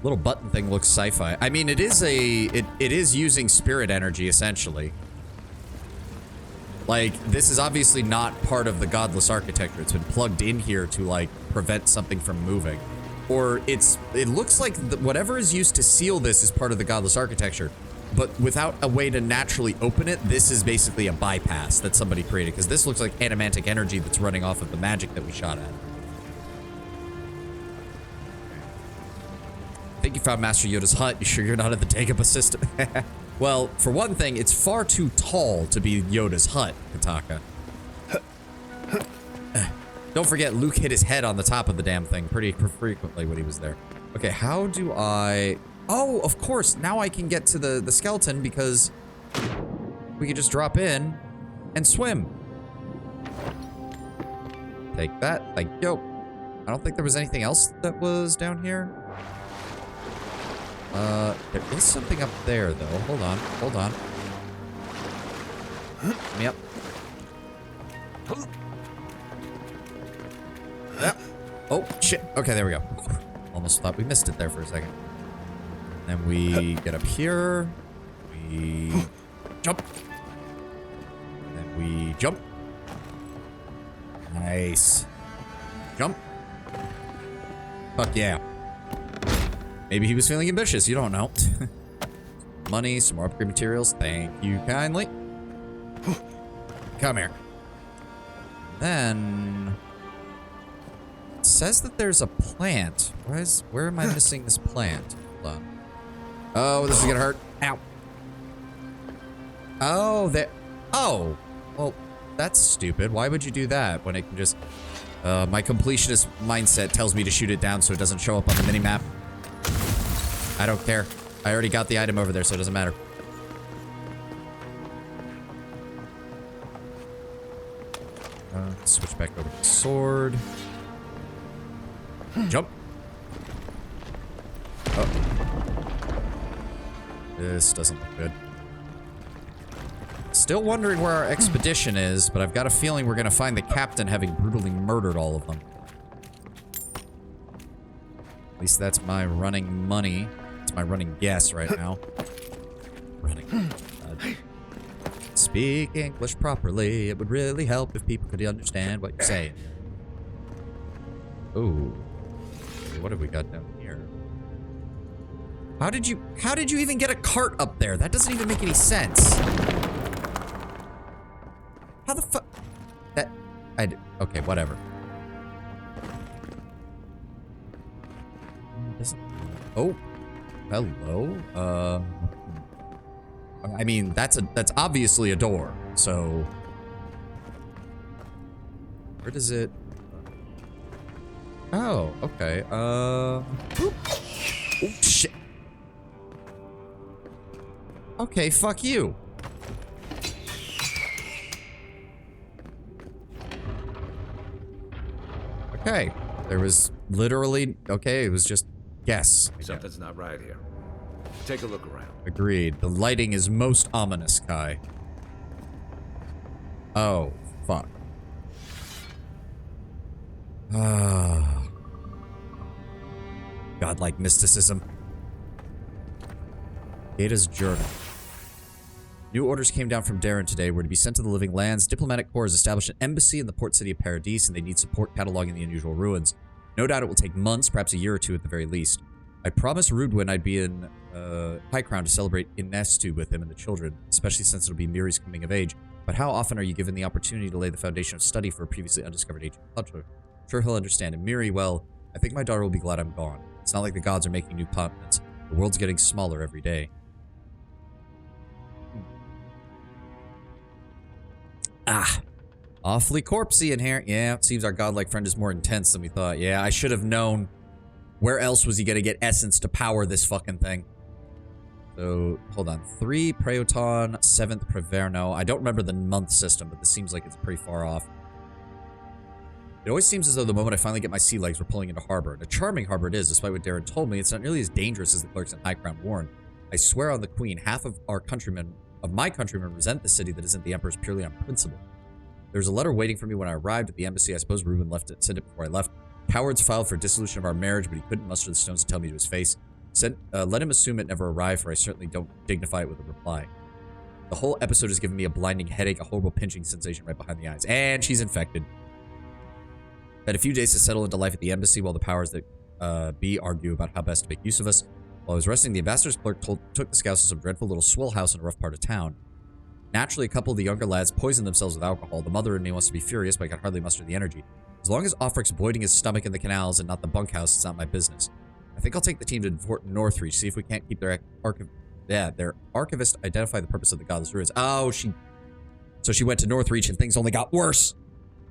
Little button thing looks sci-fi. I mean, it is using spirit energy essentially. Like, this is obviously not part of the godless architecture. It's been plugged in here to, like, prevent something from moving. Or it looks like whatever is used to seal this is part of the godless architecture. But without a way to naturally open it, this is basically a bypass that somebody created. Because this looks like animantic energy that's running off of the magic that we shot at. I think you found Master Yoda's hut. You sure you're not at the Dagobah system? Well, for one thing, it's far too tall to be Yoda's hut, Kataka. Don't forget, Luke hit his head on the top of the damn thing pretty frequently when he was there. Okay, how do I... Oh, of course, now I can get to the skeleton because we can just drop in and swim. Take that, thank you. I don't think there was anything else that was down here. There is something up there, though. Hold on. Hold on. Yep. Yep. Oh, shit. Okay, there we go. Almost thought we missed it there for a second. Then we get up here. We jump. Then we jump. Nice. Jump. Fuck yeah. Maybe he was feeling ambitious. You don't know. Money, some more upgrade materials. Thank you kindly. Come here. Then it says that there's a plant. Where am I missing this plant? Hold on. Oh, this is gonna hurt. Ow. Oh, that. Oh, well, that's stupid. Why would you do that when it can just? My completionist mindset tells me to shoot it down so it doesn't show up on the minimap. I don't care. I already got the item over there, so it doesn't matter. Switch back over to the sword. Jump. Oh. This doesn't look good. Still wondering where our expedition is, but I've got a feeling we're gonna find the captain having brutally murdered all of them. At least that's my running money. It's my running guess right now. Running. Speak English properly. It would really help if people could understand what you're saying. Ooh. What have we got down here? How did you even get a cart up there? That doesn't even make any sense. How the fuck? Okay, whatever. Oh. Hello. I mean, that's obviously a door, so where does it? Oh, okay. Oh, shit. Okay, fuck you. Okay, there was literally, okay, it was just guess. Something's not right here. Take a look around. Agreed. The lighting is most ominous, Kai. Oh, fuck. Godlike mysticism. Ada's journal. New orders came down from Darren today. We're to be sent to the Living Lands. Diplomatic Corps has established an embassy in the port city of Paradis, and they need support cataloging the unusual ruins. No doubt it will take months, perhaps a year or two at the very least. I promised Rudwin I'd be in High Crown to celebrate Inestu with him and the children, especially since it'll be Miri's coming of age. But how often are you given the opportunity to lay the foundation of study for a previously undiscovered ancient culture? Sure, he'll understand. And Miri, well, I think my daughter will be glad I'm gone. It's not like the gods are making new continents. The world's getting smaller every day. Ah, awfully corpsey in here. Yeah, it seems our godlike friend is more intense than we thought. Yeah, I should have known. Where else was he gonna get essence to power this fucking thing? So, hold on. 3 Preoton, 7th Preverno. I don't remember the month system, but this seems like it's pretty far off. It always seems as though the moment I finally get my sea legs, we're pulling into harbor. And a charming harbor it is, despite what Darren told me. It's not nearly as dangerous as the clerks in High Crown warned. I swear on the Queen, half of my countrymen resent the city that isn't the Emperor's purely on principle. There was a letter waiting for me when I arrived at the embassy. I suppose Reuben sent it before I left. Cowards filed for dissolution of our marriage, but he couldn't muster the stones to tell me to his face. Let him assume it never arrived, for I certainly don't dignify it with a reply. The whole episode has given me a blinding headache, a horrible pinching sensation right behind the eyes. And she's infected. Had a few days to settle into life at the embassy while the powers that be argue about how best to make use of us. While I was resting, the ambassador's clerk took the scouts to some dreadful little swill house in a rough part of town. Naturally, a couple of the younger lads poisoned themselves with alcohol. The mother in me wants to be furious, but I can hardly muster the energy. As long as Offrick's voiding his stomach in the canals and not the bunkhouse, it's not my business. I think I'll take the team to Fort Northreach, see if we can't keep their archivist identify the purpose of the godless ruins. Oh, so she went to Northreach and things only got worse.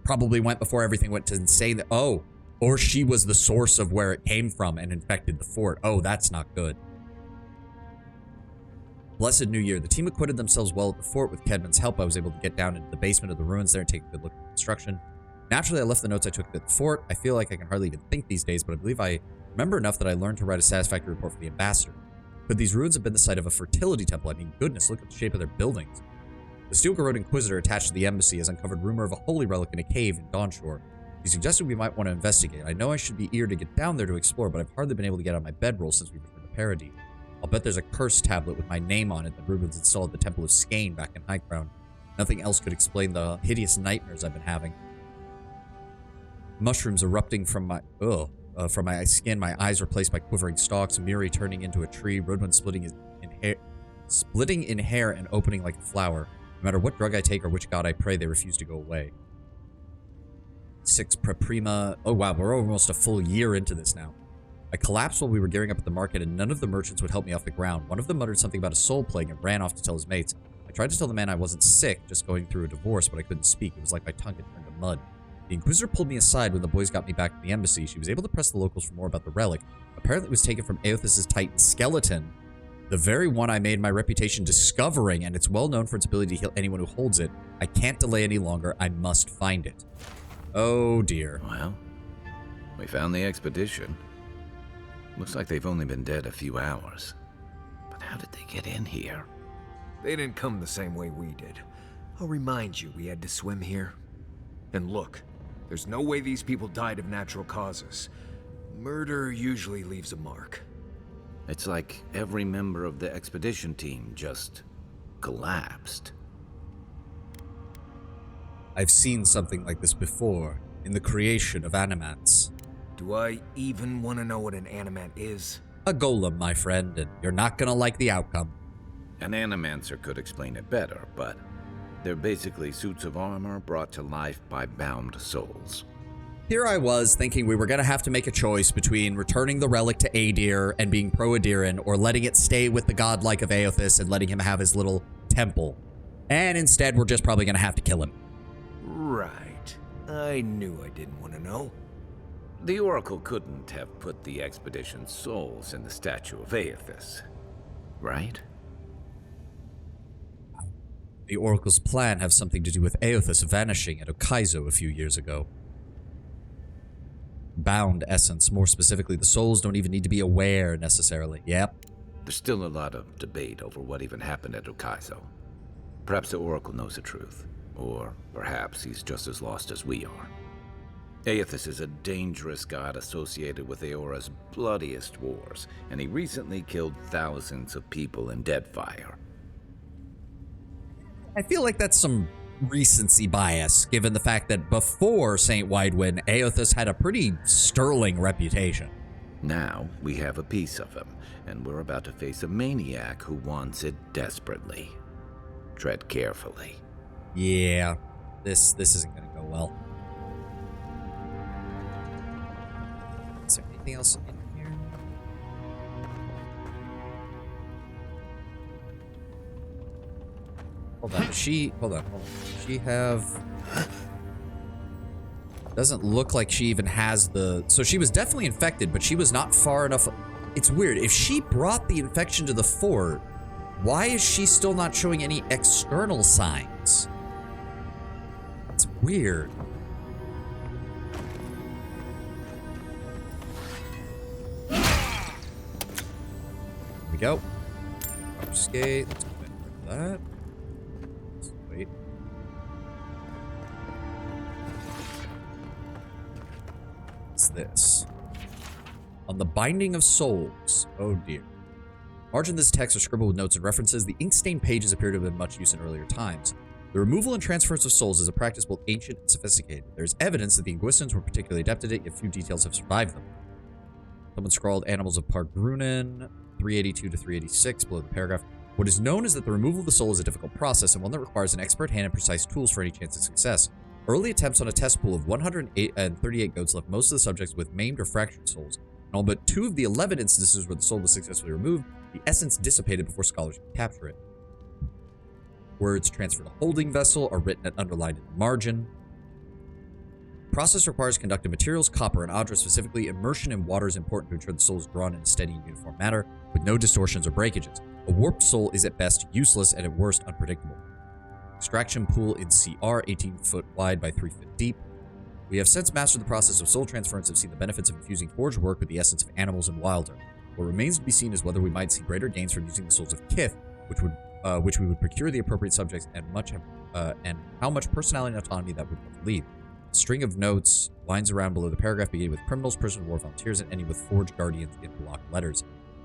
Probably went before everything went to insane. Oh, or she was the source of where it came from and infected the fort. Oh, that's not good. Blessed New Year. The team acquitted themselves well at the fort. With Kedman's help, I was able to get down into the basement of the ruins there and take a good look at the construction. Naturally, I left the notes I took at the fort. I feel like I can hardly even think these days, but I believe I remember enough that I learned to write a satisfactory report for the ambassador. Could these ruins have been the site of a fertility temple? I mean, goodness, look at the shape of their buildings. The steel-garroted inquisitor attached to the embassy has uncovered rumor of a holy relic in a cave in Dawnshore. He suggested we might want to investigate. I know I should be eager to get down there to explore, but I've hardly been able to get out of my bedroll since we returned to Paradis. I'll bet there's a curse tablet with my name on it that Rubens installed at the Temple of Skane back in High Crown. Nothing else could explain the hideous nightmares I've been having. Mushrooms erupting from my skin, my eyes replaced by quivering stalks, Miri turning into a tree, Rudwin splitting in hair and opening like a flower. No matter what drug I take or which god I pray, they refuse to go away. 6 Preprima. Oh wow, we're almost a full year into this now. I collapsed while we were gearing up at the market and none of the merchants would help me off the ground. One of them muttered something about a soul plague and ran off to tell his mates. I tried to tell the man I wasn't sick, just going through a divorce, but I couldn't speak. It was like my tongue had turned to mud. The Inquisitor pulled me aside when the boys got me back to the embassy. She was able to press the locals for more about the relic. Apparently it was taken from Aothas' Titan skeleton, the very one I made my reputation discovering, and it's well known for its ability to heal anyone who holds it. I can't delay any longer. I must find it. Oh dear. Well, we found the expedition. Looks like they've only been dead a few hours. But how did they get in here? They didn't come the same way we did. I'll remind you, we had to swim here. And look, there's no way these people died of natural causes. Murder usually leaves a mark. It's like every member of the expedition team just collapsed. I've seen something like this before, in the creation of animats. Do I even want to know what an animat is? A golem, my friend, and you're not gonna like the outcome. An animancer could explain it better, but they're basically suits of armor brought to life by bound souls. Here I was thinking we were gonna have to make a choice between returning the relic to Aedir and being pro-Adiran, or letting it stay with the godlike of Aothas and letting him have his little temple. And instead, we're just probably gonna have to kill him. Right. I knew I didn't want to know. The Oracle couldn't have put the expedition's souls in the statue of Aothas, right? The Oracle's plan have something to do with Aothas vanishing at Okaizo a few years ago. Bound essence, more specifically, the souls don't even need to be aware necessarily. Yep. There's still a lot of debate over what even happened at Okaizo. Perhaps the Oracle knows the truth, or perhaps he's just as lost as we are. Aothas is a dangerous god associated with Eora's bloodiest wars, and he recently killed thousands of people in Deadfire. I feel like that's some recency bias, given the fact that before St. Widewin, Aothas had a pretty sterling reputation. Now, we have a piece of him, and we're about to face a maniac who wants it desperately. Tread carefully. Yeah, this isn't gonna go well. Is there anything else in here? Hold on, hold on. Does she have... Doesn't look like she even has the... So she was definitely infected, but she was not far enough... It's weird. If she brought the infection to the fort, why is she still not showing any external signs? It's weird. There we go. Skate. Let's go ahead and put that. Let's wait. What's this? On the Binding of Souls. Oh dear. Margin of this text are scribbled with notes and references. The ink-stained pages appear to have been much used in earlier times. The removal and transference of souls is a practice both ancient and sophisticated. There is evidence that the Inquisitors were particularly adept at it, yet few details have survived them. Someone scrawled Animals of Pargrunen, 382 to 386, below the paragraph. What is known is that the removal of the soul is a difficult process and one that requires an expert hand and precise tools for any chance of success. Early attempts on a test pool of 138 goats left most of the subjects with maimed or fractured souls. In all but 2 of the 11 instances where the soul was successfully removed, the essence dissipated before scholars could capture it. Words transferred to holding vessel are written and underlined in the margin. Process requires conductive materials, copper and adra specifically. Immersion in water is important to ensure the soul is drawn in a steady and uniform manner, with no distortions or breakages. A warped soul is at best useless and at worst unpredictable. Extraction pool in CR, 18 foot wide by 3 foot deep. We have since mastered the process of soul transference and seen the benefits of infusing forged work with the essence of animals and wilder. What remains to be seen is whether we might see greater gains from using the souls of Kith, which we would procure the appropriate subjects and how much personality and autonomy that would lead. A string of notes, lines around below the paragraph beginning with criminals, prisoners, war volunteers, and ending with forged guardians in block letters.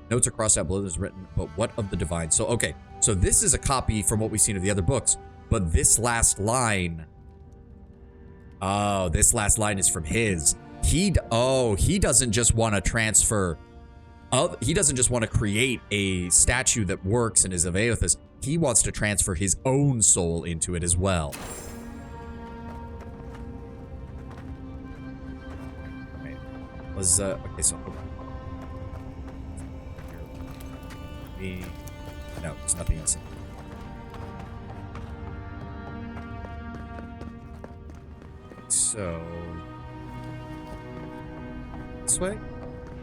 Notes are crossed out below. There's written, but what of the divine? So, okay. So this is a copy from what we've seen of the other books. But this last line... Oh, this last line is from his. He doesn't just want to transfer... he doesn't just want to create a statue that works and is of Aethys. He wants to transfer his own soul into it as well. Wait. Okay, so... hold on. No, there's nothing else. So... this way?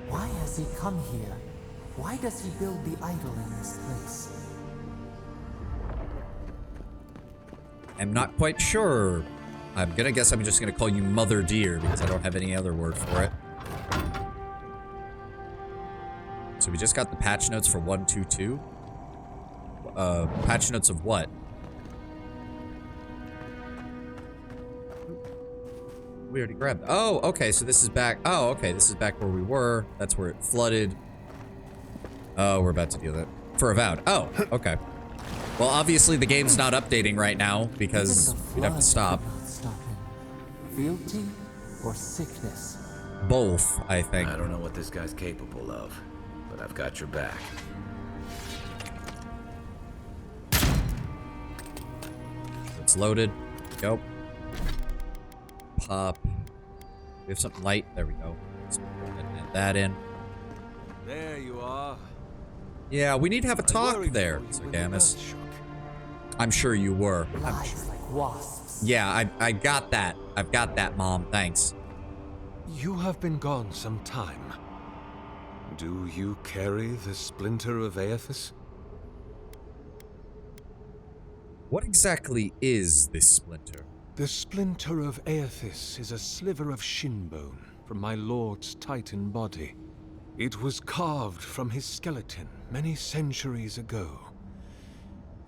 Why has he come here? Why does he build the idol in this place? I'm not quite sure. I'm gonna guess I'm just gonna call you Mother Dear because I don't have any other word for it. So we just got the patch notes for 122. Patch notes of what? We already grabbed. Oh, okay. So this is back. Oh, okay. This is back where we were. That's where it flooded. Oh, we're about to deal with it. For Avowed. Oh, okay. Well, obviously the game's not updating right now because we'd have to stop. Fealty or sickness? Both, I think. I don't know what this guy's capable of, but I've got your back. It's loaded. Go. Pop. We have something light. There we go. Let's add that in. There you are. Yeah, we need to have a talk there, Sagamus. I'm sure you were. Lies like wasps. Yeah, I got that. I've got that, Mom. Thanks. You have been gone some time. Do you carry the splinter of Aethys? What exactly is this splinter? The splinter of Aethys is a sliver of shinbone from my lord's titan body. It was carved from his skeleton many centuries ago.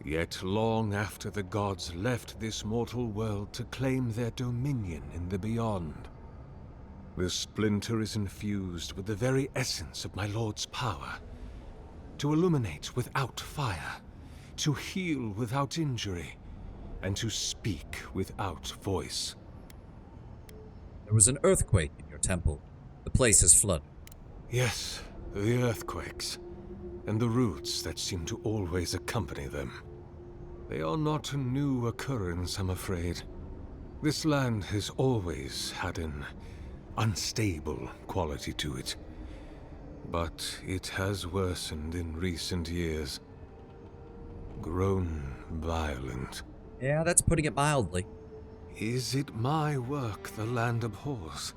Yet long after the gods left this mortal world to claim their dominion in the beyond, the splinter is infused with the very essence of my lord's power. To illuminate without fire, to heal without injury, and to speak without voice. There was an earthquake in your temple. The place has flooded. Yes, the earthquakes, and the roots that seem to always accompany them. They are not a new occurrence, I'm afraid. This land has always had an unstable quality to it. But it has worsened in recent years. Grown violent. Yeah, that's putting it mildly. Is it my work the land abhors?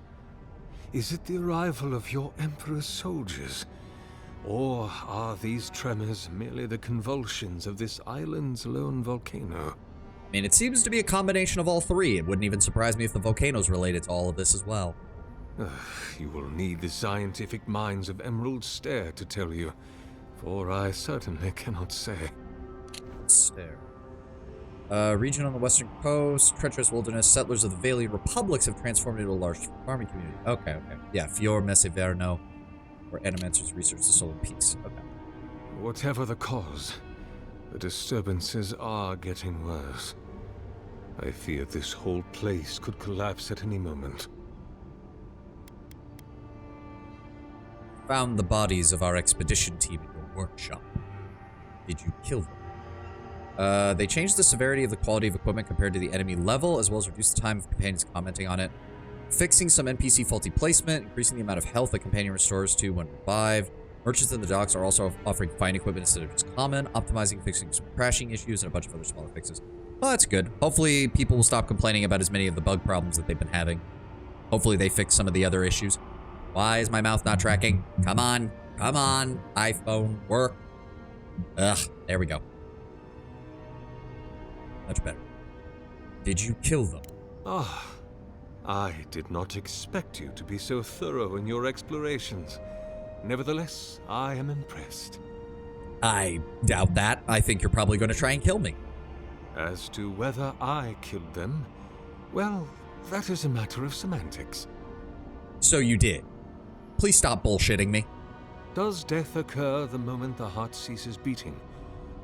Is it the arrival of your Emperor's soldiers? Or are these tremors merely the convulsions of this island's lone volcano? I mean, it seems to be a combination of all three. It wouldn't even surprise me if the volcano's related to all of this as well. You will need the scientific minds of Emerald Stair to tell you, for I certainly cannot say. Stair. Region on the western coast, treacherous wilderness, settlers of the Valian republics have transformed into a large farming community. Okay. Yeah, Fior Messeverno, where Animancers research the solar peaks. Okay. Whatever the cause, the disturbances are getting worse. I fear this whole place could collapse at any moment. Found the bodies of our expedition team in your workshop. Did you kill them? They changed the severity of the quality of equipment compared to the enemy level, as well as reduced the time of companions commenting on it. Fixing some NPC faulty placement, increasing the amount of health a companion restores to when revived. Merchants in the docks are also offering fine equipment instead of just common, optimizing, fixing some crashing issues, and a bunch of other smaller fixes. Well, that's good. Hopefully people will stop complaining about as many of the bug problems that they've been having. Hopefully they fix some of the other issues. Why is my mouth not tracking? Come on. Come on. iPhone, work. Ugh, there we go. Much better. Did you kill them? I did not expect you to be so thorough in your explorations. Nevertheless, I am impressed. I doubt that. I think you're probably going to try and kill me. As to whether I killed them, well, that is a matter of semantics. So you did. Please stop bullshitting me. Does death occur the moment the heart ceases beating,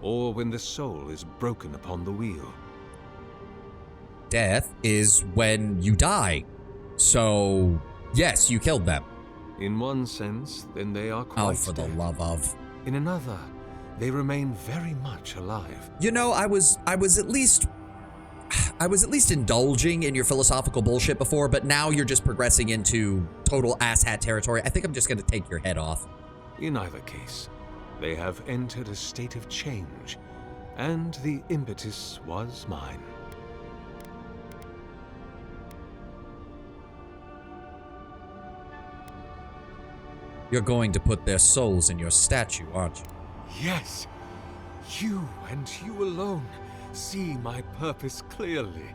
or when the soul is broken upon the wheel? Death is when you die. So, yes, you killed them. In one sense, then they are quite Oh, for the dead. love of. In another, they remain very much alive. You know, I was at least indulging in your philosophical bullshit before, but now you're just progressing into total asshat territory. I think I'm just going to take your head off. In either case, they have entered a state of change, and the impetus was mine. You're going to put their souls in your statue, aren't you? Yes, you and you alone see my purpose clearly.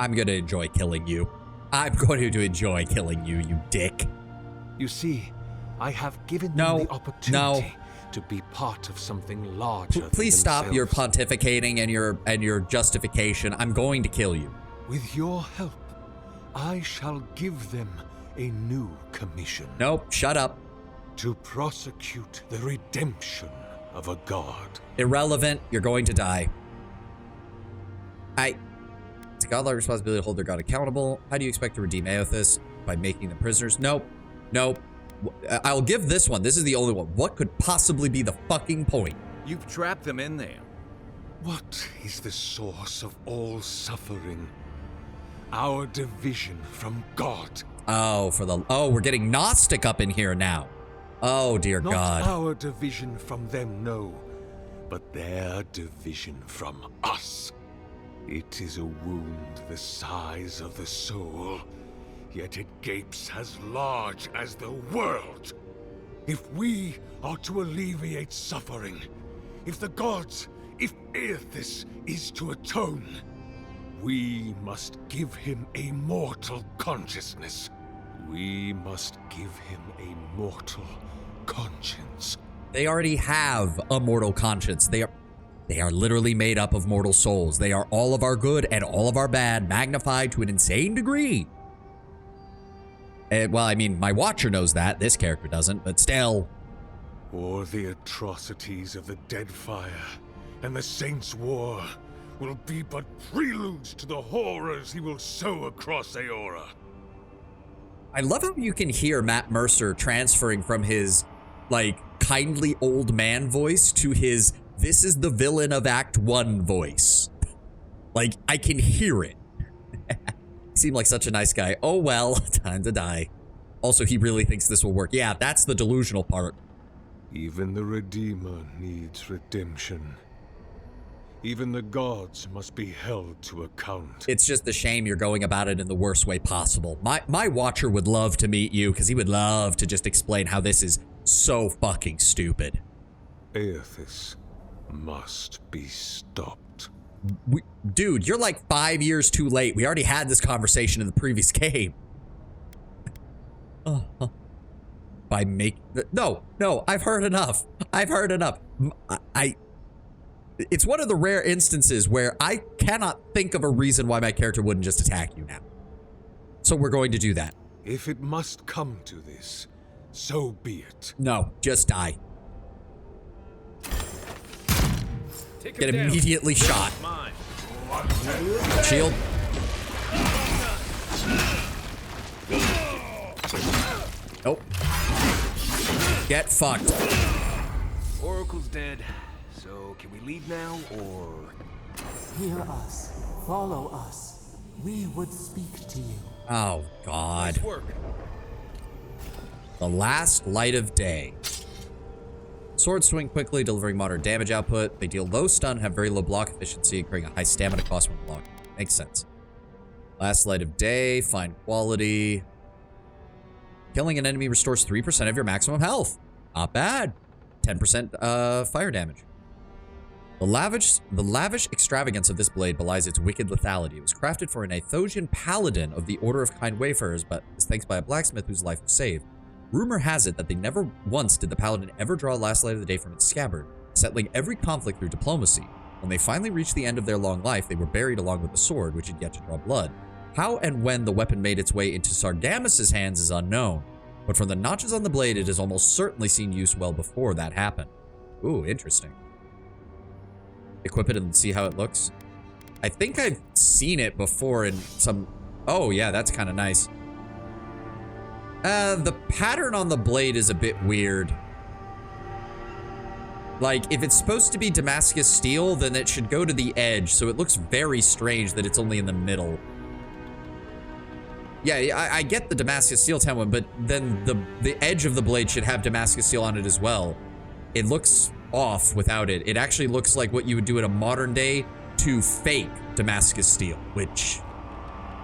I'm going to enjoy killing you. I'm going to enjoy killing you, you dick. You see, I have given them the opportunity to be part of something larger than Please stop your themselves. pontificating and your justification. I'm going to kill you. With your help, I shall give them a new commission. Nope, shut up. To prosecute the redemption of a god. Irrelevant. You're going to die. It's a godlike responsibility to hold their god accountable. How do you expect to redeem Aothis? By making them prisoners? Nope. Nope. I'll give this one. This is the only one. What could possibly be the fucking point? You've trapped them in there. What is the source of all suffering? Our division from God. Oh, we're getting Gnostic up in here now. Oh, dear Not God. our division from them, no, but their division from us. It is a wound the size of the soul, yet it gapes as large as the world. If we are to alleviate suffering, if the gods, if Aothis is to atone, we must give him a mortal consciousness. We must give him a mortal conscience. They already have a mortal conscience. They are literally made up of mortal souls. They are all of our good and all of our bad, magnified to an insane degree. Well, I mean, my watcher knows that. This character doesn't, but still. Or the atrocities of the Deadfire and the Saints' War will be but preludes to the horrors he will sow across Aora. I love how you can hear Matt Mercer transferring from his, like, kindly old man voice to his, this is the villain of Act 1 voice. Like, I can hear it. He seemed like such a nice guy. Oh, well, time to die. Also, he really thinks this will work. Yeah, that's the delusional part. Even the Redeemer needs redemption. Even the gods must be held to account. It's just a shame you're going about it in the worst way possible. My watcher would love to meet you because he would love to just explain how this is so fucking stupid. Aothis must be stopped. Dude, you're like 5 years too late. We already had this conversation in the previous game. By make no, I've heard enough. I've heard enough. It's one of the rare instances where I cannot think of a reason why my character wouldn't just attack you now. So we're going to do that. If it must come to this, so be it. No, just die. Get immediately shot. Shield. Nope. Get fucked. Oracle's dead. So, can we leave now, or...? Hear us. Follow us. We would speak to you. Oh, God. Nice work. The last light of day. Swords swing quickly, delivering moderate damage output. They deal low stun, have very low block efficiency, incurring a high stamina cost when blocking. Makes sense. Last light of day, fine quality. Killing an enemy restores 3% of your maximum health. Not bad. 10% fire damage. The lavish extravagance of this blade belies its wicked lethality. It was crafted for an Athosian paladin of the Order of Kind Wayfarers, but is thanks by a blacksmith whose life was saved. Rumor has it that they never once did the paladin ever draw last light of the day from its scabbard, settling every conflict through diplomacy. When they finally reached the end of their long life, they were buried along with the sword, which had yet to draw blood. How and when the weapon made its way into Sardamus's hands is unknown, but from the notches on the blade, it has almost certainly seen use well before that happened. Ooh, interesting. Equip it and see how it looks. I think I've seen it before in some... Oh, yeah, that's kind of nice. The pattern on the blade is a bit weird. Like, if it's supposed to be Damascus steel, then it should go to the edge, so it looks very strange that it's only in the middle. Yeah, I get the Damascus steel one, but then the edge of the blade should have Damascus steel on it as well. It looks off without it. It actually looks like what you would do in a modern day to fake Damascus steel, which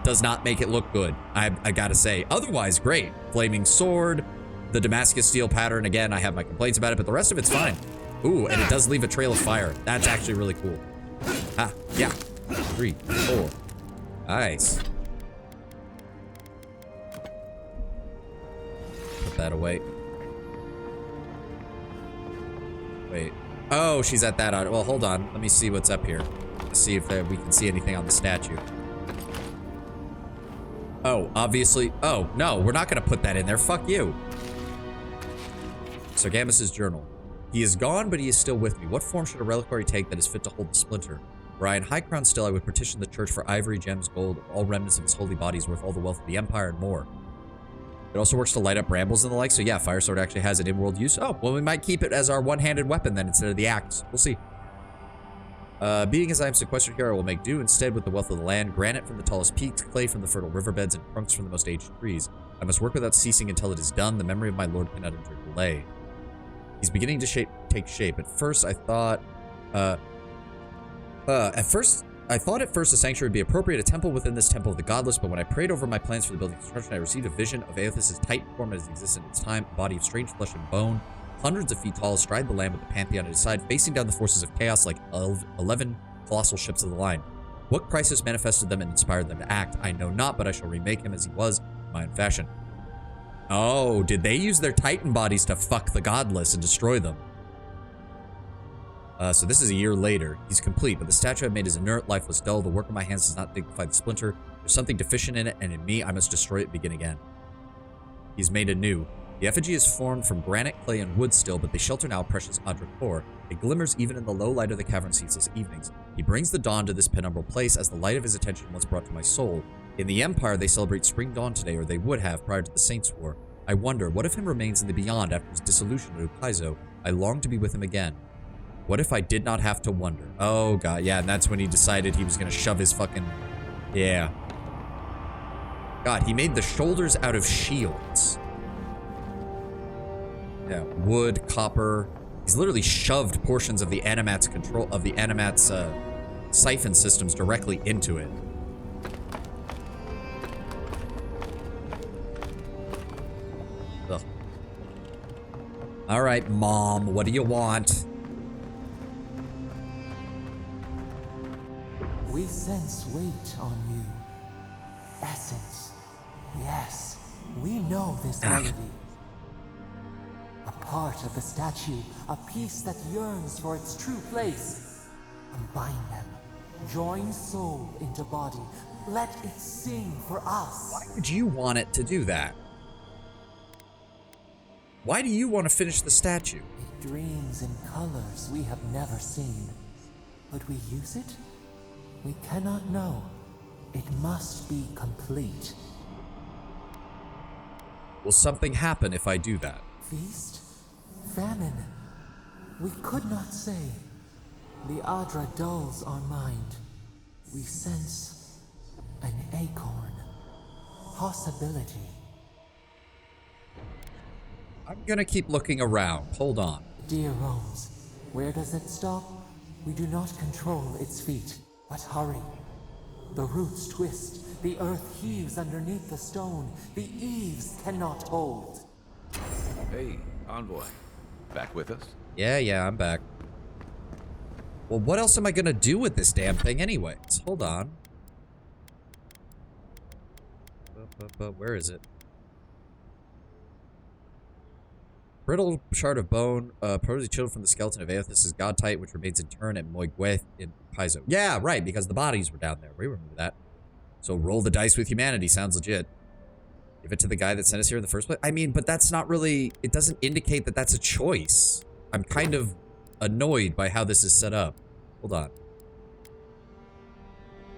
does not make it look good, I gotta say. Otherwise, great. Flaming sword, the Damascus steel pattern, again, I have my complaints about it, but the rest of it's fine. Ooh, and it does leave a trail of fire. That's actually really cool. Ah, yeah. 3, 4. Nice. Put that away. Wait. Oh, she's at that. Well, hold on. Let me see what's up here. Let's see if we can see anything on the statue. Oh, obviously. Oh, no, we're not going to put that in there. Fuck you. Sardamus's journal. He is gone, but he is still with me. What form should a reliquary take that is fit to hold the splinter? Were I in high crown still, I would petition the church for ivory, gems, gold, all remnants of his holy bodies worth all the wealth of the empire and more. It also works to light up brambles and the like, so yeah, fire sword actually has an in-world use. Oh, well, we might keep it as our one-handed weapon then instead of the axe. We'll see. Being as I am sequestered here, I will make do instead with the wealth of the land, granite from the tallest peaks, clay from the fertile riverbeds, and trunks from the most aged trees. I must work without ceasing until it is done. The memory of my lord cannot endure delay. He's beginning to take shape. At first, I thought a sanctuary would be appropriate, a temple within this temple of the godless, but when I prayed over my plans for the building construction, I received a vision of Aethys' titan form as it existed in its time, a body of strange flesh and bone, hundreds of feet tall, astride the land with the pantheon at his side, facing down the forces of chaos like 11 colossal ships of the line. What crisis manifested them and inspired them to act, I know not, but I shall remake him as he was, in my own fashion. Oh, did they use their titan bodies to fuck the godless and destroy them? So this is a year later. He's complete, but the statue I made is inert, lifeless, dull. The work of my hands does not dignify the splinter. There's something deficient in it, and in me, I must destroy it and begin again. He's made anew. The effigy is formed from granite, clay, and wood still, but they shelter now precious Adra core. It glimmers even in the low light of the cavern ceaseless evenings. He brings the dawn to this penumbral place as the light of his attention once brought to my soul. In the Empire, they celebrate spring dawn today, or they would have prior to the Saints' War. I wonder, what if him remains in the beyond after his dissolution at Ukaizo? I long to be with him again. What if I did not have to wonder? Oh, God, yeah, and that's when he decided he was going to shove his fucking... Yeah. God, he made the shoulders out of shields. Yeah, wood, copper. He's literally shoved portions of the Animat's control... of the Animat's, siphon systems directly into it. Ugh. All right, Mom, what do you want? We sense weight on you. Essence. Yes, we know this melody. A part of the statue, a piece that yearns for its true place. Combine them. Join soul into body. Let it sing for us. Why would you want it to do that? Why do you want to finish the statue? It dreams in colors we have never seen. Would we use it? We cannot know. It must be complete. Will something happen if I do that? Feast? Famine? We could not say. The Adra dulls our mind. We sense an acorn. Possibility. I'm gonna keep looking around. Hold on. Dear Rose, where does it stop? We do not control its feet. But hurry. The roots twist. The earth heaves underneath the stone. The eaves cannot hold. Hey, Envoy. Back with us? Yeah, I'm back. Well, what else am I gonna do with this damn thing anyways? Hold on. Where is it? Brittle shard of bone, Paradis chilled from the skeleton of Aethys' godtype, which remains in turn at Moigueth in Paizo. Yeah, right, because the bodies were down there. We remember that. So roll the dice with humanity. Sounds legit. Give it to the guy that sent us here in the first place. I mean, but that's not really... It doesn't indicate that that's a choice. I'm kind of annoyed by how this is set up. Hold on.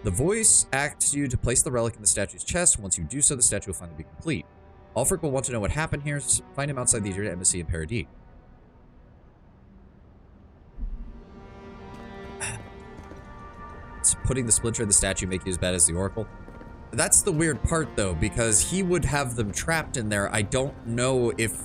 The voice asks you to place the relic in the statue's chest. Once you do so, the statue will finally be complete. Ulfric will want to know what happened here. Find him outside the Adria embassy in Paradis. It's putting the splinter in the statue make you as bad as the Oracle. That's the weird part, though, because he would have them trapped in there. I don't know if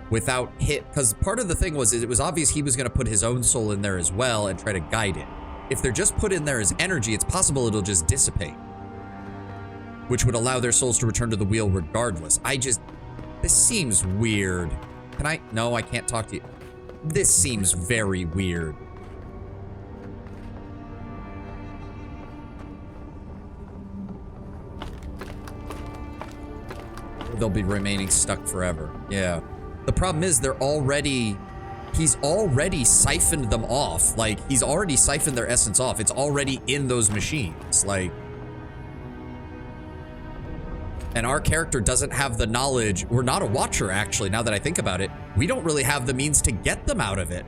without hit... Because part of the thing was, it was obvious he was going to put his own soul in there as well and try to guide it. If they're just put in there as energy, it's possible it'll just dissipate, which would allow their souls to return to the wheel regardless. This seems weird. Can I? No, I can't talk to you. This seems very weird. They'll be remaining stuck forever. Yeah. The problem is he's already siphoned them off. Like, he's already siphoned their essence off. It's already in those machines. Like, and our character doesn't have the knowledge. We're not a watcher, actually, now that I think about it. We don't really have the means to get them out of it.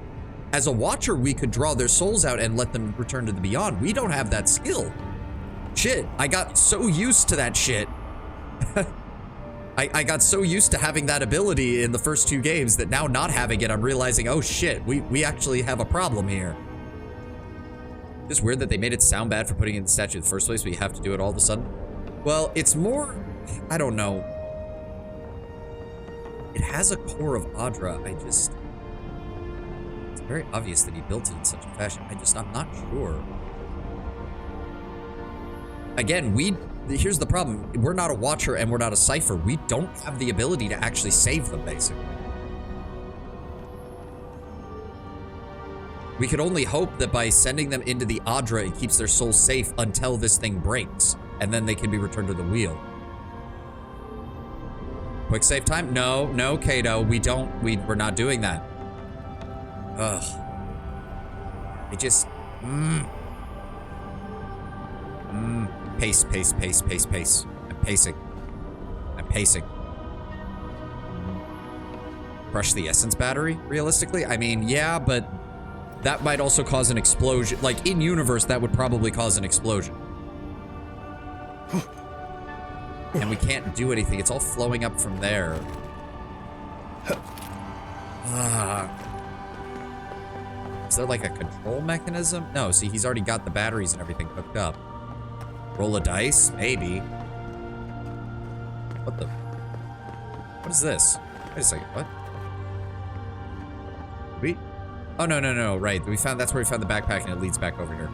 As a watcher, we could draw their souls out and let them return to the beyond. We don't have that skill. Shit, I got so used to that shit. I got so used to having that ability in the first 2 games that now not having it, I'm realizing, oh shit, we actually have a problem here. It's weird that they made it sound bad for putting it in the statue in the first place, but you have to do it all of a sudden. Well, it's more, I don't know. It has a core of Adra. It's very obvious that he built it in such a fashion. I'm not sure. Again, here's the problem. We're not a watcher and we're not a cipher. We don't have the ability to actually save them, basically. We could only hope that by sending them into the Adra, it keeps their souls safe until this thing breaks, and then they can be returned to the wheel. Quick save time? No, Kato. We're not doing that. Ugh. It just... Pace. I'm pacing. Crush the essence battery, realistically? I mean, yeah, but that might also cause an explosion. Like, in universe, that would probably cause an explosion. And we can't do anything. It's all flowing up from there. Is there like a control mechanism? No, see, he's already got the batteries and everything hooked up. Roll a dice? Maybe. What is this? Wait a second, what? Oh, no, right. That's where we found the backpack and it leads back over here.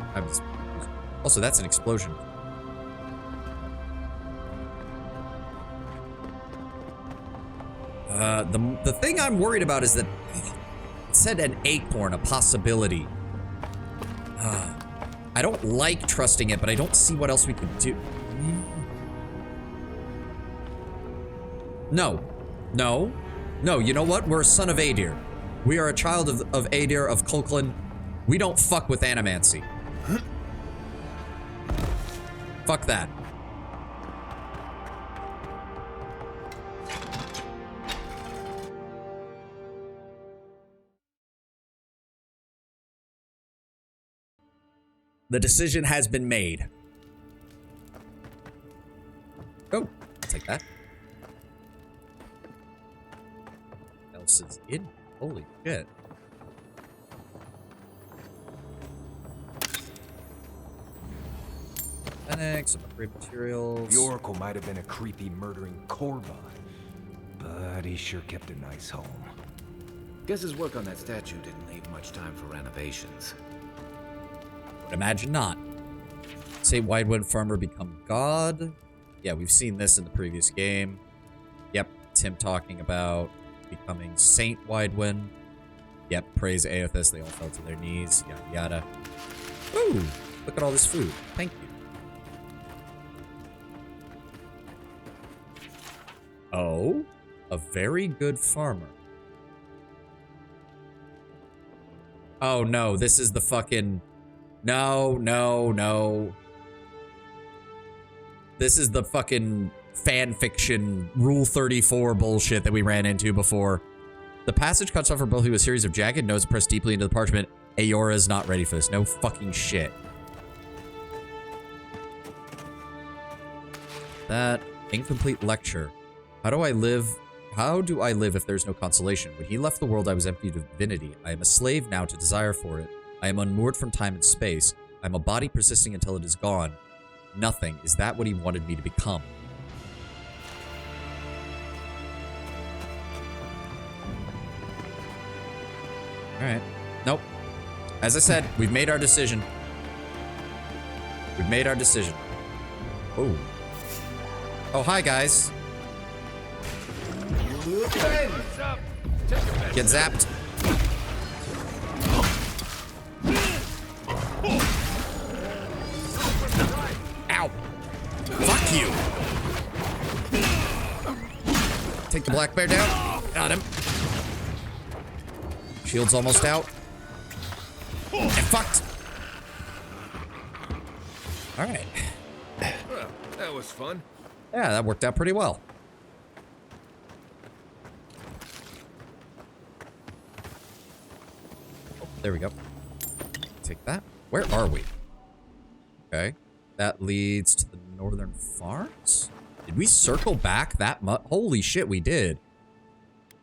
Also, that's an explosion. The thing I'm worried about is that it said an acorn, a possibility. I don't like trusting it, but I don't see what else we could do. No, you know what? We're a son of Adir. We are a child of Adir, of Kulklin. We don't fuck with animancy. Fuck that. The decision has been made. Oh, I'll take that. What else is in? Holy shit. Fenix, some upgrade materials. The Oracle might have been a creepy, murdering Korva, but he sure kept a nice home. Guess his work on that statue didn't leave much time for renovations. Would imagine not. Say Widewind Farmer become God. Yeah, we've seen this in the previous game. Yep, it's him talking about becoming Saint Widewind. Yep, praise Aethys. They all fell to their knees. Yada yada. Ooh, look at all this food. Thank you. Oh, a very good farmer. Oh no, this is the fucking... No. This is the fucking fan fiction Rule 34 bullshit that we ran into before. The passage cuts off her both through a series of jagged notes pressed deeply into the parchment. Aora is not ready for this. No fucking shit. That incomplete lecture. How do I live if there's no consolation? When he left the world, I was emptied of divinity. I am a slave now to desire for it. I am unmoored from time and space. I am a body persisting until it is gone. Nothing. Is that what he wanted me to become? Alright. Nope. As I said, we've made our decision. We've made our decision. Oh. Oh, hi, guys. Get zapped. Ow. Fuck you. Take the black bear down. Got him. Shield's almost out. And fucked. Alright. Well, that was fun. Yeah, that worked out pretty well. Oh, there we go. Take that. Where are we? Okay. That leads to the northern farms? Did we circle back that much? Holy shit, we did.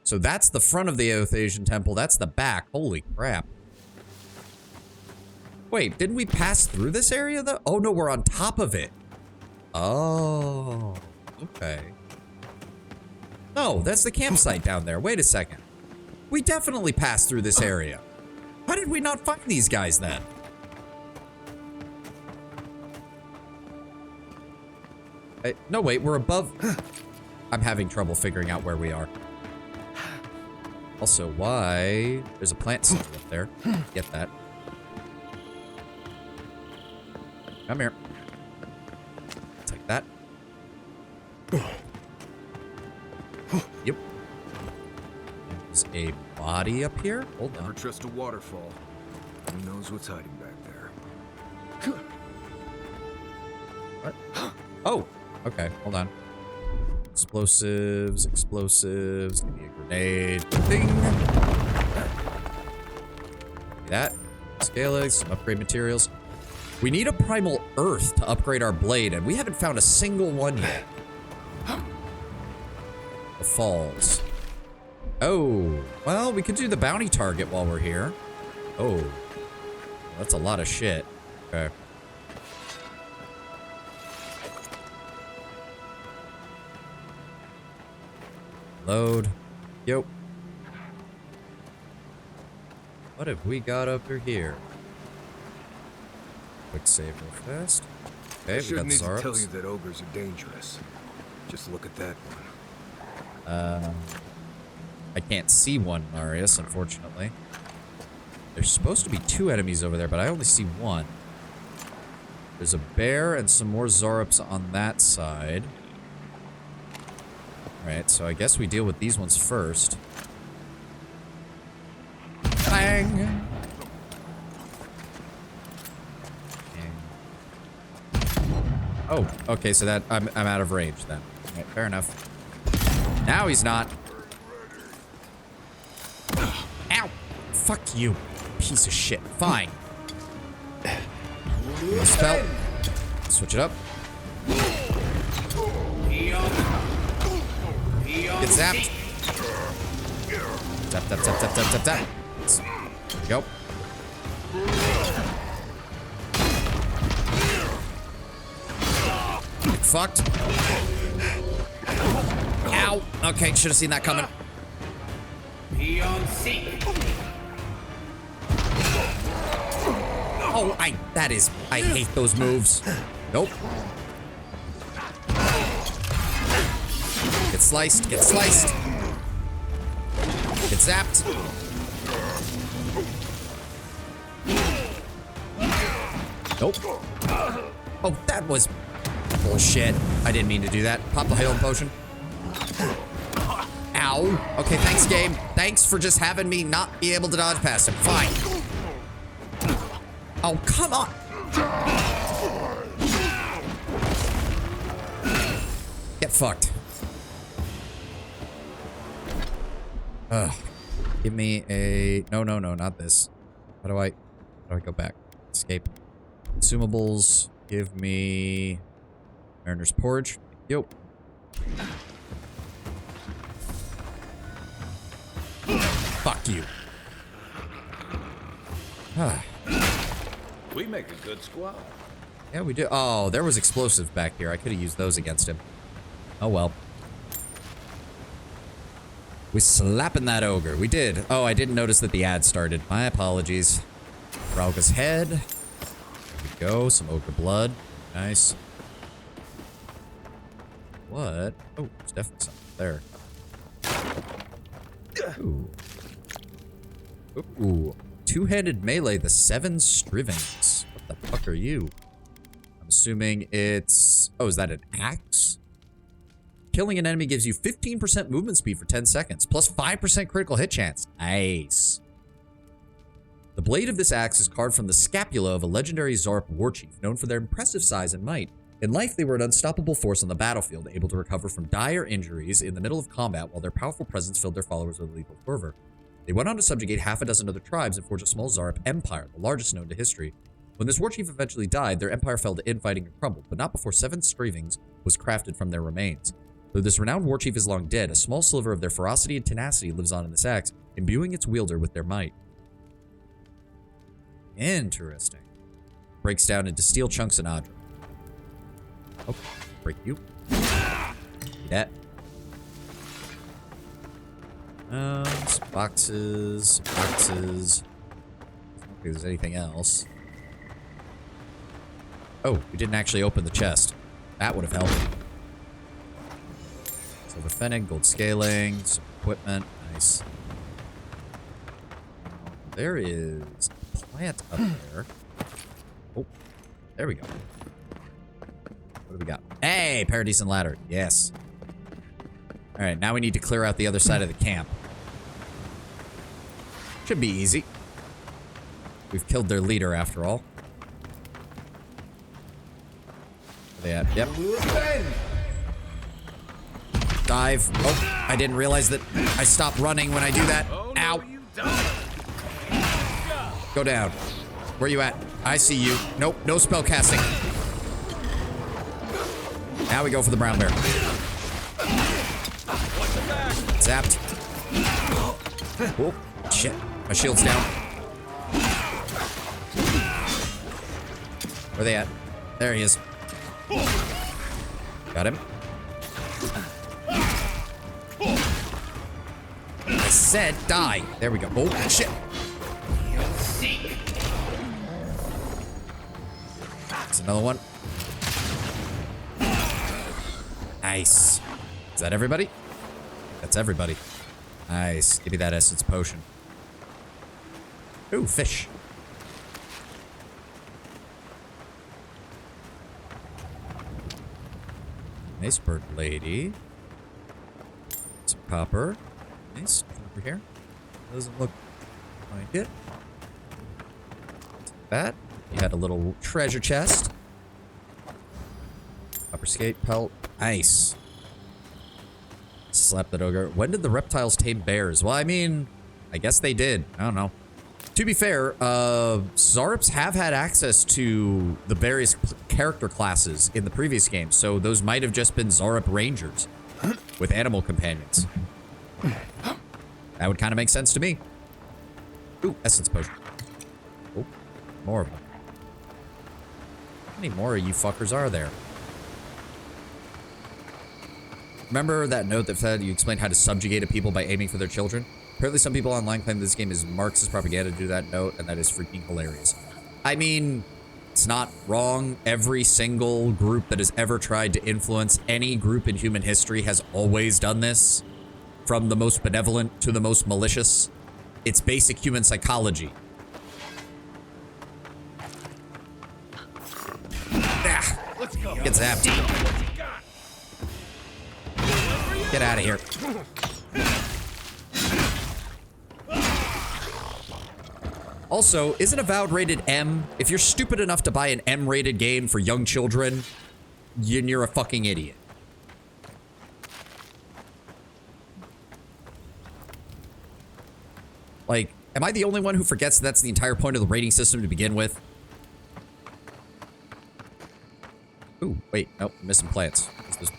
So that's the front of the Aethasian temple. That's the back. Holy crap. Wait, didn't we pass through this area though? Oh no, we're on top of it. Oh, okay. No, that's the campsite down there. Wait a second. We definitely passed through this area. How did we not find these guys then? No, wait, we're above. I'm having trouble figuring out where we are. Also, why? There's a plant seed up there. Get that. Come here. Take that. Yep. There's a body up here. Hold on. Never trust a waterfall. Who knows what's hiding back there? What? Oh, okay. Hold on. Explosives, explosives. Give me a grenade. Ding. That. Scaling, some upgrade materials. We need a primal earth to upgrade our blade, and we haven't found a single one yet. The falls. Oh, well, we could do the bounty target while we're here. Oh, that's a lot of shit. Okay. Load. Yo. What have we got up here? Quick save real fast. Okay, I we got shouldn't need to tell Zarops. you that ogres are dangerous. Just look at that one. I can't see one, Marius, unfortunately. There's supposed to be two enemies over there, but I only see one. There's a bear and some more Zarops on that side. Alright, so I guess we deal with these ones first. Bang! Oh, okay, so that I'm out of range then. Alright, fair enough. Now he's not. Ow! Fuck you, piece of shit. Fine. Spell. Switch it up. Get zapped. Zap, zap, zap, zap, zap, zap, zap. There we go. Get fucked. Ow. Okay, should have seen that coming. Oh, I hate those moves. Nope. Get sliced, get sliced. Get zapped. Nope. Oh, that was bullshit. I didn't mean to do that. Pop the healing potion. Ow. Okay, thanks, game. Thanks for just having me not be able to dodge past him. Fine. Oh, come on. Get fucked. Ugh. Give me a... No, not this. How do I go back? Escape. Consumables. Give me... Mariner's Porridge. Yo. Fuck you. We make a good squad. Yeah, we do. Oh, there was explosives back here. I could have used those against him. Oh, well. We slapping that ogre. We did. Oh, I didn't notice that the ad started. My apologies. Rauga's head. There we go. Some ogre blood. Nice. What? Oh, there's definitely something there. Ooh. Ooh. Two-handed melee, the 7 Strivings. What the fuck are you? I'm assuming it's... Oh, is that an axe? Killing an enemy gives you 15% movement speed for 10 seconds, plus 5% critical hit chance. Nice. The blade of this axe is carved from the scapula of a legendary Zarp warchief, known for their impressive size and might. In life, they were an unstoppable force on the battlefield, able to recover from dire injuries in the middle of combat, while their powerful presence filled their followers with lethal fervor. They went on to subjugate half a dozen other tribes and forge a small Zarp empire, the largest known to history. When this warchief eventually died, their empire fell to infighting and crumbled, but not before 7 Strivings was crafted from their remains. Though this renowned warchief is long dead, a small sliver of their ferocity and tenacity lives on in this axe, imbuing its wielder with their might. Interesting. Breaks down into steel chunks and Adra. Oh, break you. That. Some boxes. I don't think there's anything else. Oh, we didn't actually open the chest. That would have helped. Silver fennec, gold scaling, some equipment. Nice. There is a plant up there. Oh, there we go. What do we got? Hey, Paradis and ladder. Yes. All right, now we need to clear out the other side of the camp. Should be easy. We've killed their leader after all. Where they at? Yep. Dive. Oh, I didn't realize that I stopped running when I do that. Ow. Go down. Where you at? I see you. Nope, no spell casting. Now we go for the brown bear. Zapped. Oh, shit. My shield's down. Where they at? There he is. Got him. I said die. There we go. Oh, shit. That's another one. Nice. Is that everybody? That's everybody. Nice. Give me that essence potion. Ooh, fish. Nice bird lady. Some copper. Nice. Over here. Doesn't look like it. Take that. You had a little treasure chest. Copper skate pelt. Nice. Slap that ogre. When did the reptiles tame bears? Well, I mean, I guess they did. I don't know. To be fair, Zarps have had access to the various character classes in the previous game, so those might have just been Zarp Rangers with animal companions. That would kind of make sense to me. Ooh, essence potion. Oh, more of them. How many more of you fuckers are there? Remember that note that said you explained how to subjugate a people by aiming for their children? Apparently some people online claim this game is Marxist propaganda due to that note, and that is freaking hilarious. I mean, it's not wrong. Every single group that has ever tried to influence any group in human history has always done this. From the most benevolent to the most malicious. It's basic human psychology. get zapped. Get out of here. Also, isn't Avowed rated M? If you're stupid enough to buy an M-rated game for young children, you're a fucking idiot. Like, am I the only one who forgets that's the entire point of the rating system to begin with? Ooh, wait, nope, I'm missing plants.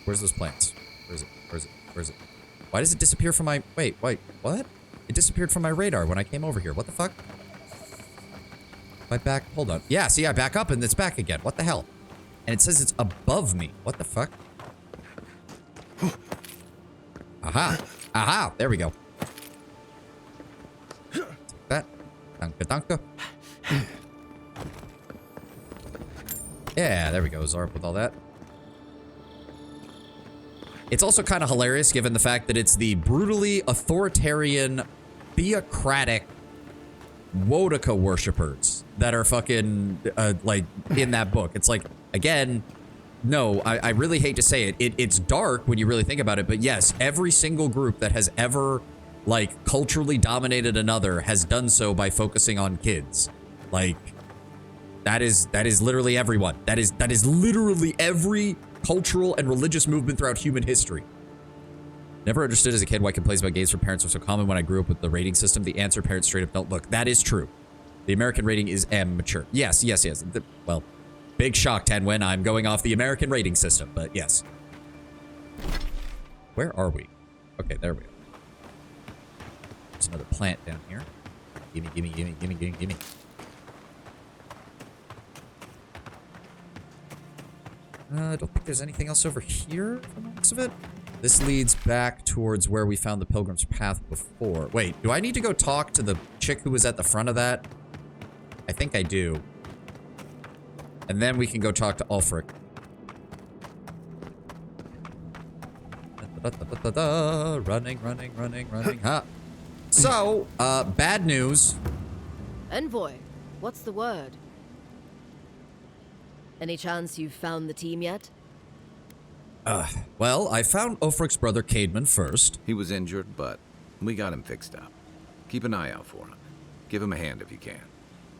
Where's those plants? Where is it? Where is it? Where is it? Why does it disappear from my... Wait, what? It disappeared from my radar when I came over here. What the fuck? If I back... Hold on. Yeah, see, I back up and it's back again. What the hell? And it says it's above me. What the fuck? Aha. Aha. There we go. Take that. Danke, danke. Yeah, there we go. Zarp with all that. It's also kind of hilarious given the fact that it's the brutally authoritarian, theocratic Wodaka worshippers that are fucking, like, in that book. It's like, again, no, I really hate to say it. It's dark when you really think about it, but yes, every single group that has ever, like, culturally dominated another has done so by focusing on kids. Like, that is literally everyone. That is literally every cultural and religious movement throughout human history. Never understood as a kid why complaints about games from parents were so common when I grew up with the rating system. The answer, parents straight up don't look. That is true. The American rating is M, mature. Yes. Well, big shock, Tenwin. I'm going off the American rating system, but yes. Where are we? Okay, there we go. There's another plant down here. Gimme, gimme, gimme, gimme, gimme, gimme. I don't think there's anything else over here from the looks of it. This leads back towards where we found the Pilgrim's Path before. Wait, do I need to go talk to the chick who was at the front of that? I think I do. And then we can go talk to Ulfric. Running. Ha. So, bad news. Envoy, what's the word? Any chance you've found the team yet? Well, I found Ulfric's brother Caedmon first. He was injured, but we got him fixed up. Keep an eye out for him. Give him a hand if you can.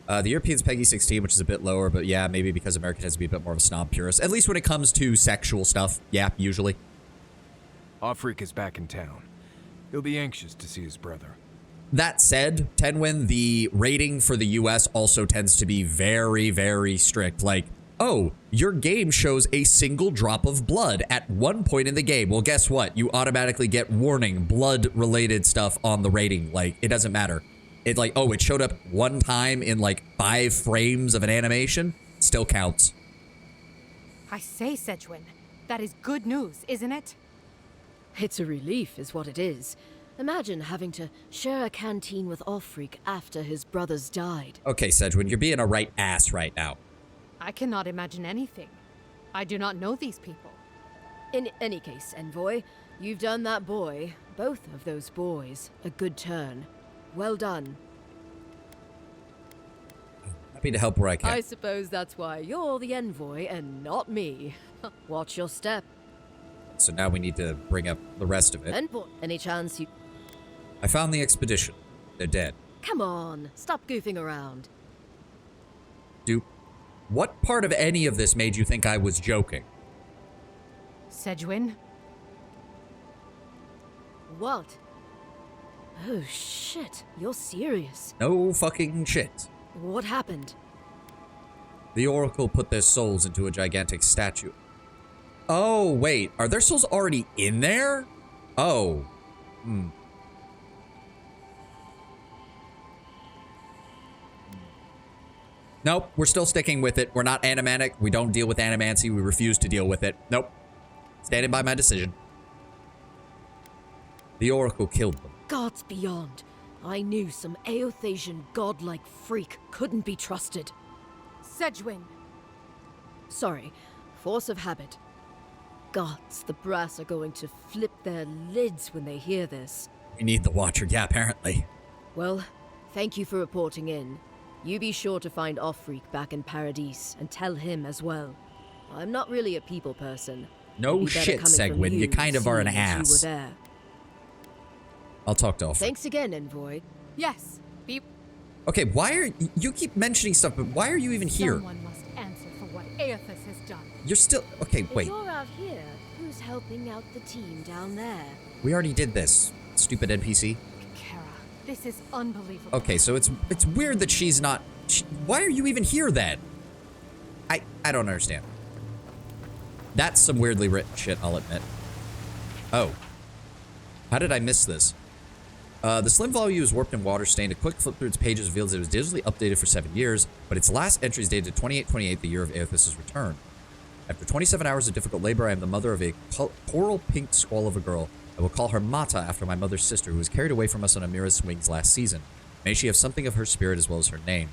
The European's Peggy 16, which is a bit lower, but yeah, maybe because America tends to be a bit more of a snob purist. At least when it comes to sexual stuff. Yeah, usually. Ulfric is back in town. He'll be anxious to see his brother. That said, Tenwin, the rating for the US also tends to be very, very strict. Like, oh, your game shows a single drop of blood at one point in the game. Well, guess what? You automatically get warning, blood-related stuff on the rating. Like, it doesn't matter. It's like, oh, it showed up one time in, like, 5 frames of an animation. Still counts. I say, Sedgwin, that is good news, isn't it? It's a relief, is what it is. Imagine having to share a canteen with Ulfric after his brothers died. Okay, Sedgwin, you're being a right ass right now. I cannot imagine anything. I do not know these people. In any case, Envoy, you've done that boy, both of those boys, a good turn. Well done. Happy to help where I can. I suppose that's why you're the Envoy and not me. Watch your step. So now we need to bring up the rest of it. Envoy, any chance you... I found the expedition. They're dead. Come on, stop goofing around. Dupe. What part of any of this made you think I was joking? Sedgwin? What? Oh, shit. You're serious. No fucking shit. What happened? The Oracle put their souls into a gigantic statue. Oh, wait. Are their souls already in there? Oh. Nope, we're still sticking with it. We're not animatic. We don't deal with animancy. We refuse to deal with it. Nope. Standing by my decision. The Oracle killed them. Gods beyond. I knew some Aothasian godlike freak couldn't be trusted. Sedgwin! Sorry, force of habit. Gods, the brass are going to flip their lids when they hear this. We need the Watcher, yeah, apparently. Well, thank you for reporting in. You be sure to find Ulfric back in Paradis and tell him as well. I'm not really a people person. No It'd be better shit, coming from Segwin. You kind of are an seeing as you ass. were there. I'll talk to Alfred. Thanks again, Envoy. Yes, be Okay, why are you keep mentioning stuff, but why are you even here? someone must answer for what Aethys has done. You're still okay. If Wait, you're out here, who's helping out the team down there? we already did this. Stupid NPC. Kara, this is unbelievable. Okay, so it's weird that she's not. Why are you even here then? I don't understand. That's some weirdly written shit, I'll admit. Oh, how did I miss this? The slim volume is warped and water-stained. A quick flip through its pages reveals it was digitally updated for 7 years, but its last entry is dated 2828, the year of Aethys' return. After 27 hours of difficult labor, I am the mother of a coral-pink squall of a girl. I will call her Mata after my mother's sister, who was carried away from us on Amira's wings last season. May she have something of her spirit as well as her name.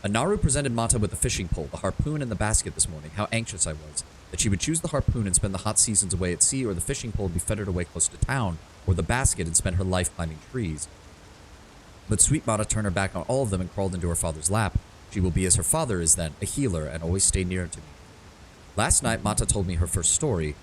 Anaru presented Mata with the fishing pole, the harpoon, and the basket this morning. How anxious I was that she would choose the harpoon and spend the hot seasons away at sea, or the fishing pole and be fettered away close to town, or the basket and spend her life climbing trees. But sweet Mata turned her back on all of them and crawled into her father's lap. She will be as her father is then, a healer, and always stay near to me. Last night, Mata told me her first story.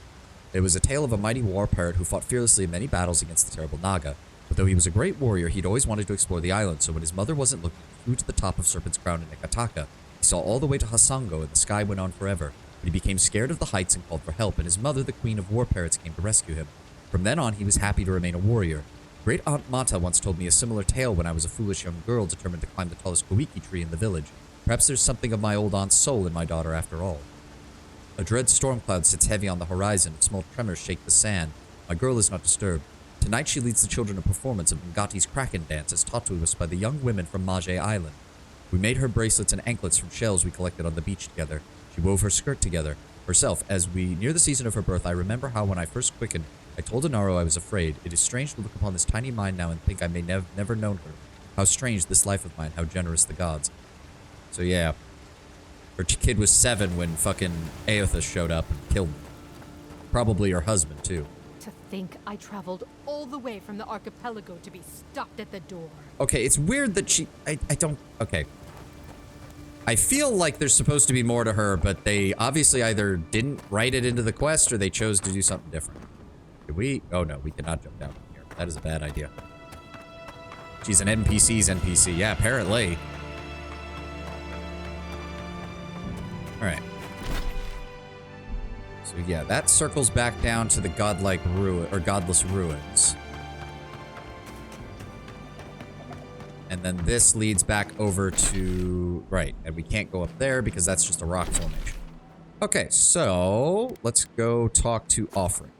It was a tale of a mighty war parrot who fought fearlessly in many battles against the terrible Naga. But though he was a great warrior, he'd always wanted to explore the island, so when his mother wasn't looking, he flew to the top of Serpent's Crown in Nekataka. He saw all the way to Hasango, and the sky went on forever. But he became scared of the heights and called for help, and his mother, the queen of war parrots, came to rescue him. From then on, he was happy to remain a warrior. Great Aunt Mata once told me a similar tale when I was a foolish young girl determined to climb the tallest Kawiki tree in the village. Perhaps there's something of my old aunt's soul in my daughter after all. A dread storm cloud sits heavy on the horizon, and small tremors shake the sand. My girl is not disturbed. Tonight she leads the children a performance of Ngati's Kraken dance as taught to us by the young women from Maje Island. We made her bracelets and anklets from shells we collected on the beach together. She wove her skirt together. Herself, as we near the season of her birth, I remember how when I first quickened, I told Inaro I was afraid. It is strange to look upon this tiny mind now and think I may never known her. How strange this life of mine, how generous the gods. So yeah, her kid was 7 when fucking Aethys showed up and killed me. Probably her husband too. To think I traveled all the way from the archipelago to be stopped at the door. Okay, it's weird that I don't... Okay. I feel like there's supposed to be more to her, but they obviously either didn't write it into the quest or they chose to do something different. Did we? Oh no, we cannot jump down from here. That is a bad idea. She's an NPC's NPC. Yeah, apparently. Alright. So yeah, that circles back down to the godlike ruin, or godless ruins. And then this leads back over to... Right, and we can't go up there because that's just a rock formation. Okay, so let's go talk to Offering.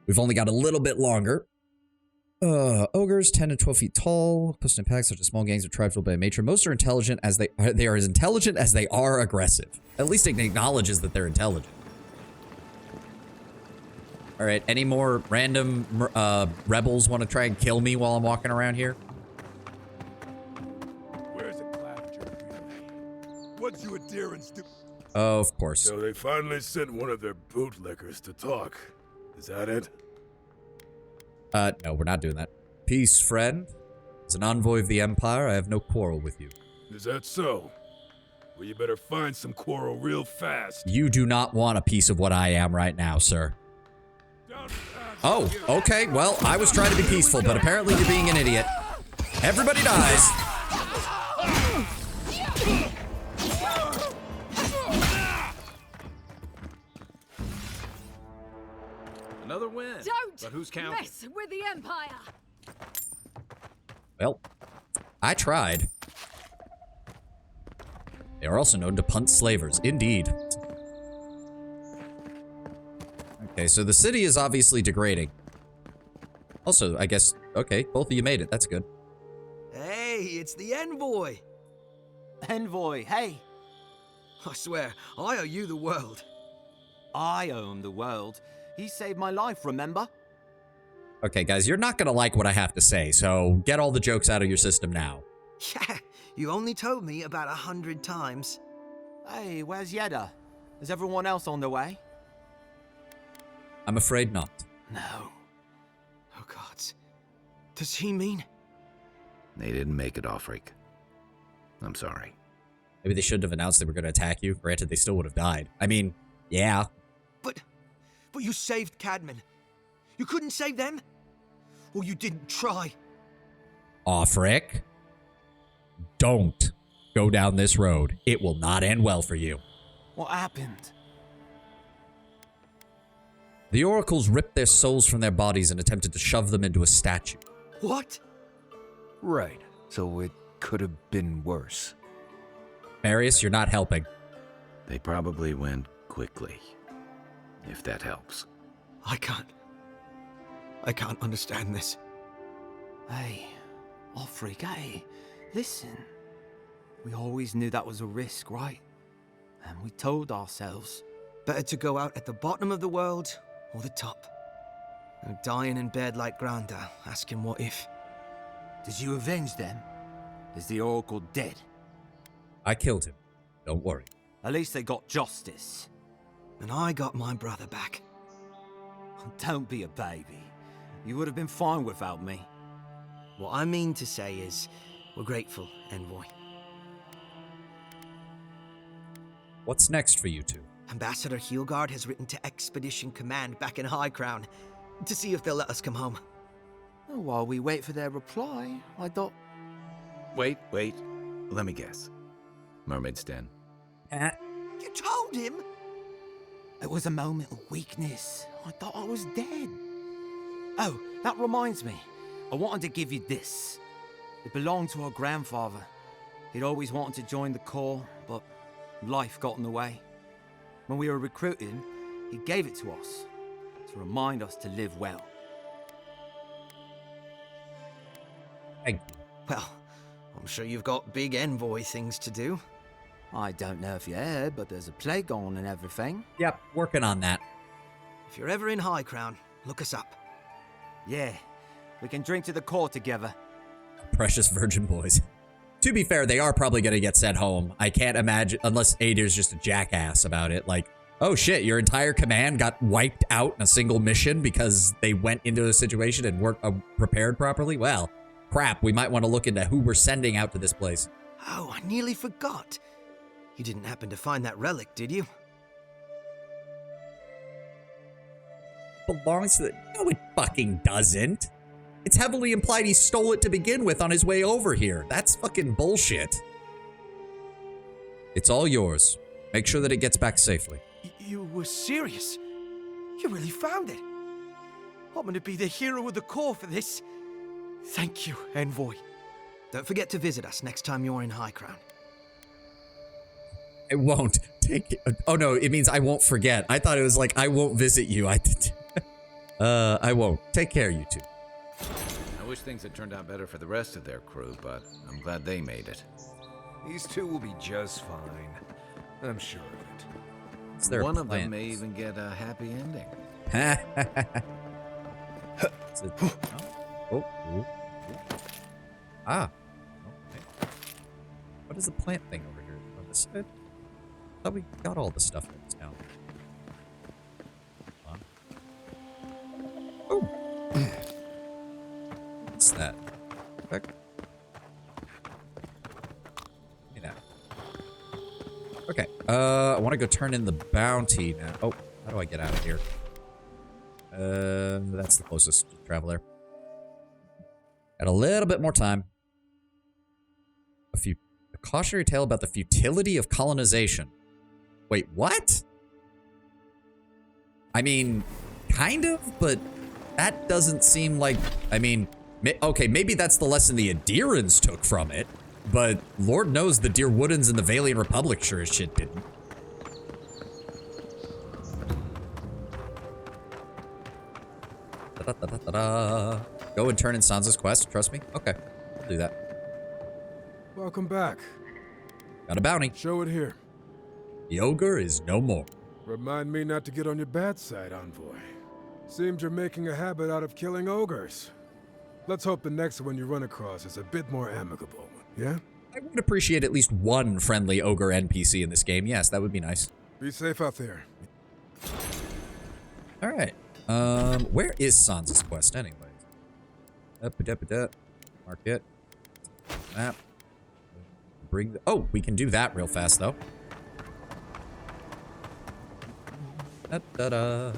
We've only got a little bit longer. Ogres, 10 to 12 feet tall, posted in packs such as small gangs of tribes ruled by a matron. Most are intelligent as they are as intelligent as they are aggressive. At least it acknowledges that they're intelligent. All right, any more random rebels want to try and kill me while I'm walking around here? Where's the Clapper? What's you adherence to? Oh, of course. So they finally sent one of their bootlickers to talk. Is that it? No, we're not doing that. Peace, friend. As an envoy of the Empire, I have no quarrel with you. Is that so? Well, you better find some quarrel real fast. You do not want a piece of what I am right now, sir. Oh, okay. Well, I was trying to be peaceful, but apparently you're being an idiot. Everybody dies. Another win. Don't But who's counting? mess with the Empire. Well, I tried. They are also known to punt slavers. Indeed. Okay, so the city is obviously degrading. Also, I guess, okay, both of you made it. That's good. Hey, it's the Envoy. Envoy, hey. I swear, I owe you the world. I owe him the world. He saved my life, remember? Okay, guys, you're not gonna like what I have to say, so get all the jokes out of your system now. Yeah, you only told me about 100 times. Hey, where's Yeda? Is everyone else on their way? I'm afraid not. No. Oh, God. Does he mean? They didn't make it, Offreak. I'm sorry. Maybe they shouldn't have announced they were going to attack you. Granted, they still would have died. I mean, yeah. But you saved Cadman. You couldn't save them? Or you didn't try? Aw, Frick. Don't go down this road. It will not end well for you. What happened? The oracles ripped their souls from their bodies and attempted to shove them into a statue. What? Right. So it could have been worse. Marius, you're not helping. They probably went quickly, if that helps. I can't understand this. Hey, Offric, hey, listen. We always knew that was a risk, right? And we told ourselves, better to go out at the bottom of the world or the top. And dying in bed like Granda, asking what if. Did you avenge them? Is the Oracle dead? I killed him. Don't worry. At least they got justice. And I got my brother back. Don't be a baby. You would have been fine without me. What I mean to say is, we're grateful, Envoy. What's next for you two? Ambassador Heelgard has written to Expedition Command back in High Crown to see if they'll let us come home. While we wait for their reply, I thought... Wait. Let me guess. Mermaid's Den. You told him? It was a moment of weakness. I thought I was dead. Oh, that reminds me. I wanted to give you this. It belonged to our grandfather. He'd always wanted to join the Corps, but life got in the way. When we were recruiting, he gave it to us to remind us to live well. Thank you. Well, I'm sure you've got big envoy things to do. I don't know if you heard, but there's a plague on and everything. Yep, working on that. If you're ever in High Crown, look us up. Yeah, we can drink to the Corps together. Precious virgin boys. To be fair, they are probably going to get sent home. I can't imagine, unless Adir's just a jackass about it. Like, oh shit, your entire command got wiped out in a single mission because they went into a situation and weren't prepared properly? Well, crap, we might want to look into who we're sending out to this place. Oh, I nearly forgot. You didn't happen to find that relic, did you? Belongs to the... No, it fucking doesn't. It's heavily implied he stole it to begin with on his way over here. That's fucking bullshit. It's all yours. Make sure that it gets back safely. You were serious? You really found it? I'm gonna be the hero of the Corps for this. Thank you, Envoy. Don't forget to visit us next time you're in High Crown. I won't. Oh no, it means I won't forget. I thought it was like, I won't visit you. I won't. Take care, you two. I wish things had turned out better for the rest of their crew, but I'm glad they made it. These two will be just fine. I'm sure of it. It's their One of plan. them may even get a happy ending. Ah. Okay. What is the plant thing over here? On this side? I thought we got all the stuff that's down there. Oh. What's that? Back. Give me that. Okay. I want to go turn in the bounty now. Oh, how do I get out of here? That's the closest to travel there. Got a little bit more time. A cautionary tale about the futility of colonization. Wait, what? I mean, kind of, but that doesn't seem like... I mean, okay, maybe that's the lesson the Adirans took from it, but Lord knows the Dear Woodens and the Valiant Republic sure as shit didn't. Da-da-da-da-da. Go and turn in Sansa's quest, trust me? Okay, I'll do that. Welcome back. Got a bounty. Show it here. The ogre is no more. Remind me not to get on your bad side, Envoy. Seems you're making a habit out of killing ogres. Let's hope the next one you run across is a bit more amicable, yeah? I would appreciate at least one friendly ogre NPC in this game. Yes, that would be nice. Be safe out there. All right. Where is Sansa's quest, anyways? Up-a-dup-a-dup. Mark it. Map. bring... Oh, we can do that real fast, though. Da-da-da.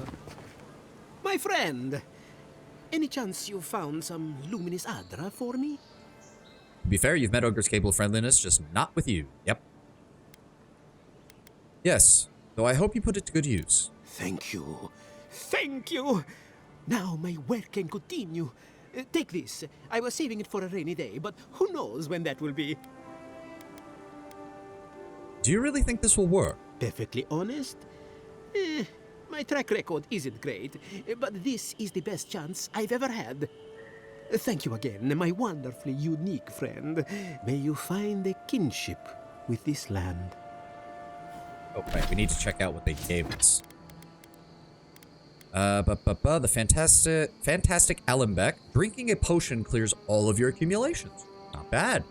My friend, any chance you found some luminous Adra for me? To be fair, you've met Ogre's capable of friendliness, just not with you. Yep. Yes, though I hope you put it to good use. Thank you. Thank you! Now my work can continue. Take this. I was saving it for a rainy day, but who knows when that will be. Do you really think this will work? Perfectly honest? My track record isn't great, but this is the best chance I've ever had. Thank you again, my wonderfully unique friend. May you find a kinship with this land. Oh, right, we need to check out what they gave us. The fantastic Alembeck. Drinking a potion clears all of your accumulations. Not bad.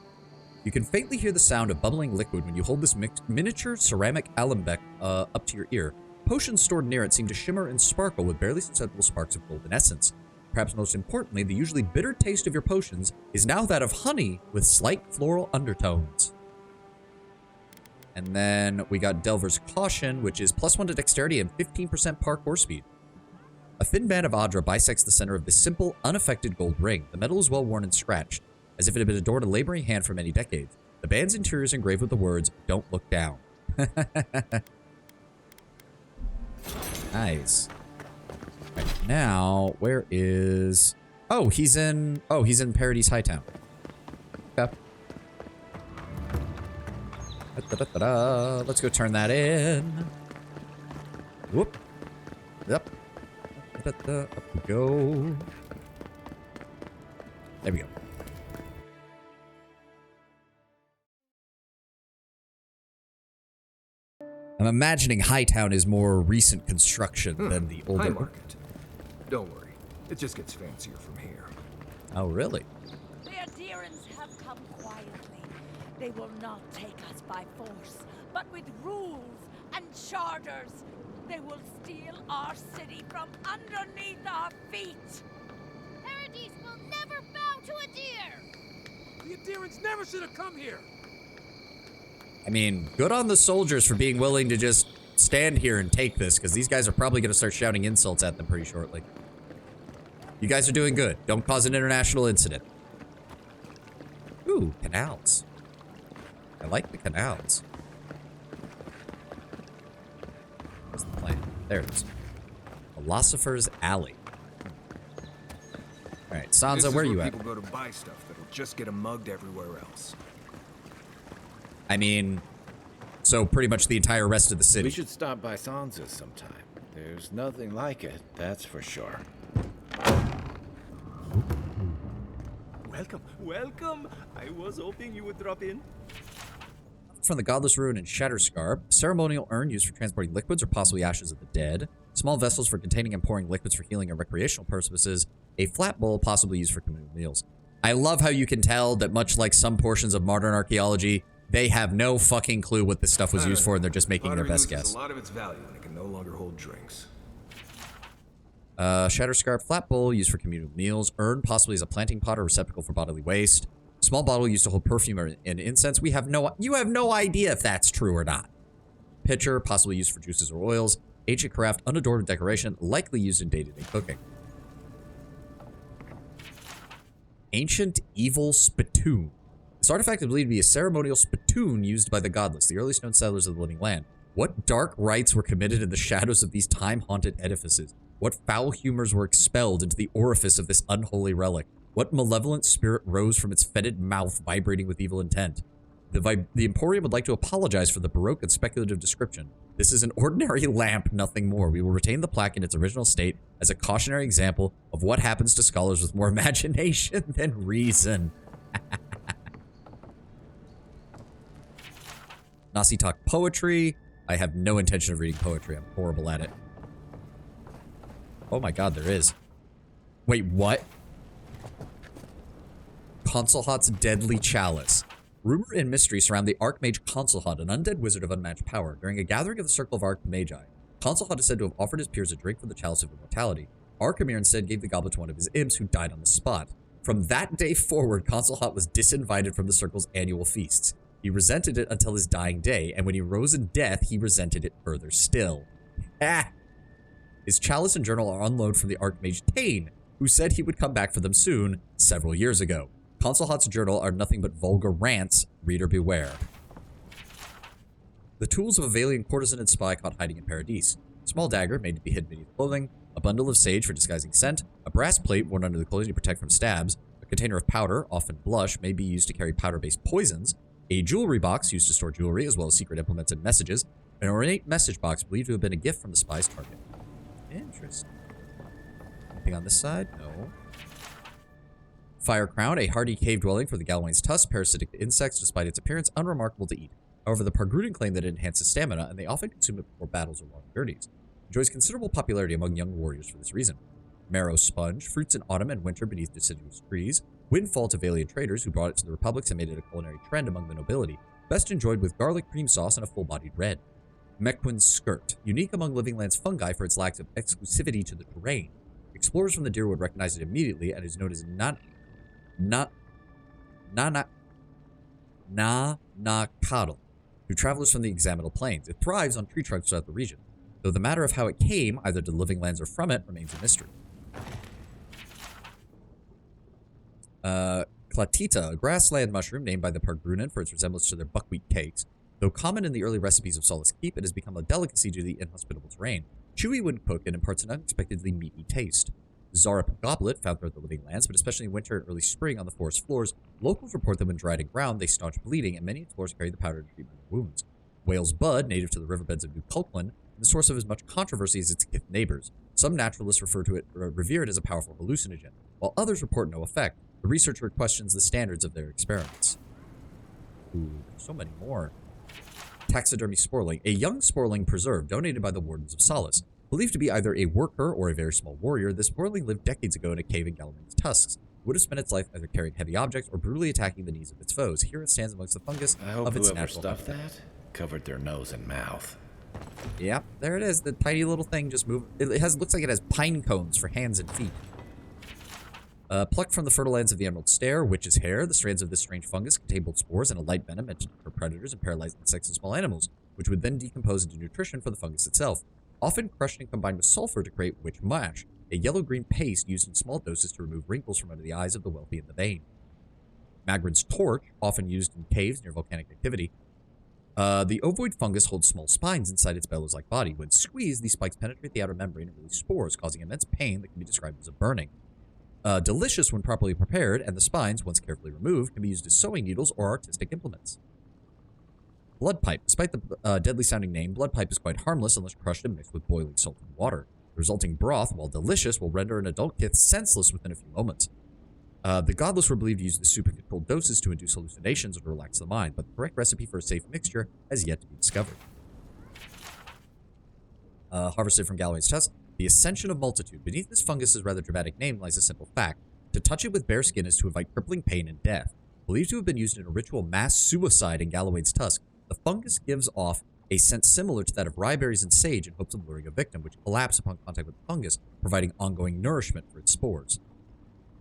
You can faintly hear the sound of bubbling liquid when you hold this miniature ceramic Alembeck up to your ear. Potions stored near it seem to shimmer and sparkle with barely sensible sparks of golden essence. Perhaps most importantly, the usually bitter taste of your potions is now that of honey with slight floral undertones. And then we got Delver's Caution, which is +1 to dexterity and 15% parkour speed. A thin band of Adra bisects the center of this simple, unaffected gold ring. The metal is well worn and scratched, as if it had been adored a laboring hand for many decades. The band's interior is engraved with the words, "Don't look down." Nice. Right, now, where is... Oh, he's in Paradis Hightown. Okay. Da-da-da-da. Let's go turn that in. Whoop. Yep. Da-da-da. Up we go. There we go. I'm imagining Hightown is more recent construction than the older... High Market. Don't worry. It just gets fancier from here. Oh, really? The adherents have come quietly. They will not take us by force, but with rules and charters. They will steal our city from underneath our feet. Paradis will never bow to a deer. The adherents never should have come here. I mean, good on the soldiers for being willing to just stand here and take this, because these guys are probably going to start shouting insults at them pretty shortly. You guys are doing good. Don't cause an international incident. Ooh, canals. I like the canals. What's the plan? There it is. Philosopher's Alley. All right, Sansa, where are you at? People go to buy stuff that'll just get them mugged everywhere else. I mean, so pretty much the entire rest of the city. We should stop by Sansa's sometime. There's nothing like it, that's for sure. Welcome, welcome. I was hoping you would drop in. From the Godless Ruin and Shatterscarp, ceremonial urn used for transporting liquids or possibly ashes of the dead, small vessels for containing and pouring liquids for healing and recreational purposes, a flat bowl possibly used for communal meals. I love how you can tell that much like some portions of modern archaeology, they have no fucking clue what this stuff was used for and they're just making their best guess. A lot of its value and it can no longer hold drinks. Shatterscarp flat bowl used for communal meals. Urn possibly as a planting pot or receptacle for bodily waste. Small bottle used to hold perfume and incense. You have no idea if that's true or not. Pitcher possibly used for juices or oils. Ancient craft unadorned with decoration, likely used in day-to-day cooking. Ancient evil spittoon. This artifact is believed to be a ceremonial spittoon used by the godless, the earliest known settlers of the living land. What dark rites were committed in the shadows of these time-haunted edifices? What foul humors were expelled into the orifice of this unholy relic? What malevolent spirit rose from its fetid mouth vibrating with evil intent? The Emporium would like to apologize for the baroque and speculative description. This is an ordinary lamp, nothing more. We will retain the plaque in its original state as a cautionary example of what happens to scholars with more imagination than reason. Nasi talk poetry. I have no intention of reading poetry. I'm horrible at it. Oh my god, there is. Wait, what? Consulhat's Deadly Chalice. Rumor and mystery surround the Archmage Consulhat, an undead wizard of unmatched power. During a gathering of the Circle of Archmagi, Consulhat is said to have offered his peers a drink from the Chalice of Immortality. Arkhamir instead gave the goblet to one of his imps who died on the spot. From that day forward, Consulhat was disinvited from the Circle's annual feasts. He resented it until his dying day, and when he rose in death, he resented it further still. Ah! His chalice and journal are on loan from the Archmage Tane, who said he would come back for them soon, several years ago. Consulhat's journal are nothing but vulgar rants, reader beware. The tools of a Valiant courtesan and spy caught hiding in Paradis. A small dagger made to be hidden beneath clothing, a bundle of sage for disguising scent, a brass plate worn under the clothing to protect from stabs, a container of powder, often blush, may be used to carry powder-based poisons, a jewelry box used to store jewelry as well as secret implements and messages, an ornate message box believed to have been a gift from the spy's target. Interesting. Anything on this side? No. Fire Crown, a hardy cave dwelling for the Galawain's tusk, parasitic to insects despite its appearance unremarkable to eat. However, the Pargruden claim that it enhances stamina, and they often consume it before battles or long journeys. It enjoys considerable popularity among young warriors for this reason. Marrow Sponge, fruits in autumn and winter beneath deciduous trees. Windfall to Valiant traders who brought it to the Republics and made it a culinary trend among the nobility, best enjoyed with garlic cream sauce and a full-bodied red. Mequin's Skirt, unique among Living Lands fungi for its lack of exclusivity to the terrain. Explorers from the Deer would recognize it immediately and is known as Nakadal to travelers from the Examinal Plains. It thrives on tree trunks throughout the region, though the matter of how it came, either to the Living Lands or from it, remains a mystery. Clatita, a grassland mushroom named by the Pargrunen for its resemblance to their buckwheat cakes. Though common in the early recipes of Solace Keep, it has become a delicacy due to the inhospitable terrain. Chewy when cooked and imparts an unexpectedly meaty taste. Zarup Goblet, found throughout the Living Lands, but especially in winter and early spring on the forest floors, locals report that when dried and ground, they staunch bleeding, and many explorers carry the powder to treat wounds. Whale's Bud, native to the riverbeds of New Culkland, the source of as much controversy as its kith neighbors. Some naturalists revere it as a powerful hallucinogen, while others report no effect. The researcher questions the standards of their experiments. Ooh, there's so many more. Taxidermy Sporling, a young sporling preserve donated by the Wardens of Solace. Believed to be either a worker or a very small warrior, this sporling lived decades ago in a cave in Galawain's tusks. It would have spent its life either carrying heavy objects or brutally attacking the knees of its foes. Here it stands amongst the fungus of its natural stuffed that covered their nose and mouth. Yeah, there it is. The tiny little thing just moved. It looks like it has pine cones for hands and feet. Plucked from the fertile lands of the Emerald Stair, Witch's Hair, the strands of this strange fungus contain both spores and a light venom meant for predators and paralyzed insects and small animals, which would then decompose into nutrition for the fungus itself. Often crushed and combined with sulfur to create witch mash, a yellow-green paste used in small doses to remove wrinkles from under the eyes of the wealthy and the vain. Magrin's Torch, often used in caves near volcanic activity. The ovoid fungus holds small spines inside its bellows-like body. When squeezed, these spikes penetrate the outer membrane and release spores, causing immense pain that can be described as a burning. Delicious when properly prepared, and the spines, once carefully removed, can be used as sewing needles or artistic implements. Bloodpipe. Despite the deadly-sounding name, Bloodpipe is quite harmless unless crushed and mixed with boiling salted water. The resulting broth, while delicious, will render an adult kith senseless within a few moments. The godless were believed to use the soup in controlled doses to induce hallucinations or to relax the mind, but the correct recipe for a safe mixture has yet to be discovered. Harvested from Galawain's tusk, the Ascension of Multitude. Beneath this fungus's rather dramatic name lies a simple fact. To touch it with bare skin is to invite crippling pain and death. Believed to have been used in a ritual mass suicide in Galawain's tusk, the fungus gives off a scent similar to that of rye berries and sage in hopes of luring a victim, which collapse upon contact with the fungus, providing ongoing nourishment for its spores.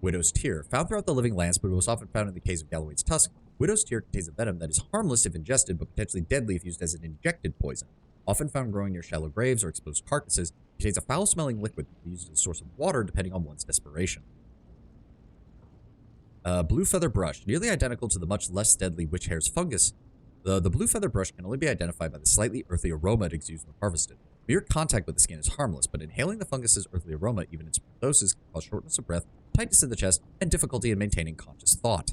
Widow's Tear. Found throughout the Living Lands, but most often found in the caves of Galawain's tusk, Widow's Tear contains a venom that is harmless if ingested, but potentially deadly if used as an injected poison. Often found growing near shallow graves or exposed carcasses, it contains a foul-smelling liquid that can be used as a source of water depending on one's desperation. Blue Feather Brush. Nearly identical to the much less deadly Witch Hair's fungus, the blue feather brush can only be identified by the slightly earthy aroma it exudes when harvested. Mere contact with the skin is harmless, but inhaling the fungus's earthly aroma, even in small doses, can cause shortness of breath, tightness in the chest, and difficulty in maintaining conscious thought.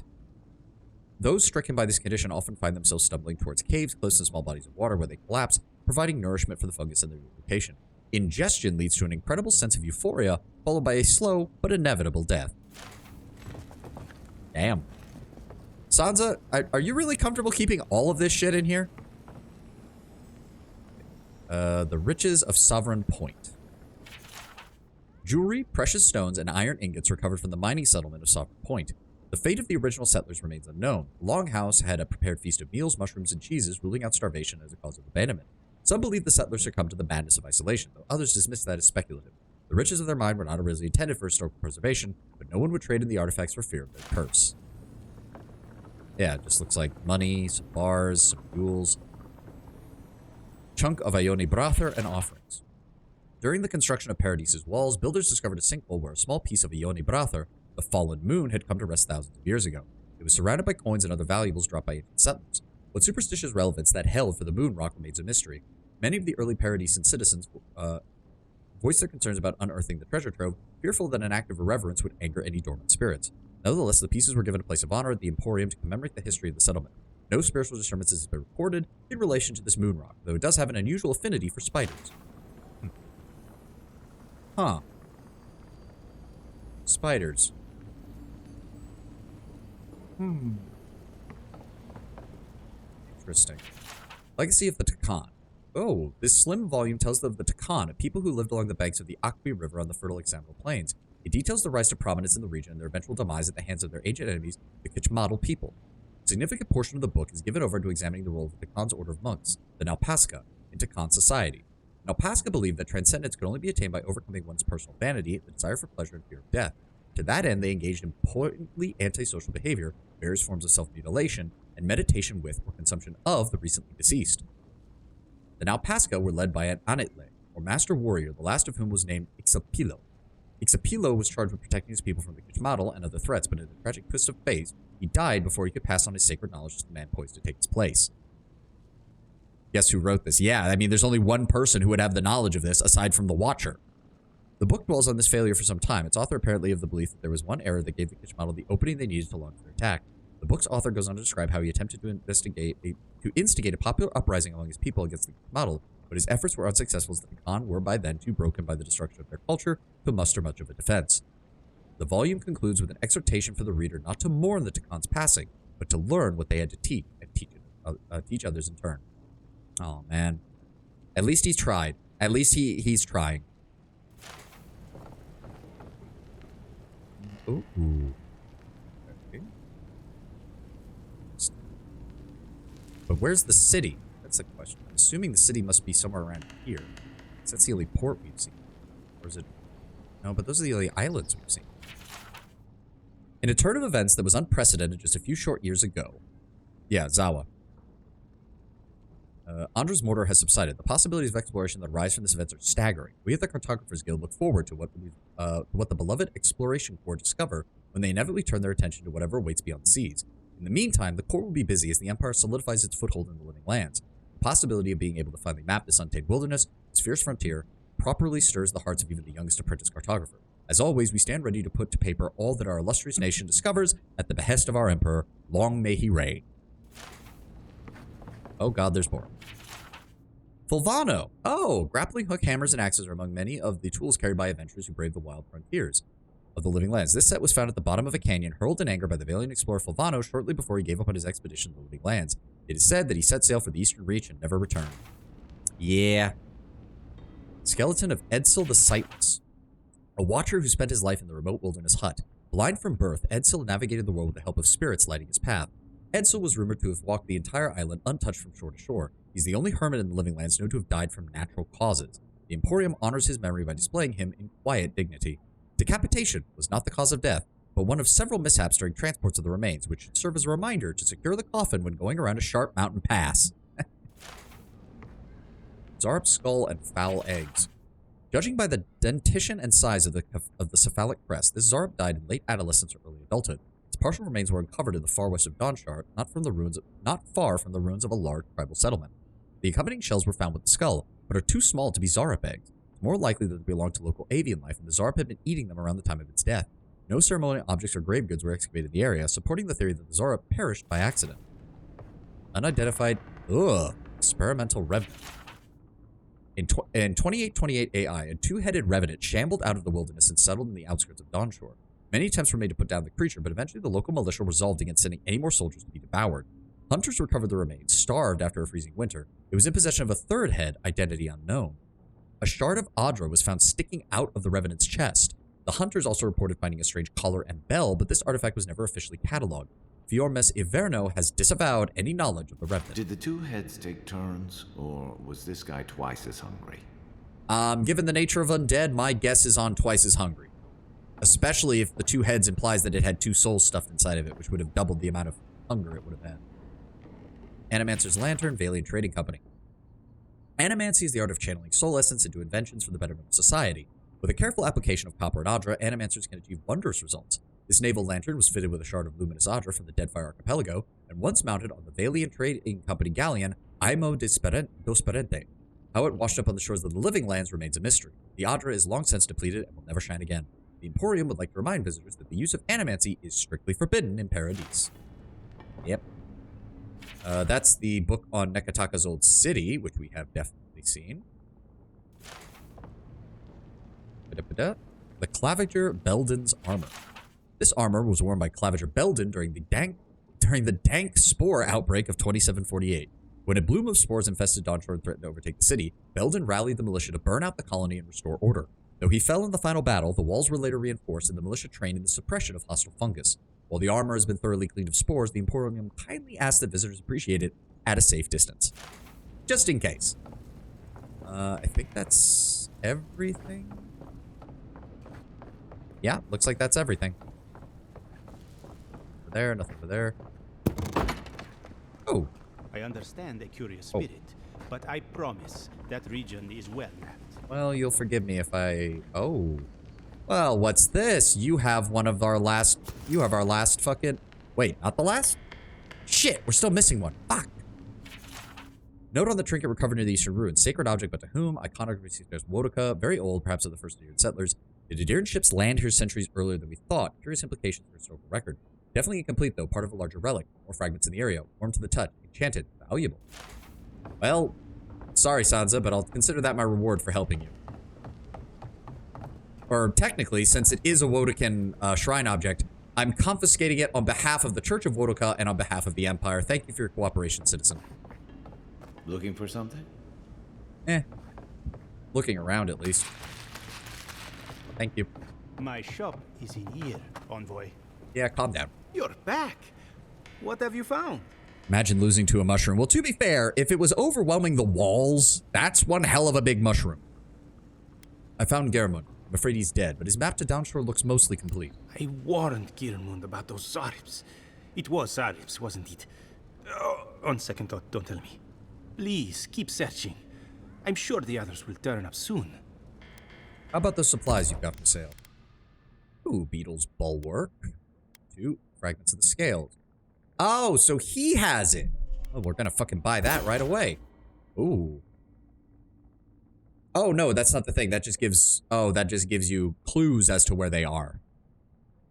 Those stricken by this condition often find themselves stumbling towards caves close to small bodies of water where they collapse, providing nourishment for the fungus in their location. Ingestion leads to an incredible sense of euphoria, followed by a slow but inevitable death. Damn. Sansa, are you really comfortable keeping all of this shit in here? The riches of Sovereign Point. Jewelry, precious stones, and iron ingots recovered from the mining settlement of Sovereign Point. The fate of the original settlers remains unknown. The Longhouse had a prepared feast of meals, mushrooms, and cheeses, ruling out starvation as a cause of abandonment. Some believe the settlers succumbed to the madness of isolation, though others dismiss that as speculative. The riches of their mine were not originally intended for historical preservation, but no one would trade in the artifacts for fear of their curse. Yeah, it just looks like money, some bars, some jewels. Chunk of Ione Brather and offerings. During the construction of Paradis's walls, builders discovered a sinkhole where a small piece of Ione Brather, the fallen moon, had come to rest thousands of years ago. It was surrounded by coins and other valuables dropped by ancient settlers. What superstitious relevance that held for the moon rock remains a mystery. Many of the early Paradisan citizens voiced their concerns about unearthing the treasure trove, fearful that an act of irreverence would anger any dormant spirits. Nevertheless, the pieces were given a place of honor at the Emporium to commemorate the history of the settlement. No spiritual disturbances have been reported in relation to this moon rock, though it does have an unusual affinity for spiders. Huh. Spiders. Interesting. Legacy of the Takan. Oh, this slim volume tells of the Takan, a people who lived along the banks of the Akbi River on the fertile Example Plains. It details the rise to prominence in the region and their eventual demise at the hands of their ancient enemies, the Kichmadal people. A significant portion of the book is given over to examining the role of the Takan's order of monks, the Naupasca, in Takan society. Naupasca believed that transcendence could only be attained by overcoming one's personal vanity, the desire for pleasure, and fear of death. To that end, they engaged in potently antisocial behavior, various forms of self-mutilation, and meditation with or consumption of the recently deceased. The Naupasca were led by an Anitle, or master warrior, the last of whom was named Ixapilo. Ixapilo was charged with protecting his people from the Kichmadal and other threats, but in a tragic twist of fate, he died before he could pass on his sacred knowledge to the man poised to take his place. Guess who wrote this? Yeah, I mean, there's only one person who would have the knowledge of this, aside from the Watcher. The book dwells on this failure for some time. Its author apparently of the belief that there was one error that gave the Kichmadal the opening they needed to launch their attack. The book's author goes on to describe how he attempted to instigate a popular uprising among his people against the Kichmadal, but his efforts were unsuccessful as the Takan were by then too broken by the destruction of their culture to muster much of a defense. The volume concludes with an exhortation for the reader not to mourn the Takan's passing, but to learn what they had to teach and teach others in turn. Oh man, at least he's tried. At least he's trying. Ooh. Okay. But where's the city? That's the question. I'm assuming the city must be somewhere around here. That's the only port we've seen. Or is it? No, but those are the only islands we've seen. In a turn of events that was unprecedented just a few short years ago. Yeah, Zawa. Andra's mortar has subsided. The possibilities of exploration that arise from this event are staggering. We at the Cartographers Guild look forward to what the beloved Exploration Corps discover when they inevitably turn their attention to whatever awaits beyond the seas. In the meantime, the Corps will be busy as the Empire solidifies its foothold in the living lands. The possibility of being able to finally map this untamed wilderness, this fierce frontier, properly stirs the hearts of even the youngest apprentice cartographer. As always, we stand ready to put to paper all that our illustrious nation discovers at the behest of our Emperor. Long may he reign. Oh god, there's more. Fulvano. Oh, grappling hook, hammers, and axes are among many of the tools carried by adventurers who brave the wild frontiers of the living lands. This set was found at the bottom of a canyon, hurled in anger by the valiant explorer Fulvano shortly before he gave up on his expedition to the living lands. It is said that he set sail for the eastern reach and never returned. Yeah. Skeleton of Edsel the Sightless. A watcher who spent his life in the remote wilderness hut. Blind from birth, Edsel navigated the world with the help of spirits lighting his path. Edsel was rumored to have walked the entire island untouched from shore to shore. He's the only hermit in the living lands known to have died from natural causes. The Emporium honors his memory by displaying him in quiet dignity. Decapitation was not the cause of death, but one of several mishaps during transports of the remains, which should serve as a reminder to secure the coffin when going around a sharp mountain pass. Zarp's skull and foul eggs. Judging by the dentition and size of the cephalic crest, this Zarp died in late adolescence or early adulthood. Its partial remains were uncovered in the far west of Donshar, not far from the ruins of a large tribal settlement. The accompanying shells were found with the skull, but are too small to be Zarp eggs. It's more likely that they belonged to local avian life, and the Zarp had been eating them around the time of its death. No ceremonial objects or grave goods were excavated in the area, supporting the theory that the Zarp perished by accident. Unidentified, experimental revenant. In 2828 AI, a two-headed revenant shambled out of the wilderness and settled in the outskirts of Dawnshore. Many attempts were made to put down the creature, but eventually the local militia resolved against sending any more soldiers to be devoured. Hunters recovered the remains, starved after a freezing winter. It was in possession of a third head, identity unknown. A shard of Adra was found sticking out of the revenant's chest. The hunters also reported finding a strange collar and bell, but this artifact was never officially cataloged. Fiormes Iverno has disavowed any knowledge of the revenant. Did the two heads take turns, or was this guy twice as hungry? Given the nature of undead, my guess is on twice as hungry. Especially if the two heads implies that it had two souls stuffed inside of it, which would have doubled the amount of hunger it would have had. Animancer's Lantern, Valiant Trading Company. Animancy is the art of channeling soul essence into inventions for the betterment of society. With a careful application of copper and Adra, Animancers can achieve wondrous results. This naval lantern was fitted with a shard of luminous Adra from the Deadfire Archipelago, and once mounted on the Valiant Trading Company galleon, Aimo do Sperente. How it washed up on the shores of the living lands remains a mystery. The Adra is long since depleted and will never shine again. The Emporium would like to remind visitors that the use of animancy is strictly forbidden in Paradis. Yep. That's the book on Nekataka's old city, which we have definitely seen. The Claviger Belden's armor. This armor was worn by Claviger Belden during the dank spore outbreak of 2748. When a bloom of spores infested Dawnshore and threatened to overtake the city, Belden rallied the militia to burn out the colony and restore order. Though he fell in the final battle, the walls were later reinforced and the militia trained in the suppression of hostile fungus. While the armor has been thoroughly cleaned of spores, the Emporium kindly asks that visitors appreciate it at a safe distance. Just in case. I think that's everything. Yeah, looks like that's everything. Over there, nothing over there. Oh. I understand a curious spirit, but I promise that region is well mapped. Well, you'll forgive me if I... Oh. Well, what's this? You have one of our last... You have our last fucking... Wait, not the last? Shit, we're still missing one. Fuck. Note on the trinket recovered near the eastern ruins. Sacred object, but to whom? Iconography suggests Wodoka, very old, perhaps of the first Adiran settlers. The Adiran ships land here centuries earlier than we thought. Curious implications for historical record. Definitely incomplete, though. Part of a larger relic. More fragments in the area. Warm to the touch. Enchanted. Valuable. Well, sorry, Sansa, but I'll consider that my reward for helping you. Or technically, since it is a Wodokan shrine object, I'm confiscating it on behalf of the Church of Wodoka and on behalf of the Empire. Thank you for your cooperation, citizen. Looking for something? Looking around, at least. Thank you. My shop is in here, Envoy. Yeah, calm down. You're back. What have you found? Imagine losing to a mushroom. Well, to be fair, if it was overwhelming the walls, that's one hell of a big mushroom. I found Gehrmund. I'm afraid he's dead, but his map to Downshore looks mostly complete. I warned Gehrmund about those Zaribs. It was Zaribs, wasn't it? Oh, on second thought, don't tell me. Please, keep searching. I'm sure the others will turn up soon. How about the supplies you've got for sale? Ooh, Beetle's Bulwark. 2 fragments of the scales. Oh, so he has it. Oh, we're gonna fucking buy that right away. Ooh. Oh, no, that's not the thing. That just gives... Oh, that just gives you clues as to where they are.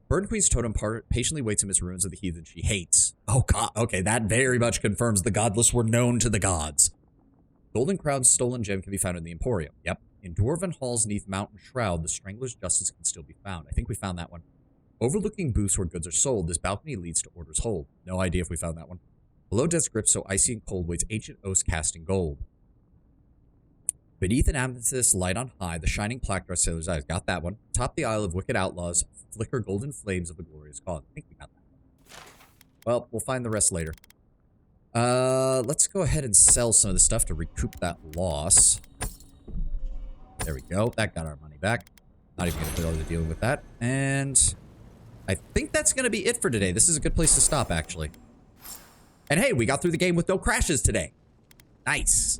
Burn Queen's totem patiently waits amidst ruins of the heathen she hates. Oh, God. Okay, that very much confirms the godless were known to the gods. Golden Crown's stolen gem can be found in the Emporium. Yep. In Dwarven Hall's neath Mountain Shroud, the Strangler's Justice can still be found. I think we found that one. Overlooking booths where goods are sold, this balcony leads to Order's Hold. No idea if we found that one. Below Death's Grip, so icy and cold, waits ancient oaths cast in gold. Beneath an amethyst light on high, the shining plaque dress sailor's eyes. Got that one. Atop the Isle of Wicked Outlaws, flicker golden flames of the glorious cause. I think we got that one. Well, we'll find the rest later. Let's go ahead and sell some of the stuff to recoup that loss. There we go. That got our money back. Not even going to bother dealing with that. And I think that's going to be it for today. This is a good place to stop, actually. And hey, we got through the game with no crashes today. Nice.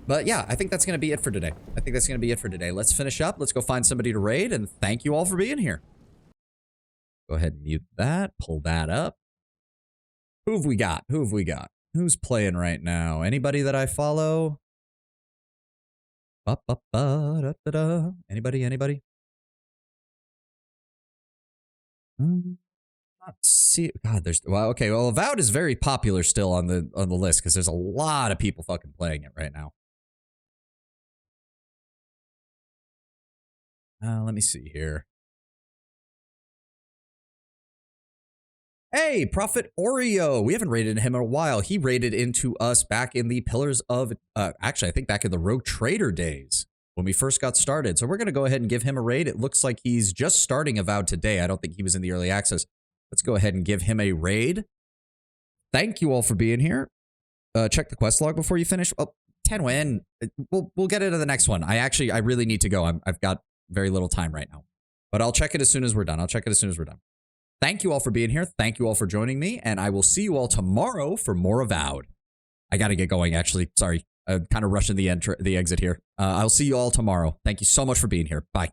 But yeah, I think that's going to be it for today. Let's finish up. Let's go find somebody to raid. And thank you all for being here. Go ahead and mute that. Pull that up. Who have we got? Who's playing right now? Anybody that I follow? Anybody? Not see. God, there's okay. Well, Avowed is very popular still on the list because there's a lot of people fucking playing it right now. Let me see here. Hey, Prophet Oreo. We haven't raided him in a while. He raided into us back in the Pillars of, actually, I think back in the Rogue Trader days when we first got started. So we're going to go ahead and give him a raid. It looks like he's just starting Avowed today. I don't think he was in the early access. Let's go ahead and give him a raid. Thank you all for being here. Check the quest log before you finish. Oh, 10 win. We'll get into the next one. I really need to go. I've got very little time right now. But I'll check it as soon as we're done. thank you all for being here. Thank you all for joining me. And I will see you all tomorrow for more Avowed. I got to get going, actually. Sorry. I'm kind of rushing the exit here. I'll see you all tomorrow. Thank you so much for being here. Bye.